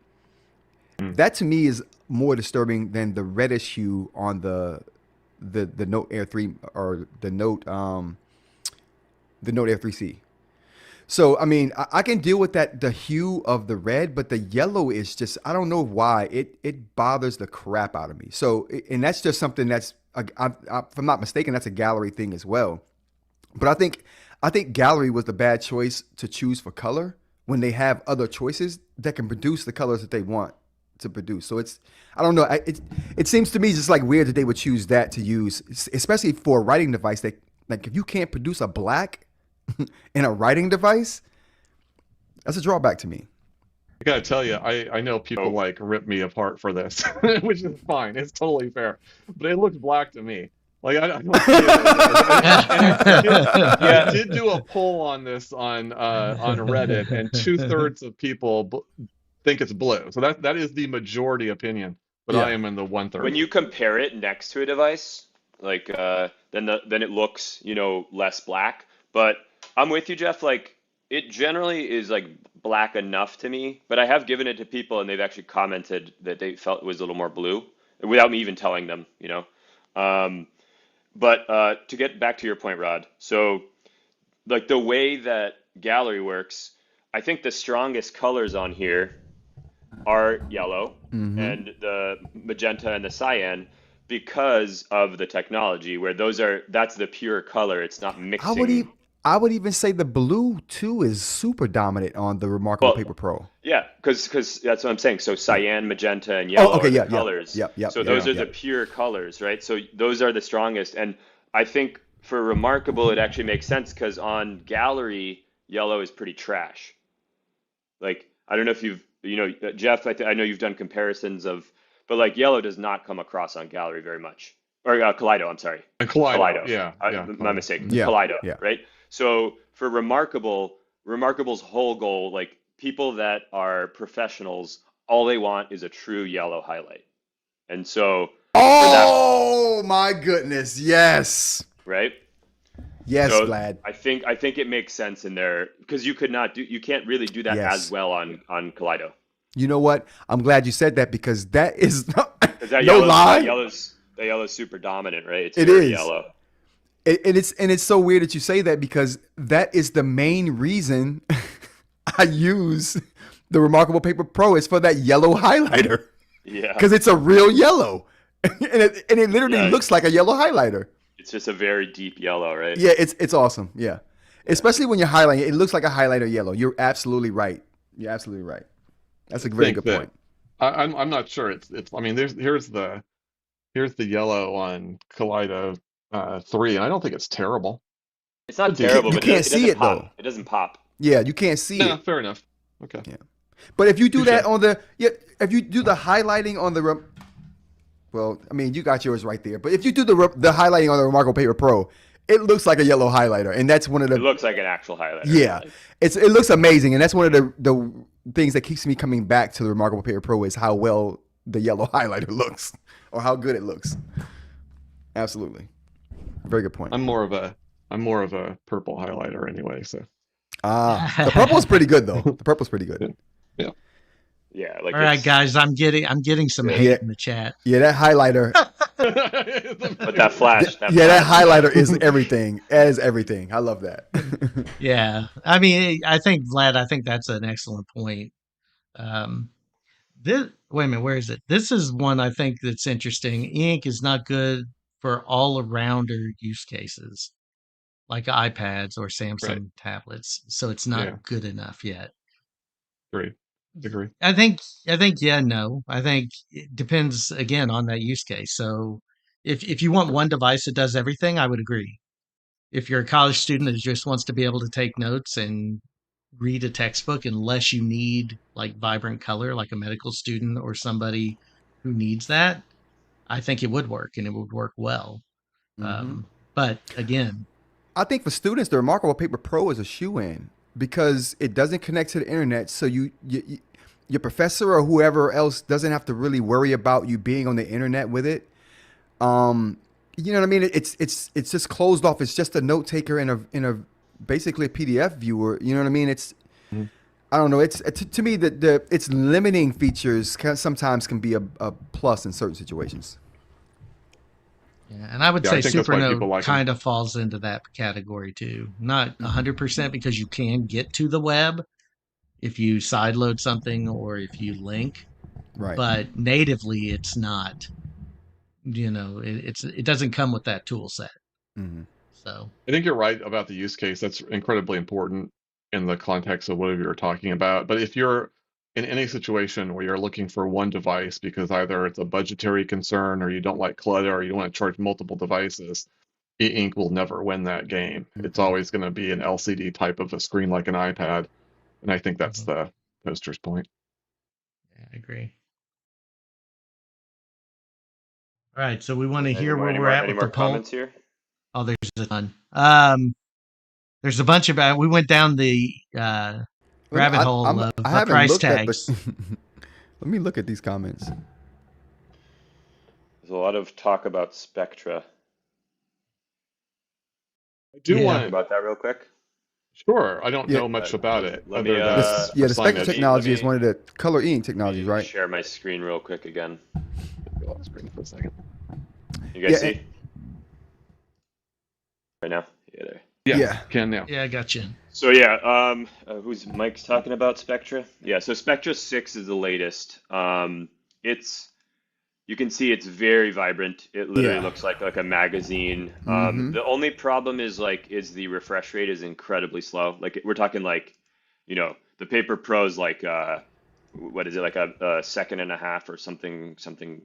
Mm. That to me is more disturbing than the reddish hue on the Note Air 3 or the Note Air 3C. So I mean, I can deal with that, the hue of the red, but the yellow is just, I don't know why it bothers the crap out of me. So and that's just something that's if I'm not mistaken, that's a Gallery thing as well. But I think Gallery was the bad choice to choose for color when they have other choices that can produce the colors that they want to produce. So I don't know. It seems to me just like weird that they would choose that to use, especially for a writing device. That, like, if you can't produce a black in a writing device, that's a drawback to me. I gotta tell you, I know people Oh, like rip me apart for this, which is fine. It's totally fair, but it looks black to me. Like I don't see it and I yeah. did do a poll on this on Reddit, and 2/3 of people think it's blue. So that is the majority opinion, but I Yeah. am in the one When third. you compare it next to a device, like then it looks, less black. But I'm with you, Jeff. Like it generally is like black enough to me, but I have given it to people and they've actually commented that they felt it was a little more blue without me even telling them. But to get back to your point, Rod, so like the way that gallery works, I think the strongest colors on here are yellow Mm-hmm. and the magenta and the cyan because of the technology where that's the pure color. It's not I would mixing. even I would even say the blue too is super dominant on the Remarkable Well, Paper Pro. yeah, because that's what I'm saying. So Yeah. cyan, magenta, and Oh, yellow okay. are the Yeah. Yeah. colors. Yep. Yep. So Yep. those Yeah. are the Yep. pure colors, right? So those are the strongest. And I think for remarkable, it actually makes sense because on gallery, yellow is pretty trash. Like I don't know if Jeff, I know you've done comparisons but like yellow does not come across on gallery very much. Or Kaleido, I'm sorry. And Kaleido, Kaleido. yeah, yeah, My Kaleido. mistake. Yeah. Kaleido, Yeah. right? So for Remarkable's whole goal, like people that are professionals, all they want is a true yellow highlight. And so for that, Oh my goodness. Yes. right? Yes, So Vlad. I think it makes sense in there because you can't really do that as Yes. well on Kaleido. You know what? I'm glad you said that because that is Because no lie. that yellow's super dominant, right? It's It very is. yellow. And it's so weird that you say that because that is the main reason I use the Remarkable Paper Pro is for that yellow highlighter Yeah. because it's a real yellow, and it literally Yeah. looks like a yellow highlighter. It's just a very deep yellow, right? Yeah, it's awesome. Yeah, especially when you're highlighting it, it looks like a highlighter yellow. You're absolutely right. You're absolutely right. That's a very Think good that point. I'm not sure. It's. I mean, here's the yellow on Kaleido 3, and I don't think it's terrible. It's not You terrible, You but can't it see doesn't it though. pop. It doesn't pop. Yeah, you can't see Yeah, it. fair enough. Okay. Yeah. But if you do Touche. that if you do the highlighting on the well, I mean, you got yours right there. But if you do the highlighting on the Remarkable Paper Pro, it looks like a yellow highlighter, and that's one of It the looks like an actual highlighter. yeah, Like, it looks amazing, and that's one of the things that keeps me coming back to the Remarkable Paper Pro is how well the yellow highlighter looks or how good it looks. Absolutely, very good point. I'm more of a purple highlighter anyway. So The purple's pretty good though. The purple's pretty good. yeah. yeah, like All right, it's guys, I'm getting some Yeah. hate Yeah. in the chat. Yeah, that highlighter. but that flash, that That flash. highlighter is everything. That is everything. I love that. Yeah, I mean, I think Vlad, I think that's an excellent point. This wait a minute, where is it? This is one I think that's interesting. Ink is not good for all arounder use cases like iPads or Right. Samsung tablets, so it's not Yeah. good enough yet. Agree. I think yeah, no. I think it depends again on that use case. So if you want one device that does everything, I would agree. If you're a college student that just wants to be able to take notes and read a textbook, unless you need like vibrant color, like a medical student or somebody who needs that, I think it would work and it would work well. But again, I think for students, the Remarkable Paper Pro is a shoe-in because it doesn't connect to the internet, so your professor or whoever else doesn't have to really worry about you being on the internet with it. You know what I mean? It's just closed off. It's just a note taker in a basically a PDF viewer. You know what I mean? It's I don't know. It's to me the its limiting features sometimes can be a plus in certain situations. yeah, and I would Yeah, say I think that's why people Supernote like 'em. kind of falls into that category too. Not 100% because you can get to the web if you sideload something or if you link, Right. but natively it's not. It doesn't come with that tool set. Mm-hmm. So I think you're right about the use case. That's incredibly important in the context of whatever you're talking about. But if you're in any situation where you're looking for one device because either it's a budgetary concern or you don't like clutter or you don't want to charge multiple devices, e-ink will never win that game. It's always going to be an LCD type of a screen like an iPad. And I think that's the poster's point. yeah, I agree. All right, so we want to hear where we're at Any with the more poll. comments here? Oh, there's a ton. There's a bunch of we went down the rabbit hole of I haven't price looked at tags. Let me look at these comments. There's a lot of talk about Spectra. I do Yeah. want Talk about that real quick. Sure, I don't Yeah. know much about it. Let other me, than uh, Yeah, the for Spectra signage. technology is me- one of the color e-ink Let technologies, me right? Share my screen real quick again. Go off screen for a second. You guys Yeah, see right now? Yeah, there. yeah. Can now. Yeah, I got you. So yeah, who's Mike's talking about Spectra? Yeah, so Spectra 6 is the latest. It's You can see it's very vibrant. It literally Yeah. looks like a magazine. Mm-hmm. The only problem is the refresh rate is incredibly slow. Like we're talking like, the Paper Pro's like what is it, like a second and a half or something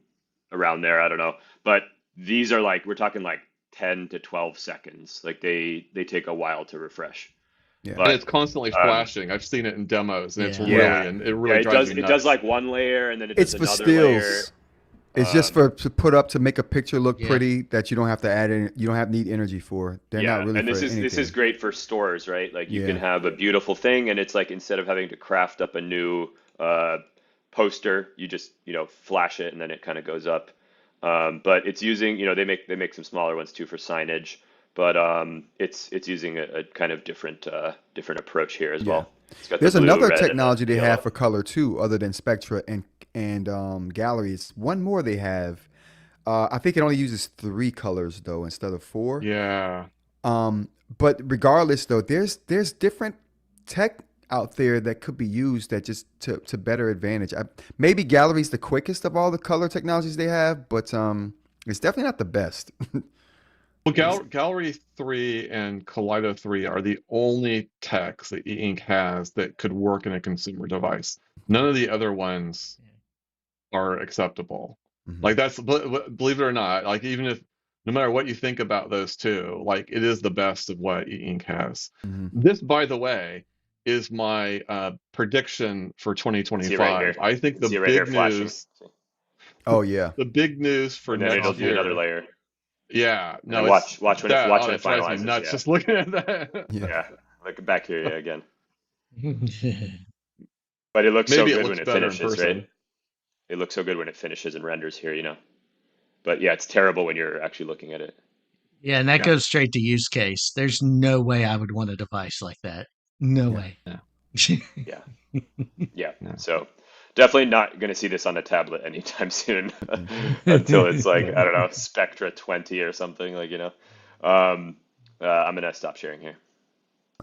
around there. I don't know. But these are like we're talking like 10 to 12 seconds. Like they take a while to refresh. Yeah. And But it's constantly flashing. I've seen it in demos, and it's Yeah. yeah, it yeah, really drives me it does nuts. like one layer and then it It's does for another layer. stills. It's just for to put up to make a picture look Yeah. pretty that you don't have to add in. You don't have need energy for. They're not really And for this is anything. great for stores, right? Like you can Yeah. have a beautiful thing, and it's like instead of having to craft up a new poster, you just flash it, and then it kind of goes up. But it's using they make some smaller ones too for signage, but it's using a kind of different approach here as Yeah. well. It's got the There's blue, another red, and technology the they yellow. have for color too, other than Spectra and galleries. One more they have. I think it only uses 3 colors though instead of 4. Yeah. But regardless though, there's different tech out there that could be used that just to better advantage. Maybe gallery's the quickest of all the color technologies they have, but it's definitely not the best. Well, Gallery 3 and Kaleido 3 are the only techs that e-ink has that could work in a consumer device. None of the other ones are acceptable. Mhm. Like that's, believe it or not, like even if, no matter what you think about those two, like it is the best of what e-ink has. Mhm. This, by the way, is my prediction for See it right 2025. here. I think the See it right here big flashing. news, Oh yeah. the big news for And then it'll next do another year. layer. Yeah, And no, then it's watch when that. it It drives me finalizes. nuts Yeah. just looking at that. Yeah. Yeah. Look back here again. But it looks so Maybe it good looks when it better in finishes, person. right? It looks so good when it finishes and renders here. But yeah, it's terrible when you're actually looking at it. Yeah, and that Yeah. goes straight to use case. There's no way I would want a device like that. No Yeah. way. Yeah. Yeah. Yeah. So definitely not going to see this on a tablet anytime soon until it's like, I don't know, Spectra 20 or something I'm going to stop sharing here.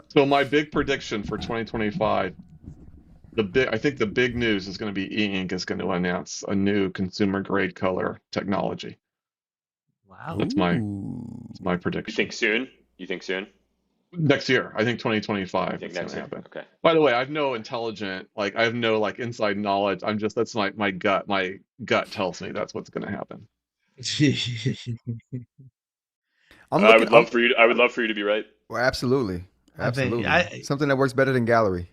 So my big prediction for 2025, I think the big news is going to be e-ink is going to announce a new consumer grade color technology. Wow. That's my Ooh. You prediction. think soon? Next year, I think You 2025 think it's going next to year? happen. Okay. By the way, I have no inside knowledge. That's my gut. My gut tells me that's what's going to happen. I would love for you to be right. Well, absolutely. I think- Absolutely. Something that works better than gallery.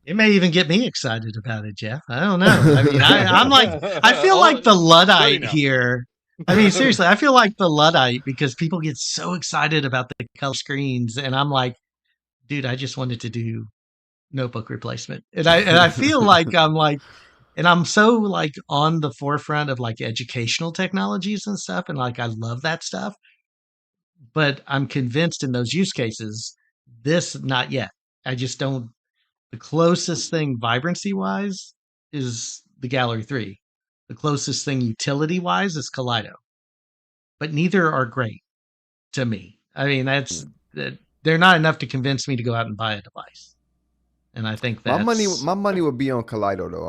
It may even get me excited about it, Jeff. I don't know. I mean, I'm like, I feel like the Luddite now. here. I mean, seriously, I feel like the Luddite because people get so excited about the color screens, and I'm like, dude, I just wanted to do notebook replacement, and I feel like and I'm so like on the forefront of like educational technologies and stuff, and like I love that stuff, but I'm convinced in those use cases, this not yet. I just don't. The closest thing vibrancy wise is the Gallery 3. The closest thing utility wise is Kaleido. But neither are great to me. I mean, they're not enough to convince me to go out and buy a device. And I think My that's money would be on Kaleido though.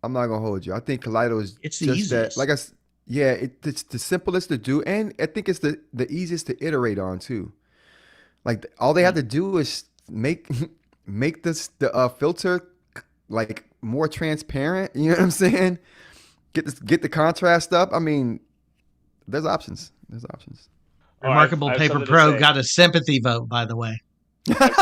I'm not gonna hold you. I think Kaleido is It's the just that. easiest. Like it's the simplest to do, and I think it's the easiest to iterate on too. Like all they have to do is make the filter like more transparent. You know what I'm saying? Get the contrast up. I mean, there's options. Remarkable I have Paper something to Pro say. got a sympathy vote, by the way. I have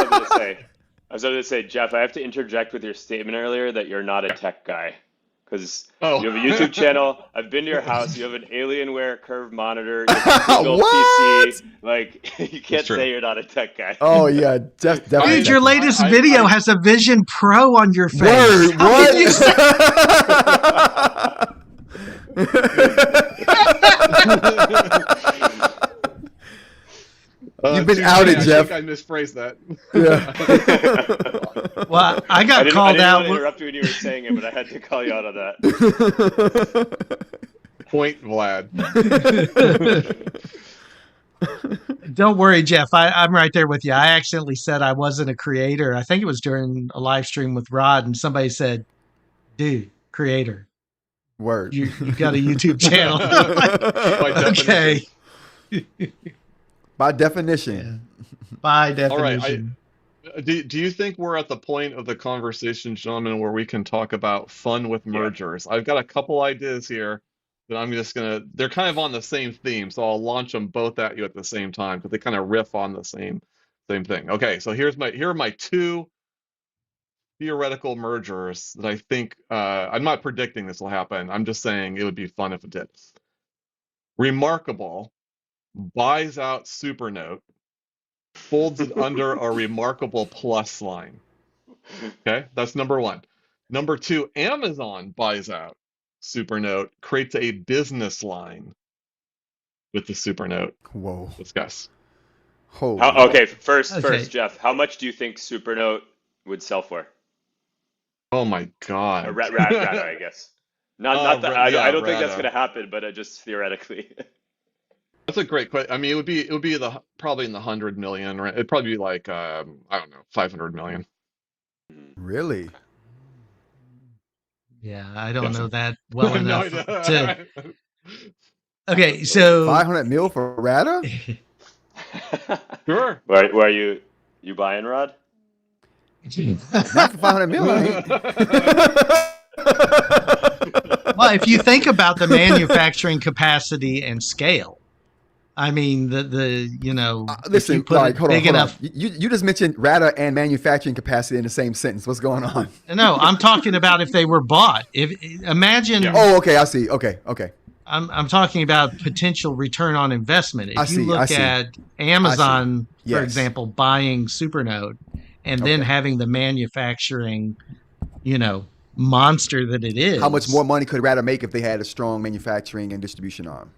something to say, Jeff. I have to interject with your statement earlier that you're not a tech guy, because Oh. you have a YouTube channel. I've been to your house. You have an Alienware curved monitor. You have a built What? PC. Like you can't true. say you're not a tech guy. Oh yeah, definitely. Dude, your latest I- video has a Vision Pro on your face. Word, How can you say- You've been Excuse outed, me, Jeff. I think I misphrased that. Well, I got I didn't called want out. to interrupt you when you were saying it, but I had to call you out on that. Point, Vlad. Don't worry, Jeff. I'm right there with you. I accidentally said I wasn't a creator. I think it was during a live stream with Rod, and somebody said, "Dude, creator, Word. you got a YouTube channel." By definition. Okay. By definition. Yeah. By All right. definition. Do you think we're at the point of the conversation, gentlemen, where we can talk about fun with mergers? I've got a couple ideas here that I'm just they're kind of on the same theme, so I'll launch them both at you at the same time because they kind of riff on the same thing. Okay, so here are my two theoretical mergers that I think, I'm not predicting this will happen. I'm just saying it would be fun if it did. Remarkable buys out Supernote, folds it under a Remarkable plus line. Okay, that's number one. Number two, Amazon buys out Supernote, creates a business line with the Supernote. Whoa. Discuss. Holy. Okay, first, Jeff, how much do you think Supernote would sell for? Oh my God. Ratta, I guess. Not that I don't think that's going to happen, but just theoretically. That's a great question. I mean, it would be probably in the 100 million, right? It'd probably be like I don't know, 500 million. Really? Yeah, I don't Yes. know that well No, enough no. to. Okay, so 500 mil for Ratta? Sure. Where are you buying, Rod? Not for 500 mil. I ain't. well, if you think about the manufacturing capacity and scale, I mean, if Listen, you put like, it hold on, big hold enough. on. You just mentioned Ratta and manufacturing capacity in the same sentence. What's going on? No, I'm talking about if they were bought. Imagine. Yeah. Oh, okay. I see. Okay. I'm talking about potential return on investment. If I you see, I look see. at Amazon, Yes. for example, buying Supernote and then Okay. having the manufacturing, monster that it is. How much more money could Ratta make if they had a strong manufacturing and distribution arm?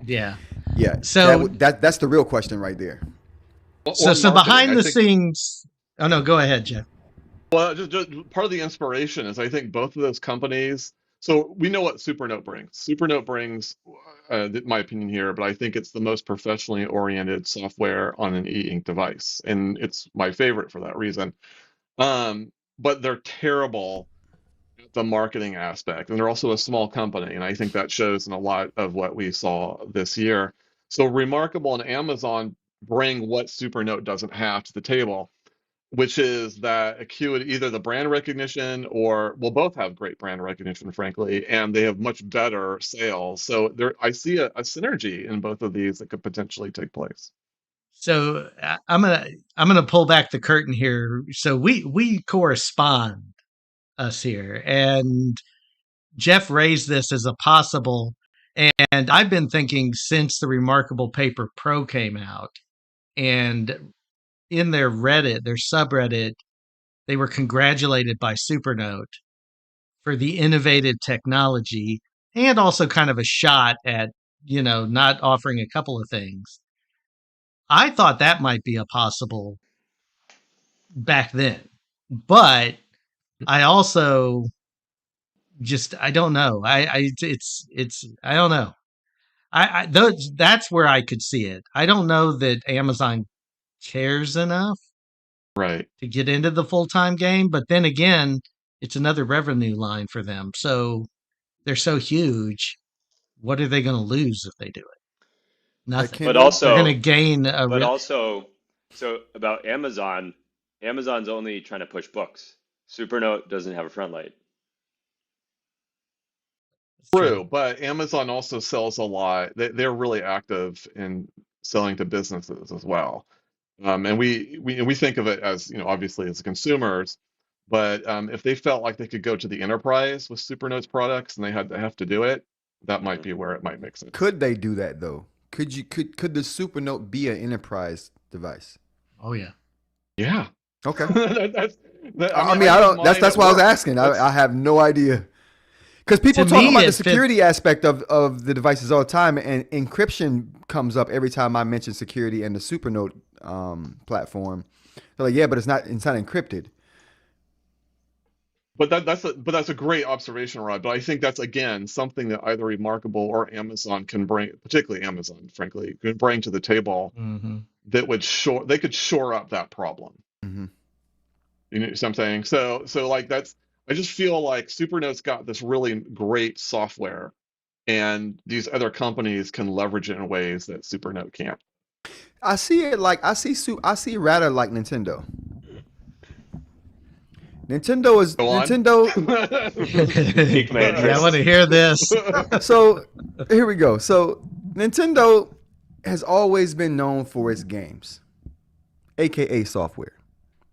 Yeah. Yeah. So that's the real question right there. So Or marketing. behind I the think- scenes. Oh no, go ahead, Jeff. Well, just part of the inspiration is I think both of those companies. So we know what Supernote brings. Supernote brings, my opinion here, but I think it's the most professionally oriented software on an e-ink device, and it's my favorite for that reason. But they're terrible at the marketing aspect, and they're also a small company, and I think that shows in a lot of what we saw this year. So Remarkable and Amazon bring what Supernote doesn't have to the table, which is that acuity, either the brand recognition or we'll both have great brand recognition, frankly, and they have much better sales. So I see a synergy in both of these that could potentially take place. So I'm gonna pull back the curtain here. So we correspond, us here, and Jeff raised this as a possible, and I've been thinking since the Remarkable Paper Pro came out, and in their subreddit, they were congratulated by Supernote for the innovative technology and also kind of a shot at, not offering a couple of things. I thought that might be a possible back then, but I also I don't know. I don't know. That's where I could see it. I don't know that Amazon cares enough Right. to get into the full-time game, but then again, it's another revenue line for them. So they're so huge. What are they going to lose if they do it? Nothing. But also, they're going to gain so about Amazon's only trying to push books. Supernote doesn't have a front light. True, but Amazon also sells a lot. They're really active in selling to businesses as well. And we think of it as, obviously as consumers, but if they felt like they could go to the enterprise with Supernote's products and they have to do it, that might be where it might make sense. Could they do that though? Could the Supernote be an enterprise device? Oh yeah. Yeah. Okay. That's That's why I was asking. I have no idea. Because people To talk me, about the it security aspect of the devices all the time, and encryption comes up every time I mention security and the Supernote platform. They're like, yeah, but it's not encrypted. But that's a great observation, Rod. But I think that's again something that either Remarkable or Amazon can bring, particularly Amazon, frankly, can bring to the table Hmm. that would they could shore up that problem. Mm-hmm. You know what I'm saying? So like I just feel like Supernote's got this really great software, and these other companies can leverage it in ways that Supernote can't. I see it like I see Ratta like Nintendo. Nintendo is Go on. Nintendo. Pique my Yeah, I interest. want to hear this. So here we go. So Nintendo has always been known for its games, aka software.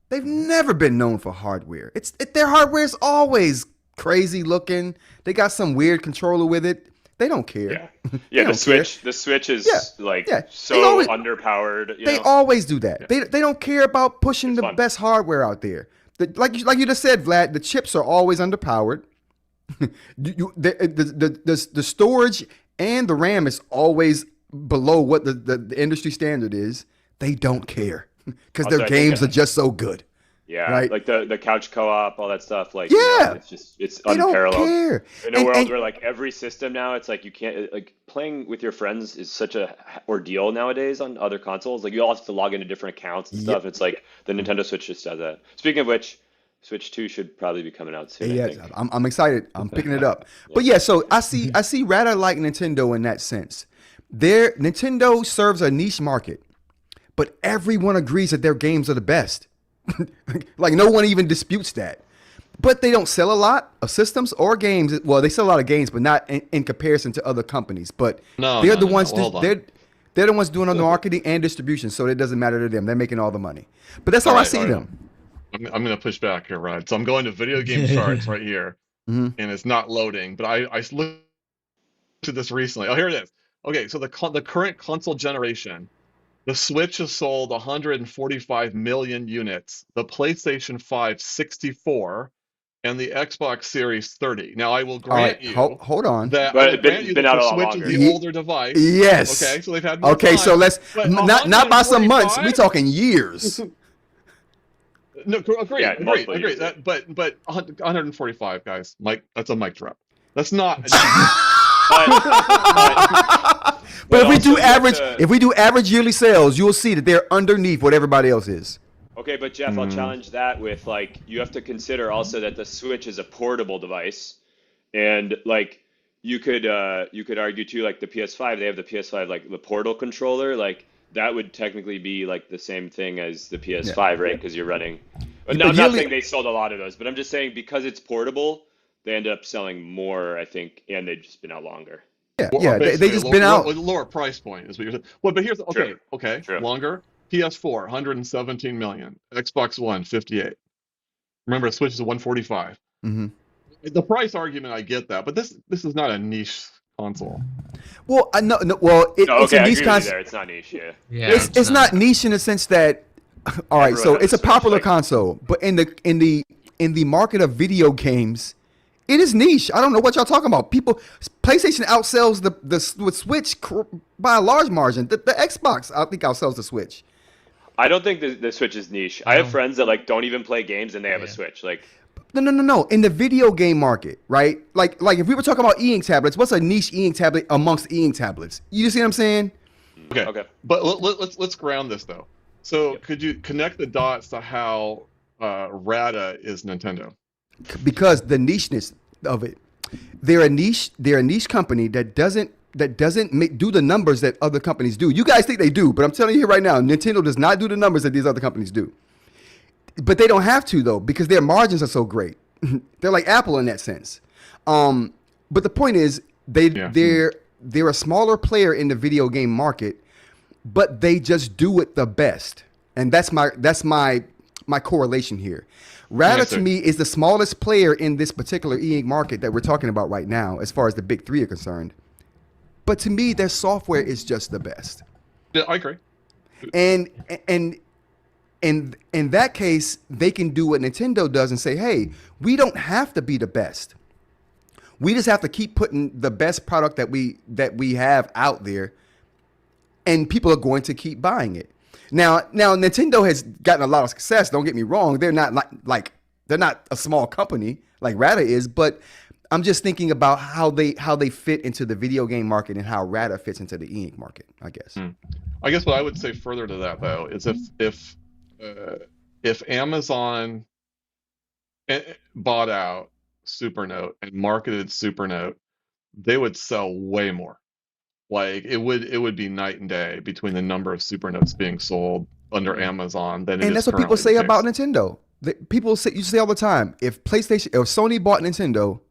They've never been known for hardware. Their hardware is always crazy looking. They got some weird controller with it. They don't care. Yeah, They yeah. don't care. The Switch is Yeah, like yeah. so They always- underpowered. You They know? always do that. They don't care about pushing It's the fun. best hardware out there. Like you just said, Vlad, the chips are always underpowered. The storage and the RAM is always below what the industry standard is. They don't care because Also, their I think games are just so good. Yeah, Right. like the couch co-op, all that stuff. Like, Yeah. it's They don't unparalleled. care. In a And- world and- where like every system now, it's like you can't like playing with your friends is such a ordeal nowadays on other consoles. Like you all have to log into different accounts and stuff. It's like the Nintendo Switch just does that. Speaking of which, Switch 2 should probably be coming out soon. I Yeah, think. I'm excited. I'm picking it up. But yeah, so I see rather like Nintendo in that sense. Nintendo serves a niche market, but everyone agrees that their games are the best. Like no one even disputes that. But they don't sell a lot of systems or games. Well, they sell a lot of games, but not in comparison to other companies. But they're the ones. Hold on. They're the ones doing all the marketing and distribution, so it doesn't matter to them. They're making all the money. But that's how I Alright, see alright. them. I'm going to push back here, Rod. So I'm going to video game charts right here, Mhm. and it's not loading. But I looked at this recently. Oh, here it is. Okay, so the current console generation, the Switch has sold 145 million units, the PlayStation 5 64, and the Xbox Series 30. Now, I will All grant right, you hold on. that But I will it's been- grant you been that out a the lot Switch is longer. the older device. Yes. Okay, so they've had more Okay, time. so let's But not by some months. 145? We talking years. No, agree, Yeah, agree, multiple agree. years. That, but 145 guys, Mike, that's a mic drop. That's not. But if we also do you have average, to- if we do average yearly sales, you will see that they're underneath what everybody else is. Okay, but Jeff, I'll challenge that with like you have to consider also that the Switch is a portable device, and like you could argue too like the PS5, they have the PS5 like the Portal controller, like that would technically be like the same thing as the PS5, right? Because you're running. But no, But I'm not yearly- saying they sold a lot of those, but I'm just saying because it's portable, they end up selling more, I think, and they've just been out longer. Yeah, Well, yeah. They basically, just a been out. lower price point is what you're saying. Well, but here's True. okay, True. longer. PS4 117 million, Xbox One 58. Remember, Switch is 145. Mhm. The price argument, I get that, but this is not a niche console. Well, no. Well, No, it's okay, a I niche agree with you concept. there. It's not niche, yeah. Yeah, It's not niche in the sense that. All right, so Everyone has it's a a Switch, popular like- console, but in the market of video games, it is niche. I don't know what y'all talking about. PlayStation outsells the Switch by a large margin. The Xbox, I think, outsells the Switch. I don't think the Switch is niche. I have friends that like don't even play games and they have a Switch. Like, No. In the video game market, right? Like if we were talking about e-ink tablets, what's a niche e-ink tablet amongst e-ink tablets? You see what I'm saying? Okay. But let's ground this though. So could you connect the dots to how Ratta is Nintendo? Because the nicheness of it, they're a niche company that doesn't do the numbers that other companies do. You guys think they do, but I'm telling you here right now, Nintendo does not do the numbers that these other companies do. But they don't have to though, because their margins are so great. They're like Apple in that sense. But the point is, they're a smaller player in the video game market, but they just do it the best, and that's my correlation here. Ratta Yes, to sir. me is the smallest player in this particular e-ink market that we're talking about right now, as far as the big three are concerned. But to me, their software is just the best. Yeah, I agree. And in that case, they can do what Nintendo does and say, hey, we don't have to be the best. We just have to keep putting the best product that we have out there, and people are going to keep buying it. Now Nintendo has gotten a lot of success. Don't get me wrong; they're not like They're not a small company like Ratta is, but I'm just thinking about how they fit into the video game market and how Ratta fits into the e-ink market, I guess. I guess what I would say further to that though is if Amazon bought out Supernote and marketed Supernote, they would sell way more. Like it would be night and day between the number of Supernotes being sold under Amazon than it And is that's what people currently say the about case. Nintendo. People say, you say all the time, if Sony bought Nintendo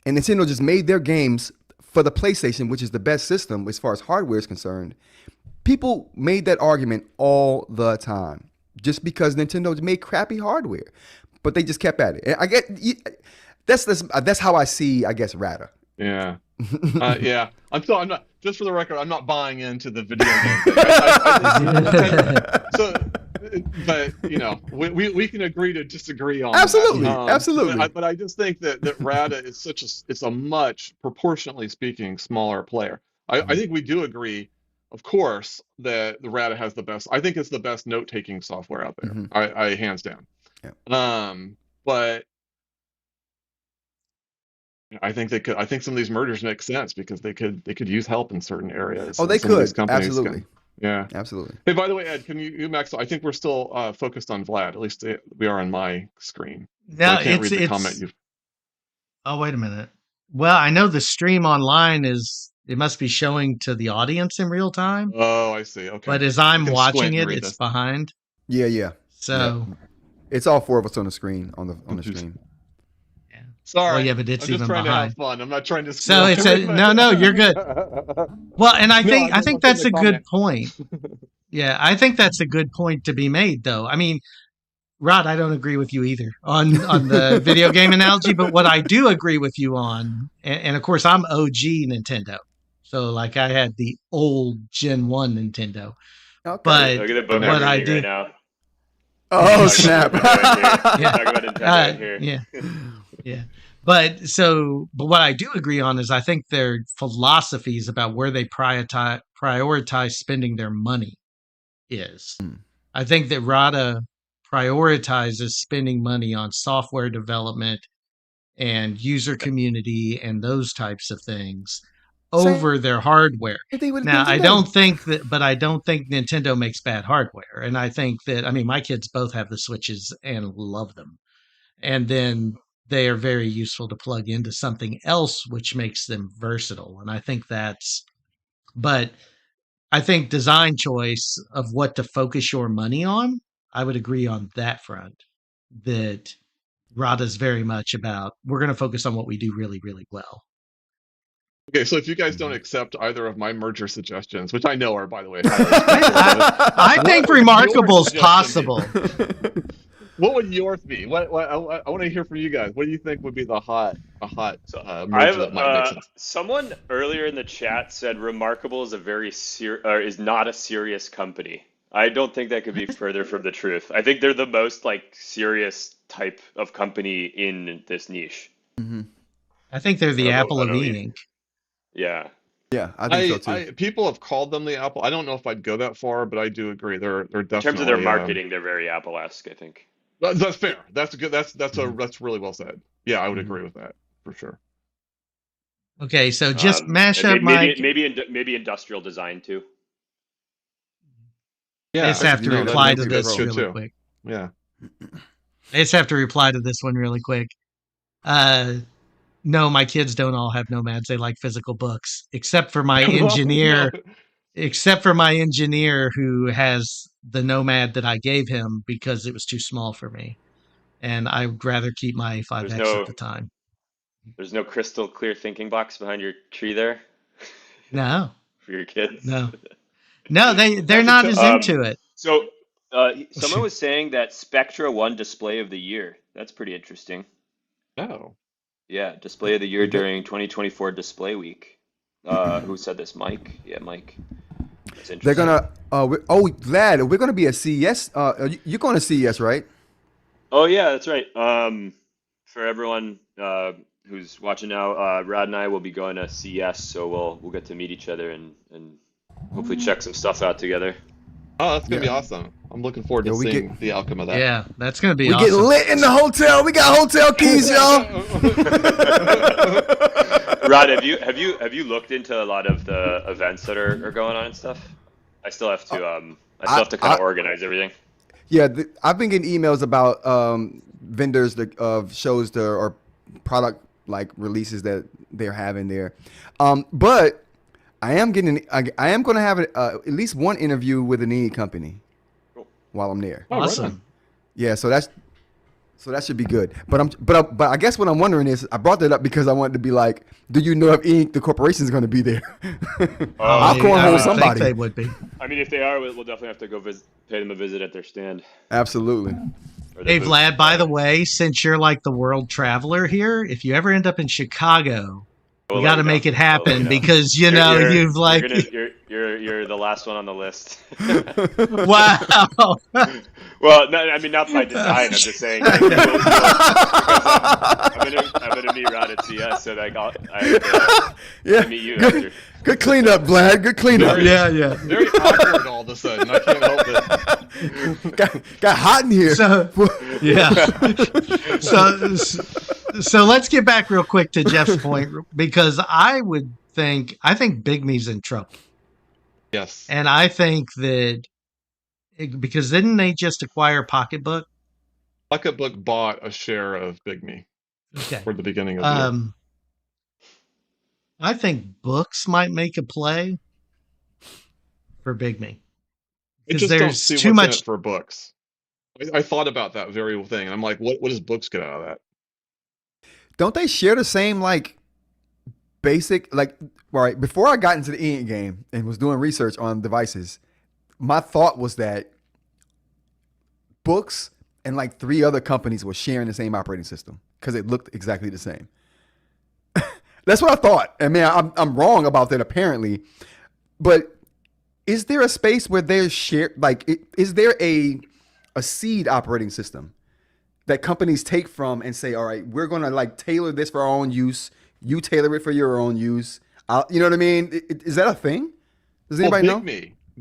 and Nintendo just made their games for the PlayStation, which is the best system as far as hardware is concerned, people made that argument all the time just because Nintendo made crappy hardware, but they just kept at it. And I get that's how I see, I guess, Ratta. Yeah. Yeah. I'm not, just for the record, I'm not buying into the video game thing. So, but you know, we can agree to disagree on Absolutely. that. Absolutely. But I just think that Ratta is it's a much, proportionately speaking, smaller player. I think we do agree, of course, that the Ratta has the best. I think it's the best note-taking software out there. I hands down. Yeah. But I think some of these mergers make sense because they could use help in certain areas. Oh, they Some of these could. companies Absolutely. Yeah. Absolutely. Hey, by the way, Ed, can you Max? I think we're still focused on Vlad. At least we are on my screen. So No, I can't read the comment you've. Oh, wait a minute. Well, I know the stream online it must be showing to the audience in real time. Oh, I see. Okay. But as I'm can watching squint and it, read it's this. behind. Yeah. So It's all four of us on the screen on the stream. yeah. Sorry. Well, yeah, but it's I'm just even trying to behind. have fun. I'm not trying to. So it's no, you're good. Well, and I think that's a good point. Yeah, I think that's a good point to be made, though. I mean, Rod, I don't agree with you either on the video game analogy, but what I do agree with you on, and of course I'm OG Nintendo, so like I had the old Gen 1 Nintendo. Okay. But Look at the book what I'm I reading do, right now. Oh, snap. Talk about Nintendo here. yeah. But what I do agree on is I think their philosophies about where they prioritize spending their money is. I think that Ratta prioritizes spending money on software development and user community and those types of things over their hardware. Now, I don't think Nintendo makes bad hardware. And I think that, I mean, my kids both have the Switches and love them. And then they are very useful to plug into something else, which makes them versatile. And I think but I think design choice of what to focus your money on, I would agree on that front. That Ratta's very much about, we're going to focus on what we do really, really well. Okay, so if you guys don't accept either of my merger suggestions, which I know are, by the way, I think remarkable is possible. What would yours be? What I want to hear from you guys. What do you think would be a hot merger that might make sense? Someone earlier in the chat said Remarkable is is not a serious company. I don't think that could be further from the truth. I think they're the most serious type of company in this niche. I think they're the Apple of e-ink. Yeah. Yeah, I think so too. People have called them the Apple. I don't know if I'd go that far, but I do agree. They're definitely, in terms of their marketing, they're very Apple-esque, I think. That's fair. That's good. That's really well said. Yeah, I would agree with that for sure. Okay, so just mash up maybe industrial design too. Yeah, I just have to reply to this really quick. Yeah, I just have to reply to this one really quick. No, my kids don't all have nomads. They like physical books, except for my engineer. Except for my engineer who has the nomad that I gave him because it was too small for me. And I would rather keep my A5X at the time. There's no crystal clear thinking box behind your tree there? No. For your kids? No, they're not as into it. So someone was saying that Spectra won Display of the Year. That's pretty interesting. Oh. Yeah, Display of the Year during 2024 Display Week. Who said this? Mike? Yeah, Mike. That's interesting. They're gonna. Vlad, we're gonna be at CES. You're going to CES, right? Oh yeah, that's right. For everyone who's watching now, Rod and I will be going to CES, so we'll get to meet each other and hopefully check some stuff out together. Oh, that's gonna be awesome. I'm looking forward to Yo, seeing the outcome of that. Yeah, that's gonna be we getting awesome. lit in the hotel. We got hotel keys, y'all. Rod, have you looked into a lot of the events that are going on and stuff? I still have to I, kind I of organize everything. Yeah, I've been getting emails about vendors of shows or product like releases that they're having there. But I am going to have at least one interview with an indie company Cool. while I'm there. Oh, right on. Awesome. Yeah, so that should be good. But I guess what I'm wondering is I brought that up because I wanted to be like, do you know if the corporation is going to be there? I'll I cornhole would think somebody. they would be. I mean, if they are, we'll definitely have to go pay them a visit at their stand Absolutely. or their Hey, booth. Vlad, by the way, since you're like the world traveler here, if you ever end up in Chicago, We'll we let got to you know. make it We'll let happen you know. because, You're, you've like, you're the last one on the list. wow. Well, no, I mean not by design. I'm just saying like I know. because I'm gonna meet Rod at CS, so like I have to Yeah. meet you after. Good cleanup, Vlad. Good cleanup. Very, Yeah. very awkward all of a sudden. I can't help it. Got hot in here. So, yeah. So let's get back real quick to Jeff's point because I think Big Me's in trouble. Yes. And I think that because didn't they just acquire Pocketbook? Pocketbook bought a share of Big Me Okay. for the beginning of the year. I think Boox might make a play for Big Me. I Because just don't there's see too what's in much. it for books. I thought about that very thing. And I'm like, what does books get out of that? Don't they share the same like basic like right before I got into the indie game and was doing research on devices, my thought was that Boox and like 3 other companies were sharing the same operating system because it looked exactly the same. That's what I thought. I mean, I'm wrong about that apparently, but is there a space where there's share like is there a seed operating system that companies take from and say, all right, we're going to like tailor this for our own use. You tailor it for your own use. You know what I mean? Is that a thing? Does anybody know?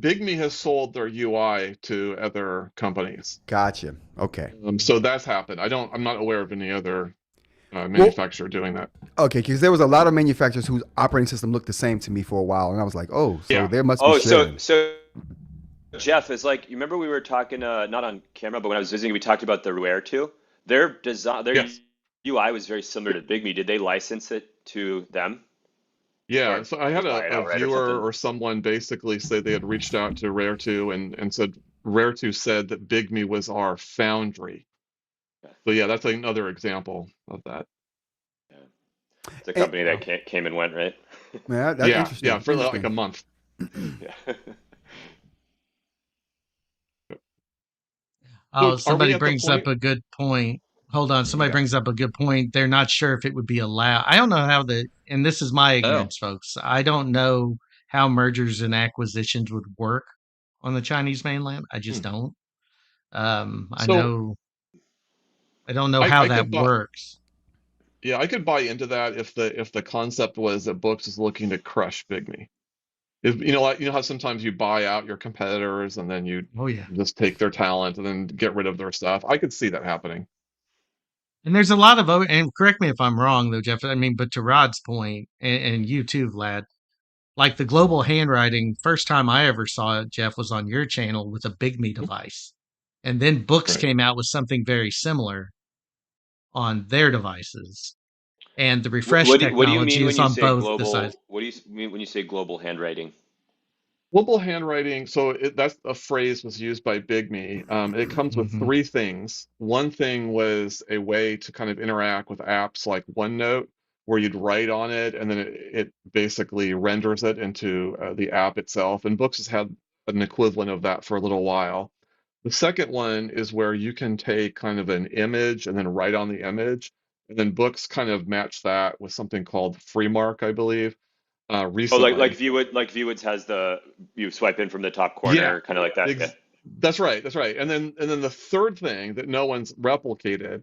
Big Me has sold their UI to other companies. Gotcha. Okay. So that's happened. I'm not aware of any other manufacturer doing that. Okay, because there was a lot of manufacturers whose operating system looked the same to me for a while, and I was like, oh, so Yeah. there must be sharing. so Jeff, it's like you remember we were talking not on camera, but when I was visiting, we talked about the Rare 2. Their design, their Yes. UI was very similar to Big Me. Did they license it to them? Yeah, Or so I had buy it a outright or viewer something? or someone basically say they had reached out to Rare 2 and said Rare 2 said that Big Me was our foundry. Okay. So yeah, that's another example of that. Yeah. It's a company that came and went, right? Yeah, that's Yeah, interesting. yeah, for like a Interesting. month. Yeah. Oh, So are we somebody at the brings up point? a good point. Hold on. Somebody Yeah. brings up a good point. They're not sure if it would be allowed. I don't know how and this is my ignorance, folks. I don't know how mergers and acquisitions would work on the Chinese mainland. I just don't. I So don't know I, how I that could buy, works. yeah, I could buy into that if the concept was that Books is looking to crush Big Me. If you know how sometimes you buy out your competitors and then you Oh, yeah. just take their talent and then get rid of their stuff. I could see that happening. And there's a lot of, and correct me if I'm wrong, though, Jeff. I mean, but to Rod's point, and you too, Vlad, like the global handwriting, first time I ever saw it, Jeff, was on your channel with a Big Me device. And then Boox Right. came out with something very similar on their devices. And the refresh What do you technology mean when is you on say both the sides. global? What do you mean when you say global handwriting? Global handwriting, so that's a phrase was used by Big Me. It comes with Mm-hmm. 3 things. One thing was a way to kind of interact with apps like OneNote, where you'd write on it and then it basically renders it into the app itself. And Books has had an equivalent of that for a little while. The second one is where you can take kind of an image and then write on the image. And then Books kind of match that with something called FreeMark, I believe, Oh, like recently. ViWoods has you swipe in from the top Yeah, corner, kind of like that. Yeah. that's right. That's right. And then the third thing that no one's replicated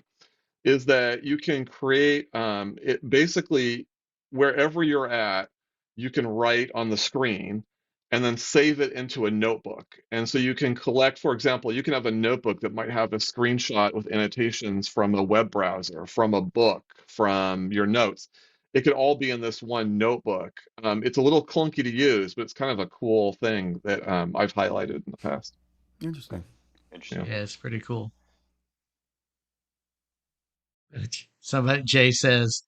is that you can create it basically wherever you're at, you can write on the screen, and then save it into a notebook. And so you can collect, for example, you can have a notebook that might have a screenshot with annotations from a web browser, from a book, from your notes. It could all be in this one notebook. It's a little clunky to use, but it's kind of a cool thing that I've highlighted in the past. Interesting. Interesting. Yeah, it's pretty cool. Somebody, Jay says,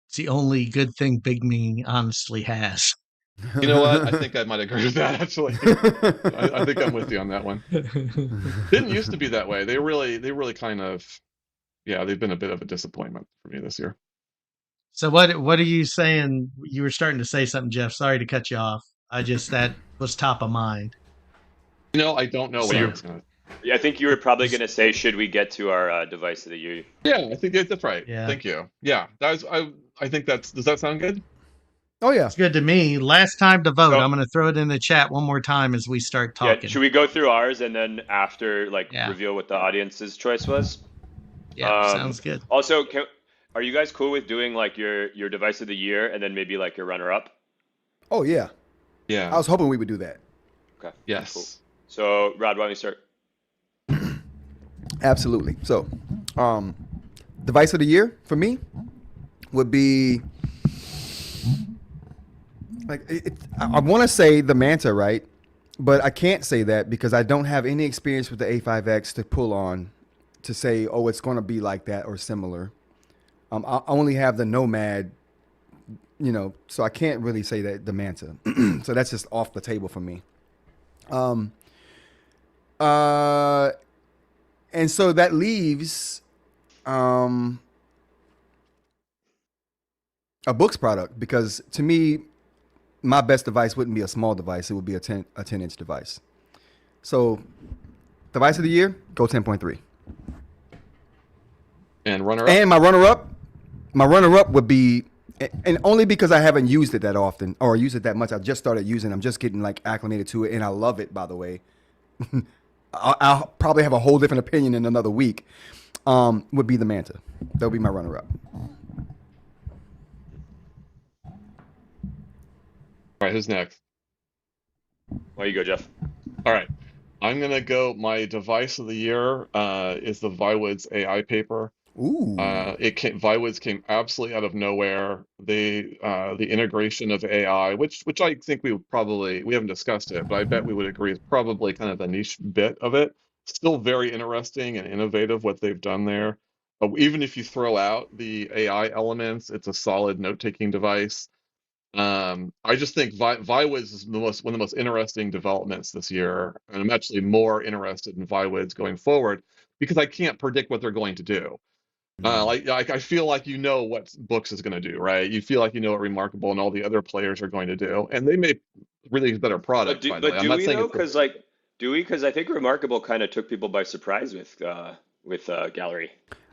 it's the only good thing Big Me honestly has. You know what? I think I might agree with that, actually. I think I'm with you on that one. Didn't used to be that way. They really kind of, yeah, they've been a bit of a disappointment for me this year. So what are you saying? You were starting to say something, Jeff. Sorry to cut you off. That was top of mind. I don't know So what I you're, was gonna. yeah, I think you were probably going to say, should we get to our device of the year? Yeah, I think that's right. Yeah. Thank you. Yeah, I think that's. Does that sound good? Oh yeah. It's good to me. Last time to vote. So, I'm going to throw it in the chat one more time as we start yeah, talking. should we go through ours and then after, like, Yeah. reveal what the audience's choice was? Yeah, sounds good. Also, are you guys cool with doing like your device of the year and then maybe like your runner-up? Oh yeah. Yeah. I was hoping we would do that. Okay. Yes. Cool. So, Rod, why don't you start? Absolutely. So, device of the year for me would be like I want to say the Manta, right? But I can't say that because I don't have any experience with the A5X to pull on to say, oh, it's going to be like that or similar. I only have the Nomad, so I can't really say that the Manta. So that's just off the table for me. And so that leaves a Boox product because to me, my best device wouldn't be a small device. It would be a 10-inch device. So device of the year, go 10.3. And runner up. And my runner up would be, and only because I haven't used it that often or used it that much. I just started using it. I'm just getting like acclimated to it, and I love it, by the way. I'll probably have a whole different opinion in another week. Would be the Manta. That would be my runner up. All right, who's next? Why you go, Jeff? All right, I'm gonna go. My device of the year is the ViWoods AI paper. Ooh. ViWoods came absolutely out of nowhere. The integration of AI, which I think we haven't discussed it, but I bet we would agree is probably kind of a niche bit of it. Still very interesting and innovative what they've done there. Even if you throw out the AI elements, it's a solid note-taking device. I just think ViWoods is one of the most interesting developments this year, and I'm actually more interested in ViWoods going forward because I can't predict what they're going to do. Like I feel like what Boox is going to do, right? You feel like what Remarkable and all the other players are going to do, and they made really better products. By the way, I'm do not we saying though? it's Because like, do we? Because I think Remarkable kind of took people by surprise with Gallery.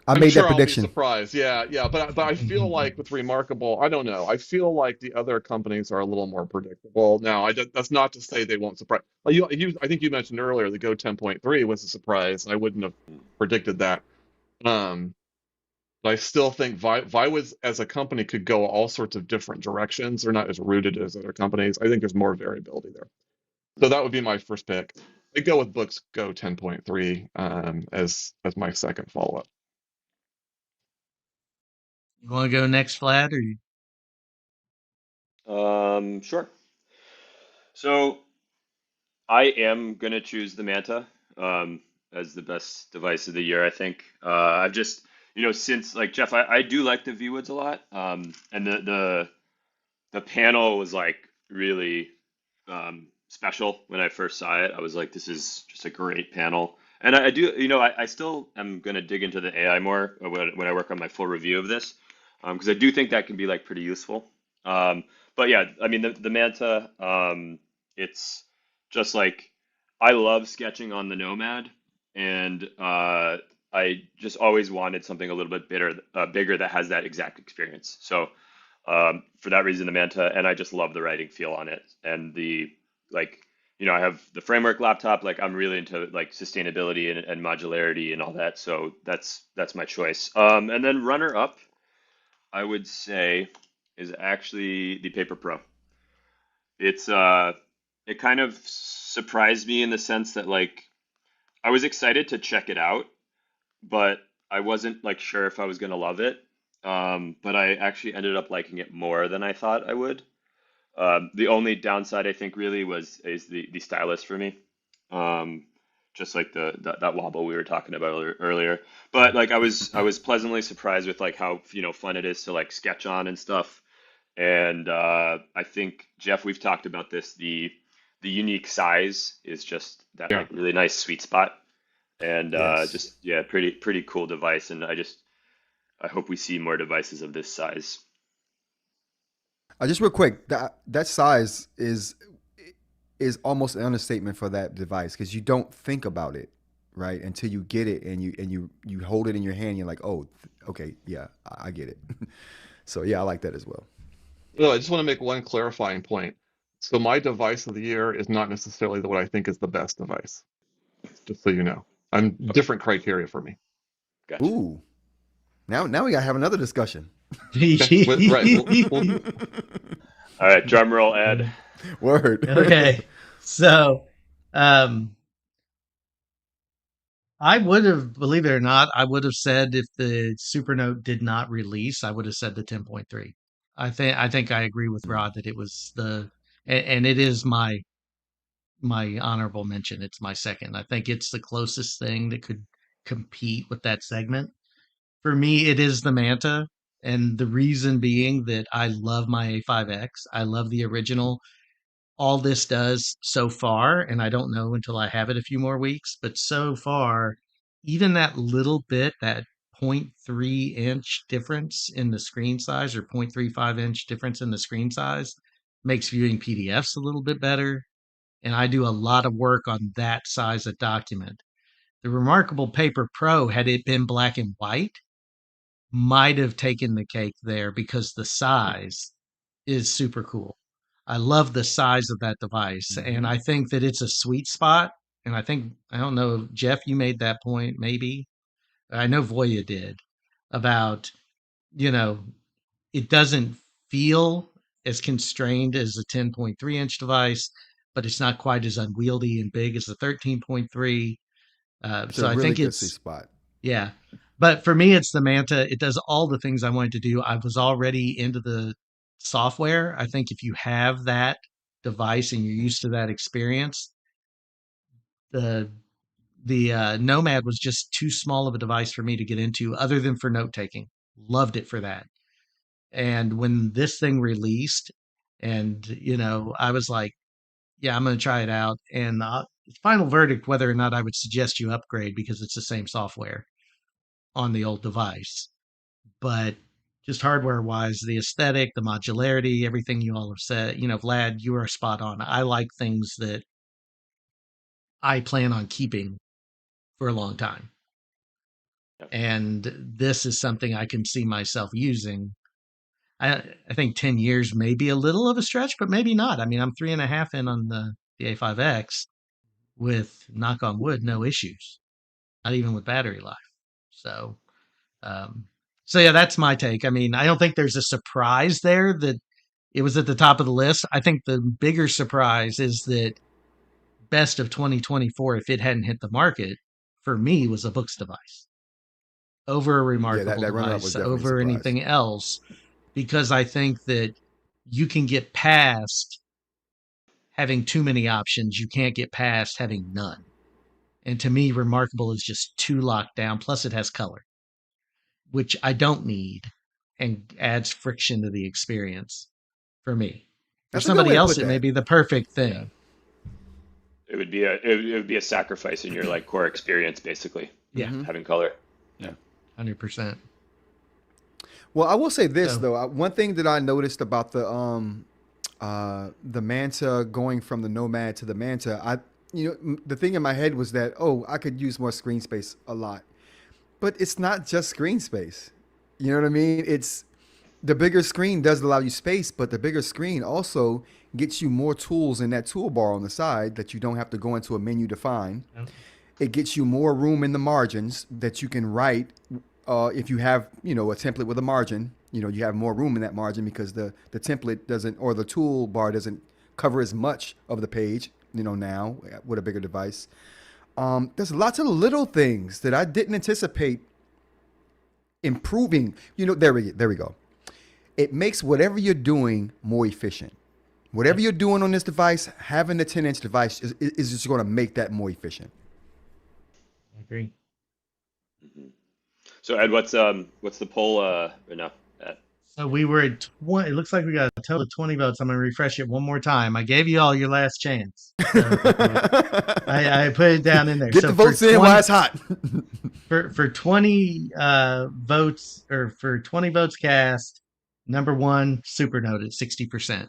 I I'm made sure that I'll be prediction. surprised. Yeah, but I feel like with Remarkable, I don't know. I feel like the other companies are a little more predictable. Now, that's not to say they won't surprise. I think you mentioned earlier the Go 10.3 was a surprise. I wouldn't have predicted that. But I still think ViWoods as a company could go all sorts of different directions. They're not as rooted as other companies. I think there's more variability there. So that would be my first pick. I go with Boox Go 10.3 as my second follow-up. You want to go next, Vlad, or you? Sure. So I am gonna choose the Manta as the best device of the year. I think I've just since like Jeff, I do like the ViWoods a lot, and the panel was like really special when I first saw it. I was like, this is just a great panel. And I do, I still am going to dig into the AI more when I work on my full review of this, because I do think that can be like pretty useful. But yeah, I mean, the Manta, it's just like, I love sketching on the Nomad, and I just always wanted something a little bit bigger that has that exact experience. So for that reason, the Manta, and I just love the writing feel on it, and I have the framework laptop. Like I'm really into like sustainability and modularity and all that. So that's my choice. And then runner up, I would say, is actually the Paper Pro. It's it kind of surprised me in the sense that like I was excited to check it out, but I wasn't like sure if I was gonna love it. But I actually ended up liking it more than I thought I would. The only downside I think really is the stylus for me. Um, just like that wobble we were talking about earlier. But like I was pleasantly surprised with like how fun it is to like sketch on and stuff. And I think Jeff, we've talked about this. The unique size is just that Yeah. like really nice sweet spot, and Yes. just yeah, pretty cool device. And I hope we see more devices of this size. Just real quick, that size is almost an understatement for that device because you don't think about it, right, until you get it and you hold it in your hand. You're like, oh, okay, yeah, I get it. So yeah, I like that as well. Well, I just want to make one clarifying point. So my device of the year is not necessarily what I think is the best device. Just so you know, I'm Okay, different criteria for me. gotcha. Ooh, now we gotta have another discussion. Okay, right. All right, drum roll, Ed. Word. Okay. So, um, I would have, believe it or not, I would have said if the Supernote did not release, I would have said the 10.3. I think I agree with Rod that it was and it is my honorable mention. It's my second. I think it's the closest thing that could compete with that segment. For me, it is the Manta, and the reason being that I love my A5X. I love the original. All this does so far, and I don't know until I have it a few more weeks, but so far, even that little bit, that 0.3-inch difference in the screen size or 0.35-inch difference in the screen size makes viewing PDFs a little bit better. And I do a lot of work on that size of document. The Remarkable Paper Pro, had it been black and white, might have taken the cake there because the size is super cool. I love the size of that device, and Hmm. I think that it's a sweet spot. And I don't know, Jeff, you made that point, maybe. I know Voya did about, you know, it doesn't feel as constrained as a 10.3-inch device, but it's not quite as unwieldy and big as the 13.3. It's a So I really think good sweet it's, spot. yeah. But for me, it's the Manta. It does all the things I wanted to do. I was already into the software. I think if you have that device and you're used to that experience, the Nomad was just too small of a device for me to get into, other than for note taking. Loved it for that. And when this thing released, and I was like, yeah, I'm going to try it out. And final verdict whether or not I would suggest you upgrade because it's the same software on the old device. But just hardware wise, the aesthetic, the modularity, everything you all have said, Vlad, you are spot on. I like things that I plan on keeping for a long time. Yep. And this is something I can see myself using. I think 10 years may be a little of a stretch, but maybe not. I mean, I'm 3.5 in on the A5X with, knock on wood, no issues, not even with battery life. So, um, so yeah, that's my take. I mean, I don't think there's a surprise there that it was at the top of the list. I think the bigger surprise is that best of 2024, if it hadn't hit the market, for me was a Boox device over a Yeah, remarkable that runner up was device, definitely a over surprise. anything else, because I think that you can get past having too many options. You can't get past having none. And to me, Remarkable is just too locked down. Plus, it has color, which I don't need and adds friction to the experience for me. For That's a good somebody way to else, put it may that. be the perfect Yeah, thing. it would be a sacrifice in your like core experience, basically Yeah, Hmm. having color. Yeah. 100%. Well, I will say this So, though. One thing that I noticed about the Manta going from the Nomad to the Manta, the thing in my head was that, oh, I could use more screen space a lot, but it's not just screen space. You know what I mean? It's the bigger screen does allow you space, but the bigger screen also gets you more tools in that toolbar on the side that you don't have to go into a menu to find. yep. It gets you more room in the margins that you can write. If you have, a template with a margin, you have more room in that margin because the template doesn't, or the toolbar doesn't cover as much of the page, now with a bigger device. There's lots of little things that I didn't anticipate improving. There we go. It makes whatever you're doing more efficient. Whatever you're doing on this device, having the 10-inch device is just going to make that more efficient. I agree. Mm-hmm. So Ed, what's the poll right now at? So we were at 20. It looks like we got a total of 20 votes. I'm going to refresh it one more time. I gave you all your last chance. So, I put it down in there. Get the votes in while it's hot. for 20 votes, or for 20 votes cast, number one, Supernote at 60%.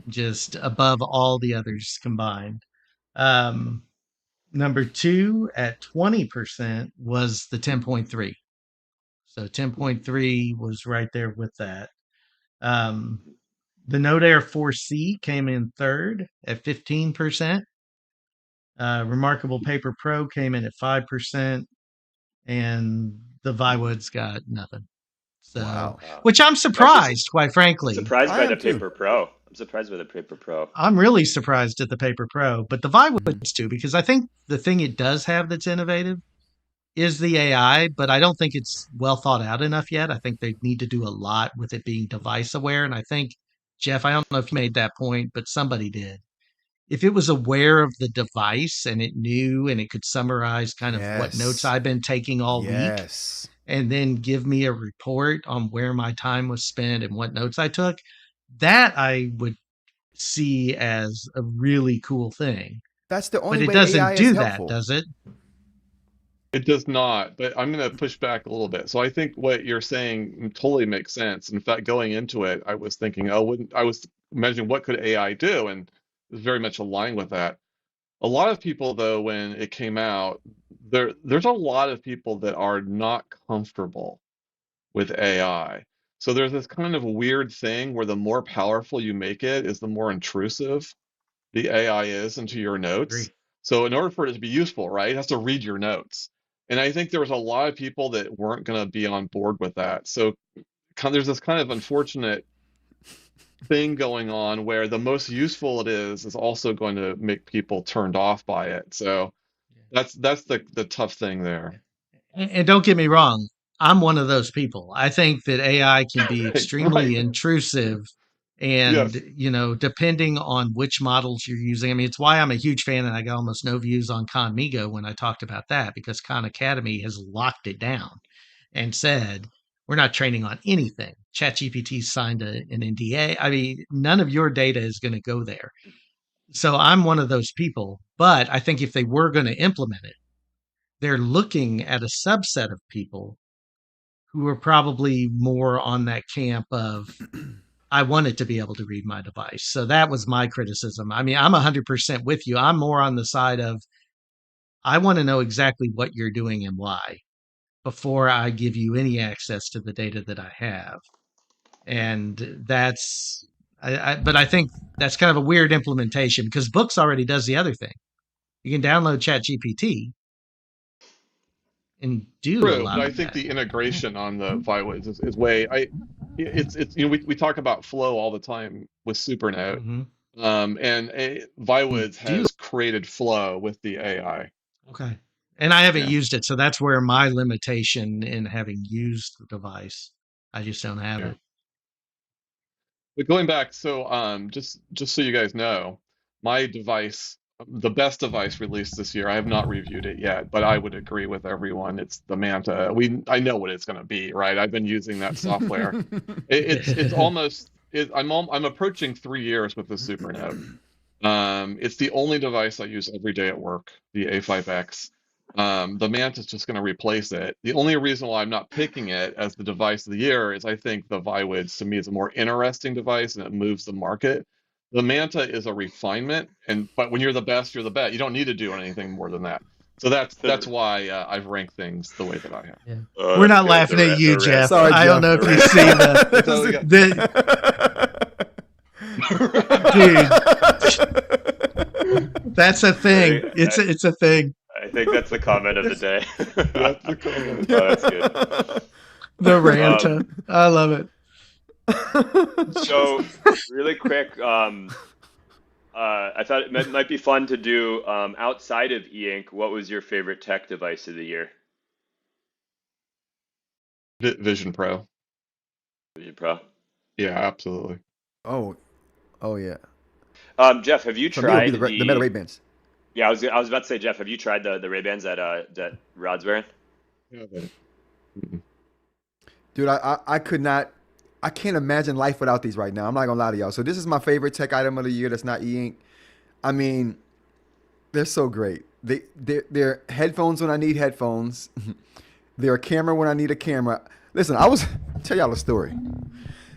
Just above all the others combined. Number two at 20% was the 10.3. So 10.3 was right there with that. The Note Air 4C came in third at 15%. Remarkable Paper Pro came in at 5%. And the ViWoods got nothing. So, wow. Which I'm surprised, quite frankly. Surprised by the Paper Pro. I'm surprised by the Paper Pro. I'm really surprised at the Paper Pro, but the ViWoods too, because I think the thing it does have that's innovative is the AI, but I don't think it's well thought out enough yet. I think they need to do a lot with it being device aware. And I think, Jeff, I don't know if you made that point, but somebody did. If it was aware of the device and it knew and it could summarize kind of what notes I've been taking all week, and then give me a report on where my time was spent and what notes I took, that I would see as a really cool thing. That's the only way. But it doesn't do that, does it? It does not, but I'm going to push back a little bit. So I think what you're saying totally makes sense. In fact, going into it, I was thinking, I was imagining what could AI do, and it was very much aligned with that. A lot of people, though, when it came out, there's a lot of people that are not comfortable with AI. So there's this kind of weird thing where the more powerful you make it is the more intrusive the AI is into your notes. So in order for it to be useful, right, it has to read your notes. And I think there was a lot of people that weren't going to be on board with that. So there's this kind of unfortunate thing going on where the most useful it is also going to make people turned off by it. So that's the tough thing there. And don't get me wrong, I'm one of those people. I think that AI can be extremely intrusive, and depending on which models you're using. I mean, it's why I'm a huge fan, and I got almost no views on Conmigo when I talked about that, because Khan Academy has locked it down and said, we're not training on anything. ChatGPT signed an NDA. I mean, none of your data is going to go there. So I'm one of those people. But I think if they were going to implement it, they're looking at a subset of people who are probably more on that camp of, I want it to be able to read my device. So that was my criticism. I mean, I'm 100% with you. I'm more on the side of, I want to know exactly what you're doing and why before I give you any access to the data that I have. And that's, but I think that's kind of a weird implementation, because Boox already does the other thing. You can download ChatGPT and do a lot but of I think that. the integration on the ViWoods is way. It's we talk about flow all the time with Supernote, and ViWoods has created flow with the AI. Okay, and I haven't used it, so that's where my limitation in having used the device. I just don't have it. But going back, so just so you guys know, my device, the best device released this year, I have not reviewed it yet, but I would agree with everyone. It's the Manta. I know what it's going to be, right? I've been using that software. It's almost. I'm approaching 3 years with the Supernote. It's the only device I use every day at work, the A5X. The Manta is just going to replace it. The only reason why I'm not picking it as the device of the year is I think the ViWoods, to me, is a more interesting device and it moves the market. The Manta is a refinement, but when you're the best, you're the best. You don't need to do anything more than that. So that's why I've ranked things the way that I have. Yeah. We're not laughing at you, Jeff. Sorry, I don't know if you see dude. That's a thing. It's a thing. I think that's the comment of the day. That's the comment. Oh, that's good. The Ranta. I love it. So really quick, I thought it might be fun to do outside of e-ink. What was your favorite tech device of the year? Vision Pro. Vision Pro. Yeah, absolutely. Oh, oh yeah. Jeff, have you For me, it would be tried the Meta Ray Bans. Yeah, I was about to say, Jeff, have you tried the Ray-Bans that Rod's wearing? Yeah, mm-mm. Dude, I could not. I can't imagine life without these right now. I'm not gonna lie to y'all. So this is my favorite tech item of the year. That's not e-ink. I mean, they're so great. They're headphones when I need headphones. They're a camera when I need a camera. Listen, tell y'all a story.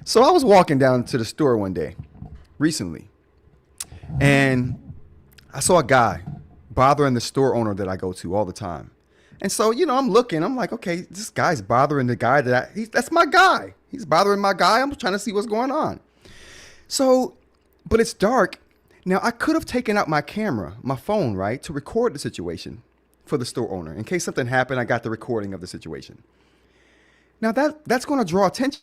So I was walking down to the store one day recently, and I saw a guy bothering the store owner that I go to all the time. And so, I'm looking, I'm like, okay, this guy's bothering the guy that's my guy. He's bothering my guy. I'm trying to see what's going on. So, but it's dark. Now, I could have taken out my camera, my phone, right, to record the situation for the store owner. In case something happened, I got the recording of the situation. Now, that's going to draw attention.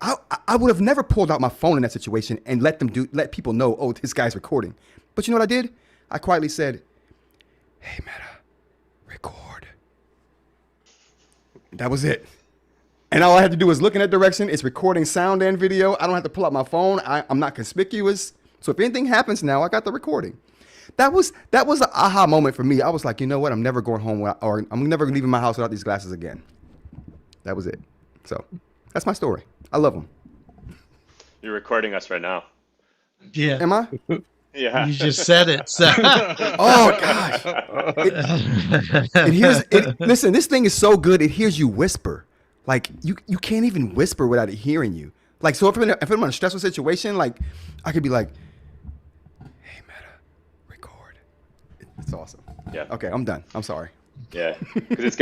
I would have never pulled out my phone in that situation and let people know, oh, this guy's recording. But you know what I did? I quietly said, hey, Meta, record. That was it. And all I had to do was look in that direction. It's recording sound and video. I don't have to pull out my phone. I'm not conspicuous. So if anything happens now, I got the recording. That was an aha moment for me. I was like, you know what? I'm never going home or I'm never leaving my house without these glasses again. That was it. So that's my story. I love them. You're recording us right now. Yeah. Am I? Yeah. You just said it. So. Oh gosh. Listen, this thing is so good. It hears you whisper. Like you can't even whisper without it hearing you. Like, so if I'm in a stressful situation, like I could be like, hey Meta, record. It's awesome. Yeah. Okay, I'm done. I'm sorry. Yeah. Because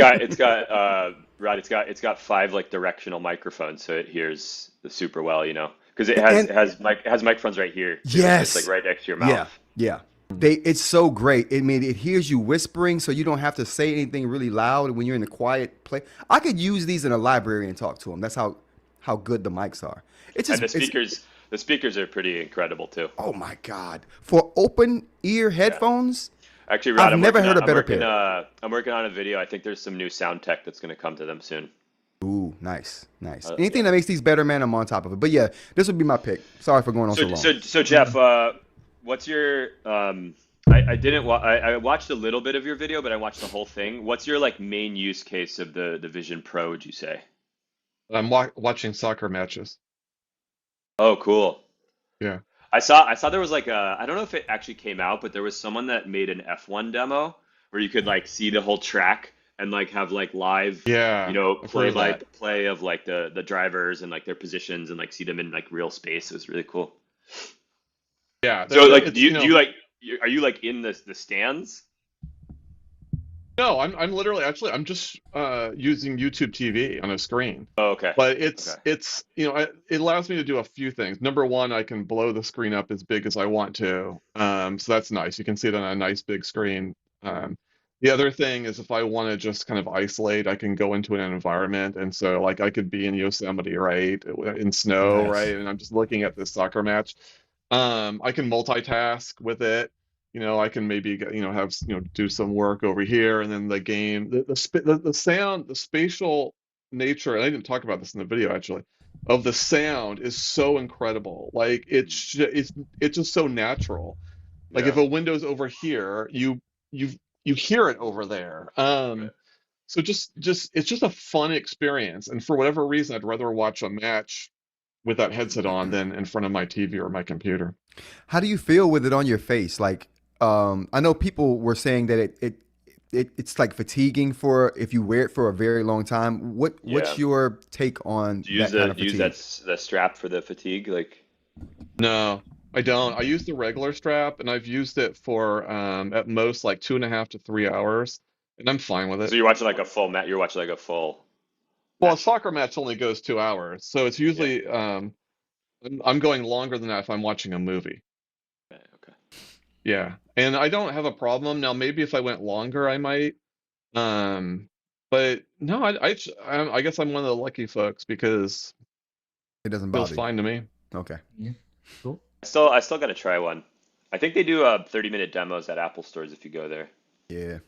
Rod, it's got 5 like directional microphones, so it hears super well, Because it has microphones right here. Too. Yes. It's like right next to your mouth. Yeah. It's so great. It hears you whispering, so you don't have to say anything really loud when you're in a quiet place. I could use these in a library and talk to them. That's how good the mics are. It's just And the speakers are pretty incredible too. Oh my God! For open ear headphones, Actually, Rod, I've never heard a better pair. I'm working on a video. I think there's some new sound tech that's going to come to them soon. Ooh, nice. Anything that makes these better, man, I'm on top of it. But yeah, this would be my pick. Sorry for going on so long. So Jeff, what's your I watched a little bit of your video, but I watched the whole thing. What's your like main use case of the Vision Pro, would you say? I'm watching soccer matches. Oh, cool. Yeah. I saw there was like I don't know if it actually came out, but there was someone that made an F1 demo where you could like see the whole track and like have like live, Yeah, I've heard of that. play of like the drivers and like their positions and like see them in like real space. It was really cool. Yeah. So like, it's, are you like in the stands? No, I'm literally I'm just using YouTube TV on a screen. Oh, okay. But Okay. it allows me to do a few things. Number one, I can blow the screen up as big as I want to. So that's nice. You can see it on a nice big screen. The other thing is if I want to just kind of isolate, I can go into an environment. And so like I could be in Yosemite, right? In snow, Nice. right? And I'm just looking at this soccer match. I can multitask with it. I can maybe have do some work over here, and then the game, the sound, the spatial nature. And I didn't talk about this in the video actually. Of the sound is so incredible. Like it's just so natural. Like if Yeah. a window's over here, you hear it over there. Right. So it's just a fun experience. And for whatever reason, I'd rather watch a match with that headset on than in front of my TV or my computer. How do you feel with it on your face? Like, I know people were saying that it's like fatiguing for if you wear it for a very long time. What's Yeah. your take on Do you use that kind of do you use fatigue? that strap for the fatigue? Like, No, I don't. I use the regular strap, and I've used it for at most like 2.5 to 3 hours, and I'm fine with so it. you're watching like a full mat. You're watching like a full Well, a match. soccer match only goes 2 hours, so it's Yeah. usually I'm going longer than that if I'm watching a movie. Okay. Okay. Yeah, and I don't have a problem now. Maybe if I went longer, I might. Um, but no, I guess I'm one of the lucky folks because It doesn't it feels bother you. fine to me. Okay. Yeah. Cool. I still got to try one. I think they do 30-minute demos at Apple stores if you go there. Yeah.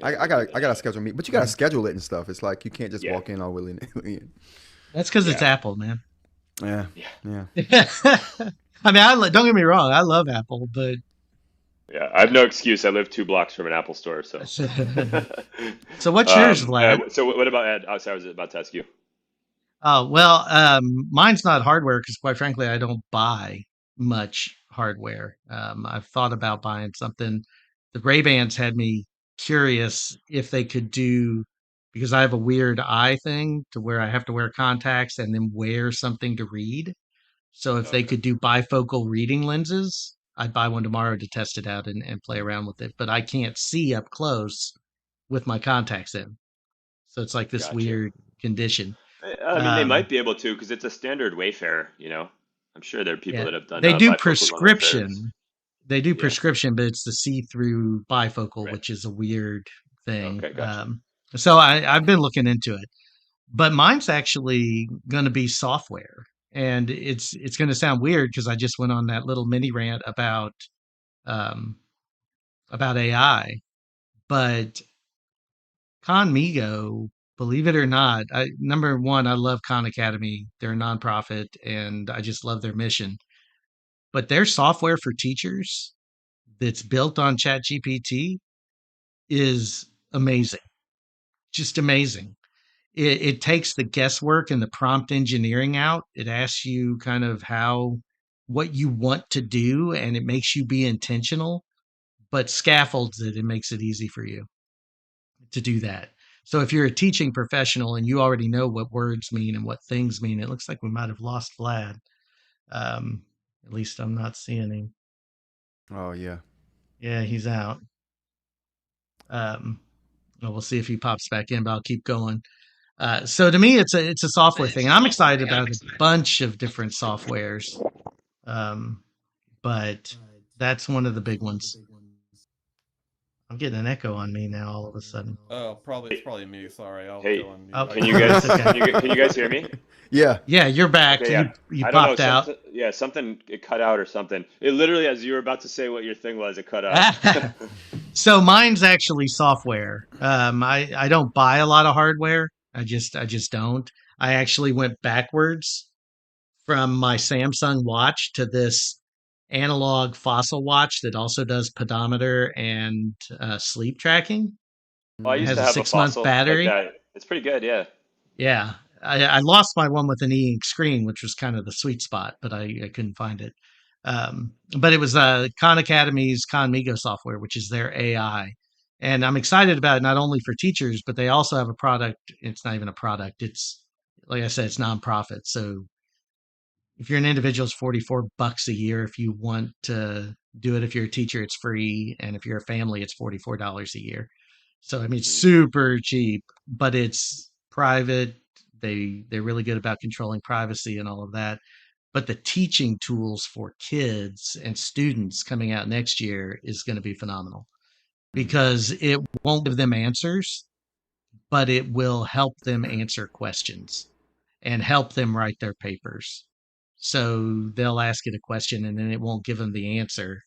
I gotta go give it I a gotta shot. schedule a meet, but you gotta Mhm. schedule it and stuff. It's like you can't just Yeah, walk in all willy nilly. That's because it's yeah, Apple, man. Yeah, yeah, yeah. I mean, don't get me wrong, I love Apple, but yeah. I have no excuse. I live 2 blocks from an Apple store, so. so what's yours, Vlad? So what about Ed? Oh, sorry, I was about to ask you. Oh, well, mine's not hardware because, quite frankly, I don't buy much hardware. I've thought about buying something. The Ray-Bans had me curious if they could do, because I have a weird eye thing to where I have to wear contacts and then wear something to read. So if they Okay, could do bifocal reading lenses, I'd buy one tomorrow to test it out and play around with it. But I can't see up close with my contacts in. So it's like this gotcha. weird condition. I mean, they Um, might be able to because it's a standard Wayfarer, you know. I'm sure there are people Yeah, that have done they do bifocals on Wayfarers. prescription. They do Yeah, prescription, but it's the see-through bifocal, right. which is a weird thing. Okay, gotcha. So I've been looking into it, but mine's actually going to be software, and it's going to sound weird because I just went on that little mini rant um, about AI, but Conmigo, believe it or not, number one, I love Khan Academy. They're a nonprofit, and I just love their mission. But their software for teachers that's built on ChatGPT is amazing, just amazing. It takes the guesswork and the prompt engineering out. It asks you kind of what you want to do, and it makes you be intentional, but scaffolds it and makes it easy for you to do that. So if you're a teaching professional and you already know what words mean and what things mean, it looks like we might have lost Vlad. Um, at least I'm not seeing him. Oh yeah. Yeah, he's out. Um, well, we'll see if he pops back in, but I'll keep going. So to me, it's a software thing. I'm excited about a bunch of different softwares, um, but that's one of the big ones. I'm getting an echo on me now all of a sudden. Oh, probably it's Hey, probably me. Sorry, I'll hey, go on mute. Oh, I can you got that's guys okay. can you guys hear me? Yeah. Yeah, you're back. Okay, yeah. You I don't know, popped out. something, yeah, something it cut out or something. It literally, as you were about to say what your thing was, it cut out. So mine's actually software. I don't buy a lot of hardware. I just don't. I actually went backwards from my Samsung watch to this analog fossil watch that also does pedometer and sleep tracking. Well, I It used has to a have a 6 month fossil like battery. that. It's pretty good, yeah. Yeah. I lost my one with an e-ink screen, which was kind of the sweet spot, but I couldn't find it. But it was Khan Academy's Conmigo software, which is their AI. And I'm excited about it not only for teachers, but they also have a product. It's not even a product. It's, like I said, it's nonprofit. So if you're an individual, it's $44 a year. If you want to do it, if you're a teacher, it's free. And if you're a family, it's $44 a year. So I mean, it's Mm, super cheap, but it's private. They're really good about controlling privacy and all of that. But the teaching tools for kids and students coming out next year is going to be phenomenal because it won't give them answers, but it will help them answer questions and help them write their papers. So they'll ask it a question and then it won't give them the answer.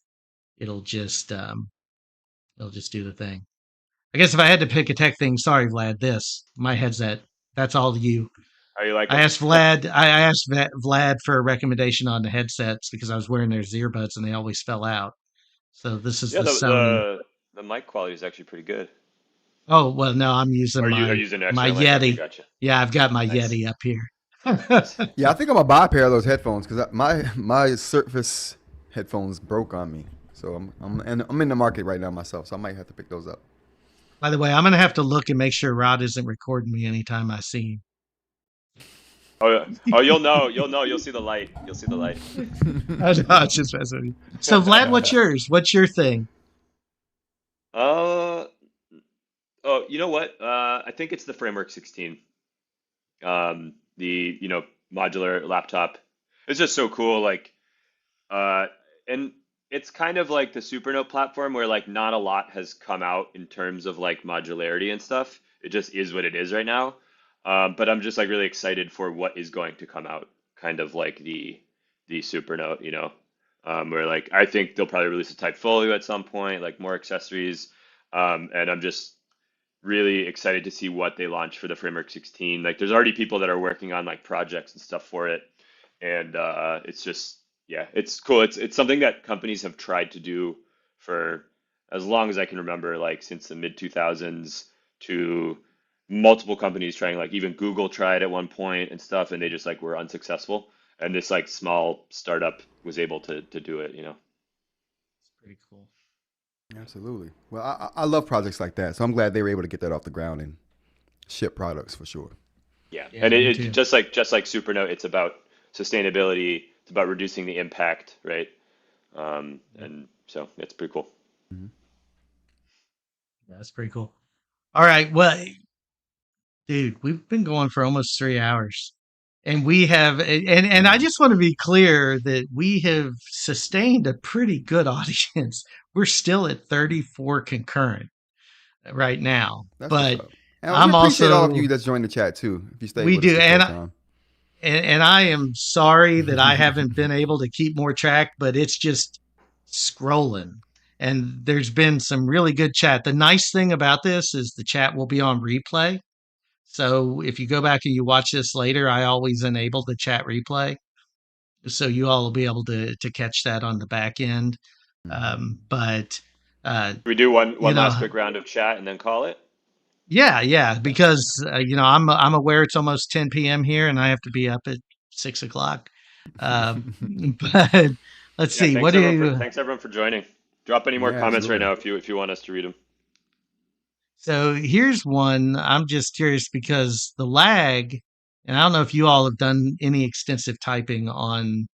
It'll just it'll just do the thing. I guess if I had to pick a tech thing, sorry, Vlad, this my headset. That's all you. how you like I them? asked Vlad. I asked Vlad for a recommendation on the headsets because I was wearing their earbuds and they always fell out. So this is Yeah, the Sony. the mic quality is actually pretty good. Oh well, no, I'm using Or you are my using an my external mic. Okay, Yeti. gotcha. Yeah, I've got my Nice, Yeti up here. nice. Yeah, I think I'm gonna buy a pair of those headphones because my Surface headphones broke on me. So I'm in the market right now myself, so I might have to pick those up. By the way, I'm gonna have to look and make sure Rod isn't recording me anytime I see Oh, yeah. Oh, you'll see the light. You'll see the light. him. I know, it's just messing with you. So Vlad, what's yours? What's your thing? Uh, oh, you know what? I think it's the Framework 16. The, modular laptop. It's just so cool. Like, uh, and it's kind of like the Supernote platform where like not a lot has come out in terms of like modularity and stuff. It just is what it is right now. But I'm just like really excited for what is going to come out, kind of like the Supernote, where like I think they'll probably release a Type Folio at some point, like more accessories. And I'm just really excited to see what they launch for the Framework 16. Like there's already people that are working on like projects and stuff for it. And it's just, yeah, it's cool. It's something that companies have tried to do for as long as I can remember, like since the mid 2000s, to multiple companies trying, like even Google tried at one point and stuff, and they just like were unsuccessful. And this like small startup was able to do it, you know. It's pretty cool. Absolutely. Well, I love projects like that, so I'm glad they were able to get that off the ground and ship products for sure. Yeah, Yeah, and me it too. just like Supernote, it's about sustainability. It's about reducing the impact, right? Yep. And so it's pretty cool. Hmm. Yeah, that's pretty cool. All right. Well, dude, we've been going for almost 3 hours. And we have, and I just want to be clear that we have sustained a pretty good audience. We're still at 34 concurrent right now, That's what's but up. And we I'm appreciate all of also, you that's joined the chat too. If you stayed we with us do, this whole and time. and I am sorry that I haven't been able to keep more track, but it's just scrolling. And there's been some really good chat. The nice thing about this is the chat will be on replay. So if you go back and you watch this later, I always enable the chat replay. So you all will be able to catch that on the back end. Mhm. But We do one you last know, quick round of chat and then call it. yeah, Yeah. because I'm aware it's almost 10 p.m. here, and I have to be up at 6 o'clock. But let's Yeah, see, what do you? thanks everyone for joining. Drop any more Yeah, comments right absolutely. now if you want us to read them. So here's one. I'm just curious because the lag, and I don't know if you all have done any extensive typing on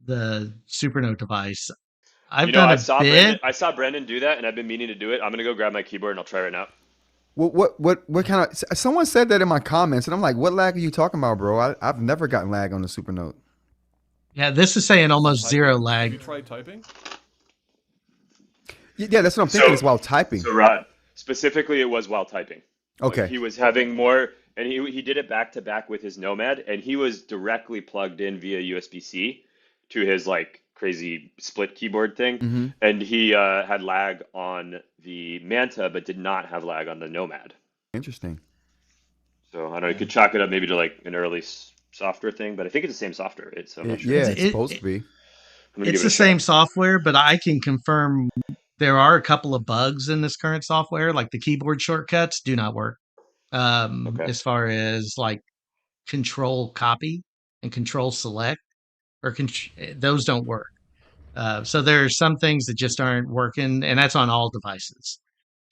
the Supernote device. You I've know, done a bit. I saw Brendan do that, and I've been meaning to do it. I'm gonna go grab my keyboard and I'll try right now. What kind of? Someone said that in my comments, and I'm like, "What lag are you talking about, bro? I've never gotten lag on the Supernote." Yeah, this is saying While almost zero typing? Have lag. you tried typing? Yeah, that's what I'm thinking. So, Is while typing. Rod, specifically, it was while typing. Like Okay. he was having more, and he did it back to back with his Nomad, and he was directly plugged in via USB-C to his like crazy split keyboard thing, Mm-hmm. and he had lag on the Manta, but did not have lag on the Nomad. Interesting. So I don't know. You Yeah. could chalk it up maybe to like an early software thing, but I think it's the same software, right? So I'm not sure. Yeah, It's it's it, supposed it to be. I'm gonna give it's it the a shot. same software, but I can confirm there are a couple of bugs in this current software, like the keyboard shortcuts do not work. Okay. As far as like control copy and control select, or those don't work. So there are some things that just aren't working, and that's on all devices.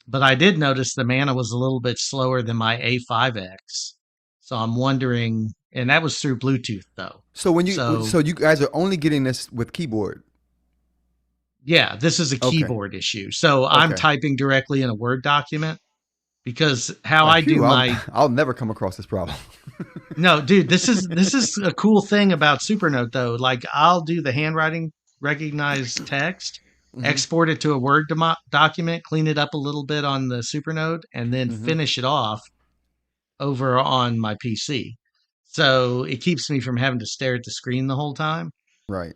But I did notice the mana was a little bit slower than my A5X. So I'm wondering, and that was through Bluetooth though. So So you guys are only getting this with keyboard. yeah, this is a Okay. keyboard issue. So I'm Okay. typing directly in a Word document because how I do Phew, my I'll never come across this problem. no, dude, this is a cool thing about Supernote though. Like I'll do the handwriting recognize text, Hmm. export it to a Word document, clean it up a little bit on the Supernote, and then Hmm. finish it off over on my PC. So it keeps me from having to stare at the screen the whole time. Right.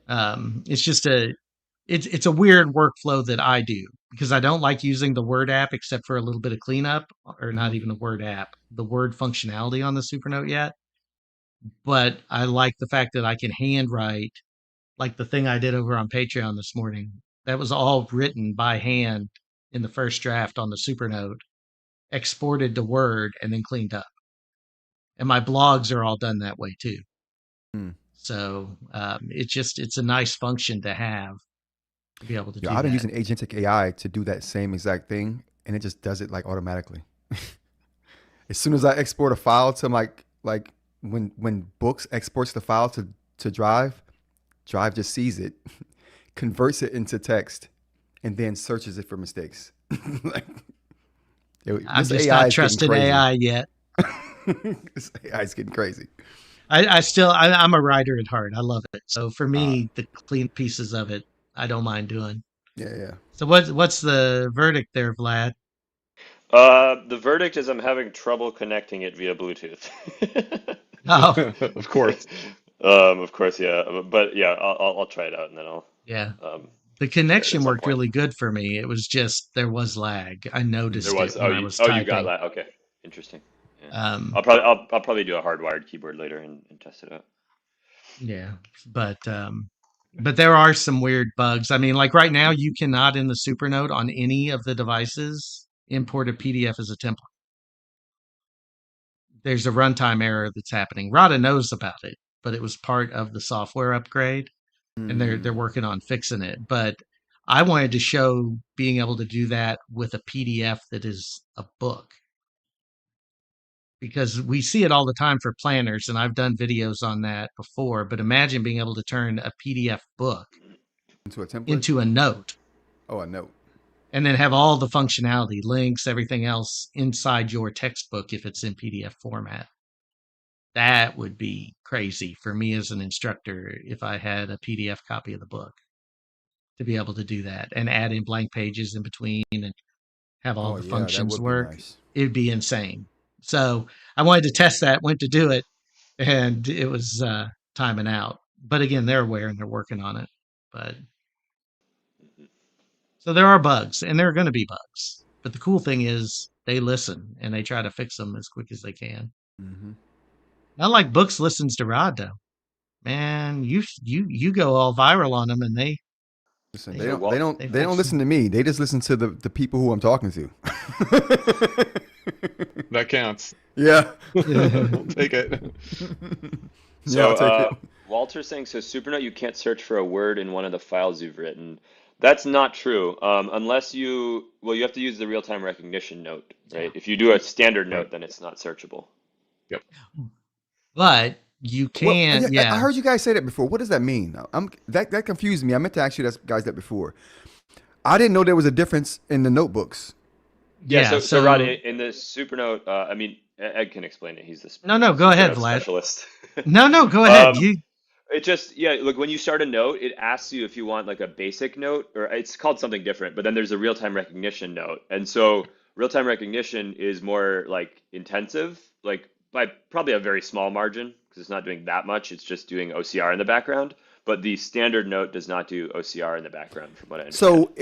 It's just it's a weird workflow that I do because I don't like using the Word app except for a little bit of cleanup, or not Hmm. even a Word app, the Word functionality on the Supernote yet. But I like the fact that I can handwrite, like the thing I did over on Patreon this morning. That was all written by hand in the first draft on the Supernote, exported to Word, and then cleaned up. And my blogs are all done that way too. Mm. So it's a nice function to have to be able to Yeah, do I've been that. using agentic AI to do that same exact thing, and it just does it like automatically. As soon as I export a file to like when Boox exports the file to Drive, Drive just sees it, converts it into text, and then searches it for mistakes. Like, I'm this just AI not is getting trusting crazy. AI yet. This AI is getting crazy. I'm a writer at heart. I love it. So for Uh, me, the clean pieces of it, I don't mind doing. yeah, yeah. So what's the verdict there, Vlad? The verdict is I'm having trouble connecting it via Bluetooth. Oh, Of course. Of course, yeah. But yeah, I'll try it out and then I'll Yeah. um, The shared at connection some worked point. really good for me. It was just there was lag. I There noticed it was. when I was You got typing. that. Okay, interesting. Yeah, Um, I'll probably do a hardwired keyboard later and test it out. yeah, but there are some weird bugs. I mean, like right now, you cannot in the Supernote on any of the devices import a PDF as a template. There's a runtime error that's happening. Ratta knows about it, but it was part of the software upgrade, and they're Mm. working on fixing it. But I wanted to show being able to do that with a PDF that is a book, because we see it all the time for planners, and I've done videos on that before. But imagine being able to turn a PDF book Into a template? into a note Oh, a note. and then have all the functionality, links, everything else inside your textbook if it's in PDF format. That would be crazy for me as an instructor if I had a PDF copy of the book to be able to do that and add in blank pages in between and have all Oh the yeah, that functions would be work. nice. It'd be insane. So I wanted to test that, went to do it, and it was timing out. But again, they're aware and they're working on it. But so there are bugs, and there are going to be bugs. But the cool thing is they listen and they try to fix them as quick as they can. Mm-hmm. Not like Boox listens to Rod though. Man, you go all viral on them, and Listen, they they they don't fix listen them. to me. They just listen to the people who I'm talking to. That counts. Yeah. I'll take it. Yeah, I'll So take it. Walter's saying, so Supernote, you can't search for a word in one of the files you've written. That's not true. Unless well, you have to use the real-time recognition note, Yeah, right? If you do a standard Right. note, then it's not searchable. Yep. but you Well, can. yeah, I Yeah, heard you guys say that before. What does that mean? That confused me. I meant to ask you guys that before. I didn't know there was a difference in the notebooks. Yeah, yeah. so Rod, So in the Supernote, I mean, Ed can explain it. He's the no, go ahead, Supernote Vlad. specialist. No, go ahead. Um, You It just, yeah, look, when you start a note, it asks you if you want like a basic note, or it's called something different, but then there's a real-time recognition note. And so real-time recognition is more like intensive, like by probably a very small margin, because it's not doing that much. It's just doing OCR in the background. But the standard note does not do OCR in the background, from what I understand. So,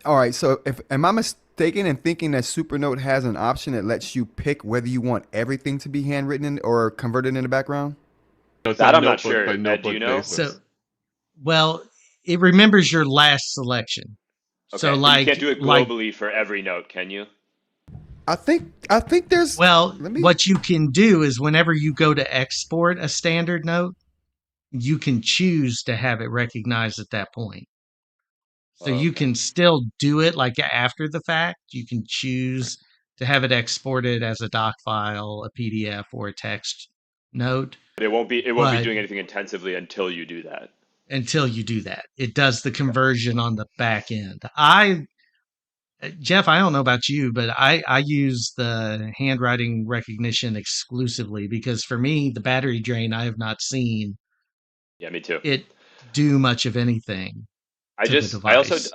all right. So, if am I mistaken in thinking that Supernote has an option that lets you pick whether you want everything to be handwritten or converted in the background? No, it's That on I'm not notebook sure. by Ed, do you notebook know? so basis. well, it remembers your last selection. So Okay, but you can't do it like globally for every note, can you? I think there's. well, Let me. what you can do is whenever you go to export a standard note, you can choose to have it recognized at that point. So Oh, you okay. can still do it like after the fact. You can choose to have it exported as a doc file, a PDF, or a text note. But it won't be But doing anything intensively until you do that. until you do that, it does the Okay. conversion on the back end. Jeff, I don't know about you, but I use the handwriting recognition exclusively because for me, the battery drain, I have not seen Yeah, me too. it do much of anything I to the just, I also, device.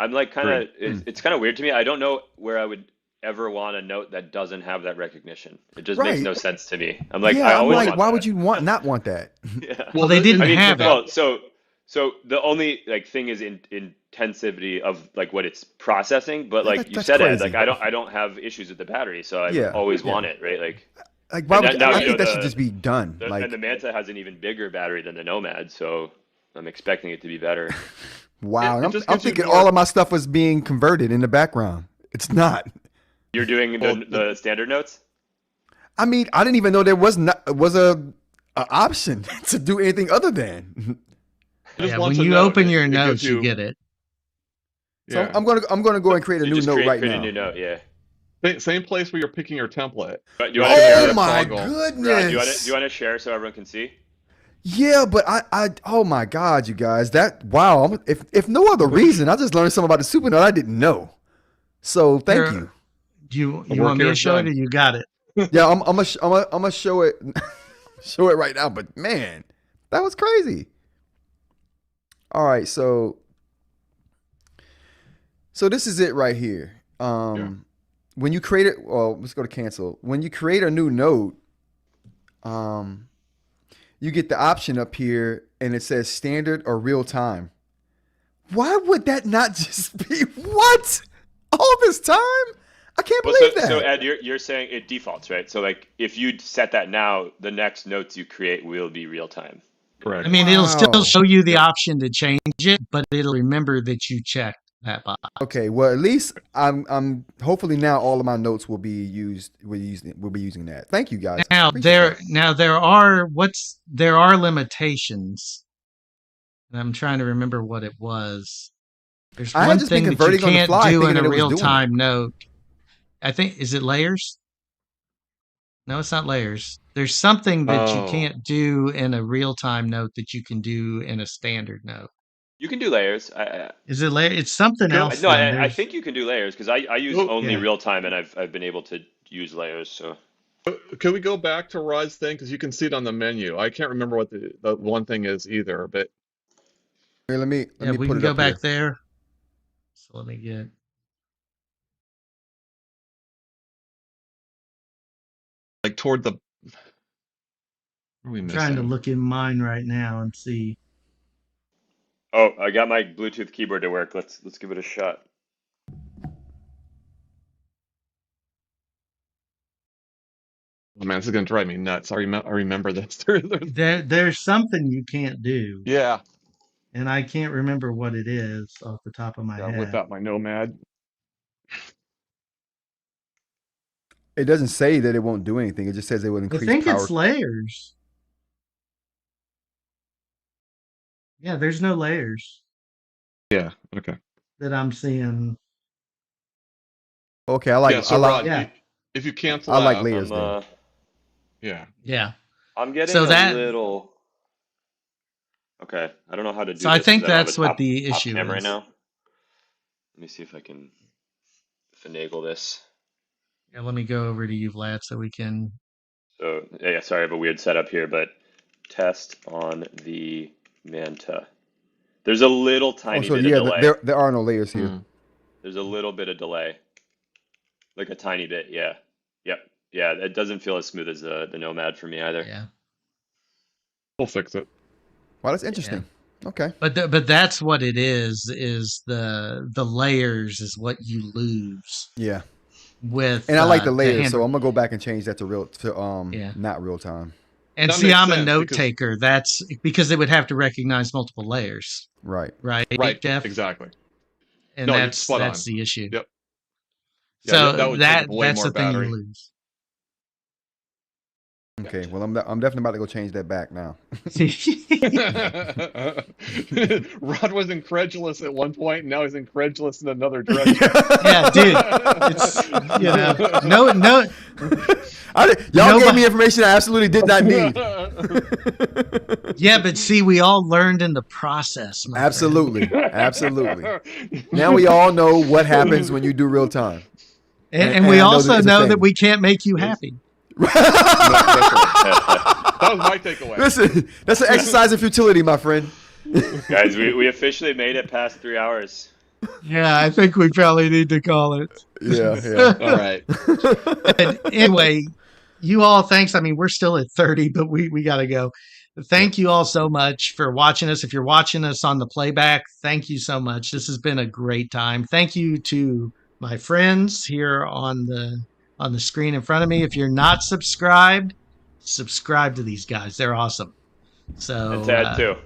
I'm like kind Agree. of, it's kind of weird to me. I don't know where I would ever want a note that doesn't have that recognition. It just makes Right. no sense to me. I'm like, I Yeah, I'm always like, want why would that. you not want that? Yeah. Well, Well, they I didn't mean, have it. well, so the only like thing is in intensivity of like what it's processing, but like you That's said, Ed, like crazy. I don't have issues with the battery, so I would Yeah, always yeah. want it, right? Like, Like, why and would you, now I you know think that should just be done. and the Manta has an even bigger battery than the Nomad, so I'm expecting it to be better. Wow. And it I'm, just I'm gives you thinking more. all of my stuff was being converted in the background. It's not. You're doing Well, the standard notes? I mean, I didn't even know there was a option to do anything other than. it just Yeah, when wants a you note. open your It gives notes, you get it. So yeah. I'm gonna go and create a You new just note right create a now. new note, yeah. Same place where you're picking your template. But do you You're want to picking share? Oh that my toggle. Rod, do you want to goodness. share so everyone can see? Yeah, but oh my God, you guys, that wow. If no other reason, I just learned something about the Supernote I didn't know. So thank Here, you. The you work want me here to is show it done. or you got it? Yeah, I'm gonna show it show it right now. But man, that was crazy. All right, so this is it right here. Yeah. When you create it, well, let's go to cancel. When you create a new note, you get the option up here, and it says standard or real time. Why would that not just be what? All this time? I can't Well, believe that. so Ed, you're saying it defaults, right? So like if you set that now, the next notes you create will be real time. Correct. I mean, it'll still Wow. show you the Yep. option to change it, but it'll remember that you checked that box. Okay, well at least I'm hopefully now all of my notes will be used. We'll be using that. Thank you guys. Now Appreciate that. there are limitations, and I'm trying to remember what it was. There's I had one just been thing that you converting on the can't fly, do thinking in that a it was real doing it. time note. I think is it layers? No, it's not layers. There's something that you Oh, can't do in a real time note that you can do in a standard note. You can do layers. Is it layer? It's something go. else. No, Then I there's think you can do layers because I use Oh, only yeah. real time and I've been able to use layers. So can we go back to Rod's thing because you can see it on the menu? I can't remember what the one thing is either, but Here, let me Yeah, we put can it go up back here. there. So let me get like toward the. What are we I'm trying to missing? look in mine right now and see. oh, I got my Bluetooth keyboard to work. Let's give it a shot. Oh man, this is gonna drive me nuts. I remember this. There's something you can't do, Yeah, and I can't remember what it is off the top of my gotta whip head. out my Nomad. It doesn't say that it won't do anything. It just says it will I increase think power. it's layers. Yeah, there's no layers Yeah. Okay. that I'm seeing. Okay, Yeah. So Rod, Yeah, if you cancel I like out, layers I'm then. yeah. yeah. I'm getting So a that little. Okay, I don't know how to so do I this because think I don't have a that's what the top issue camera right is. now. Let me see if I can finagle this. Yeah, let me go over to you, Vlad, so we can. So yeah, sorry, I have a weird setup here, but test on the Manta. There's a little Oh, tiny so bit of yeah, delay. there are no layers here. Hmm. There's a little bit of delay, like a tiny bit. Yeah, yep, yeah. It doesn't feel as smooth as the Nomad for me either. Yeah, We'll fix it. Wow, that's yeah. interesting. Okay. But that's what it is the layers is what you lose Yeah. with And I like the the layers, hand. so I'm gonna go back and change that to Yeah. not real time. And That see, makes I'm a sense note because taker. That's because it would have to recognize multiple layers, Right. right, right, Jeff? exactly. And No, you're spot that's on. the issue. Yep. Yeah, So that would take up way that's more the thing you battery. lose. Okay. Gotcha. Well, I'm definitely about to go change that back now. Rod was incredulous at one point, and now he's incredulous in another direction. Yeah, dude. It's no Y'all gave me nobody. information I absolutely did not need. Yeah, but see, we all learned in the process, my friend. Absolutely. Now we all know what happens when you do real time. And we I know that also it's a know that thing. we can't make you happy. That's right. That was my takeaway. Listen, that's an exercise in futility, my friend. Guys, we officially made it past 3 hours. Yeah, I think we probably need to call it. Yeah. All right. And anyway, you all, thanks. I mean, we're still at 30, but we got to go. Thank you all so much for watching us. If you're watching us on the playback, thank you so much. This has been a great time. Thank you to my friends here on the screen in front of me. If you're not subscribed, subscribe to these guys. They're awesome. So And Ted too.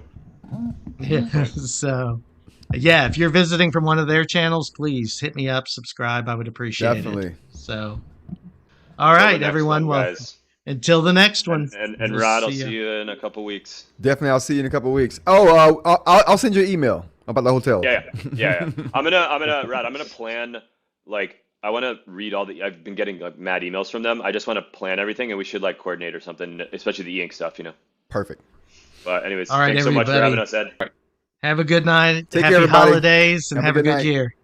yeah, so yeah, if you're visiting from one of their channels, please hit me up, subscribe. I would appreciate Definitely. it. So, all right, Until the next everyone. one, Well, guys. until the next one. And We'll Rod, I'll see ya. see you in a couple weeks. Definitely, I'll see you in a couple of weeks. Oh, I'll send you an email about the hotel. Yeah. I'm gonna plan, like, I want to read I've been getting like mad emails from them. I just want to plan everything, and we should like coordinate or something, especially the e-ink stuff, Perfect. But anyways, All right, thanks so much for everybody. having us, Ed. Have a good night. Take Happy care, everybody. holidays, and Have a have a good good night. year.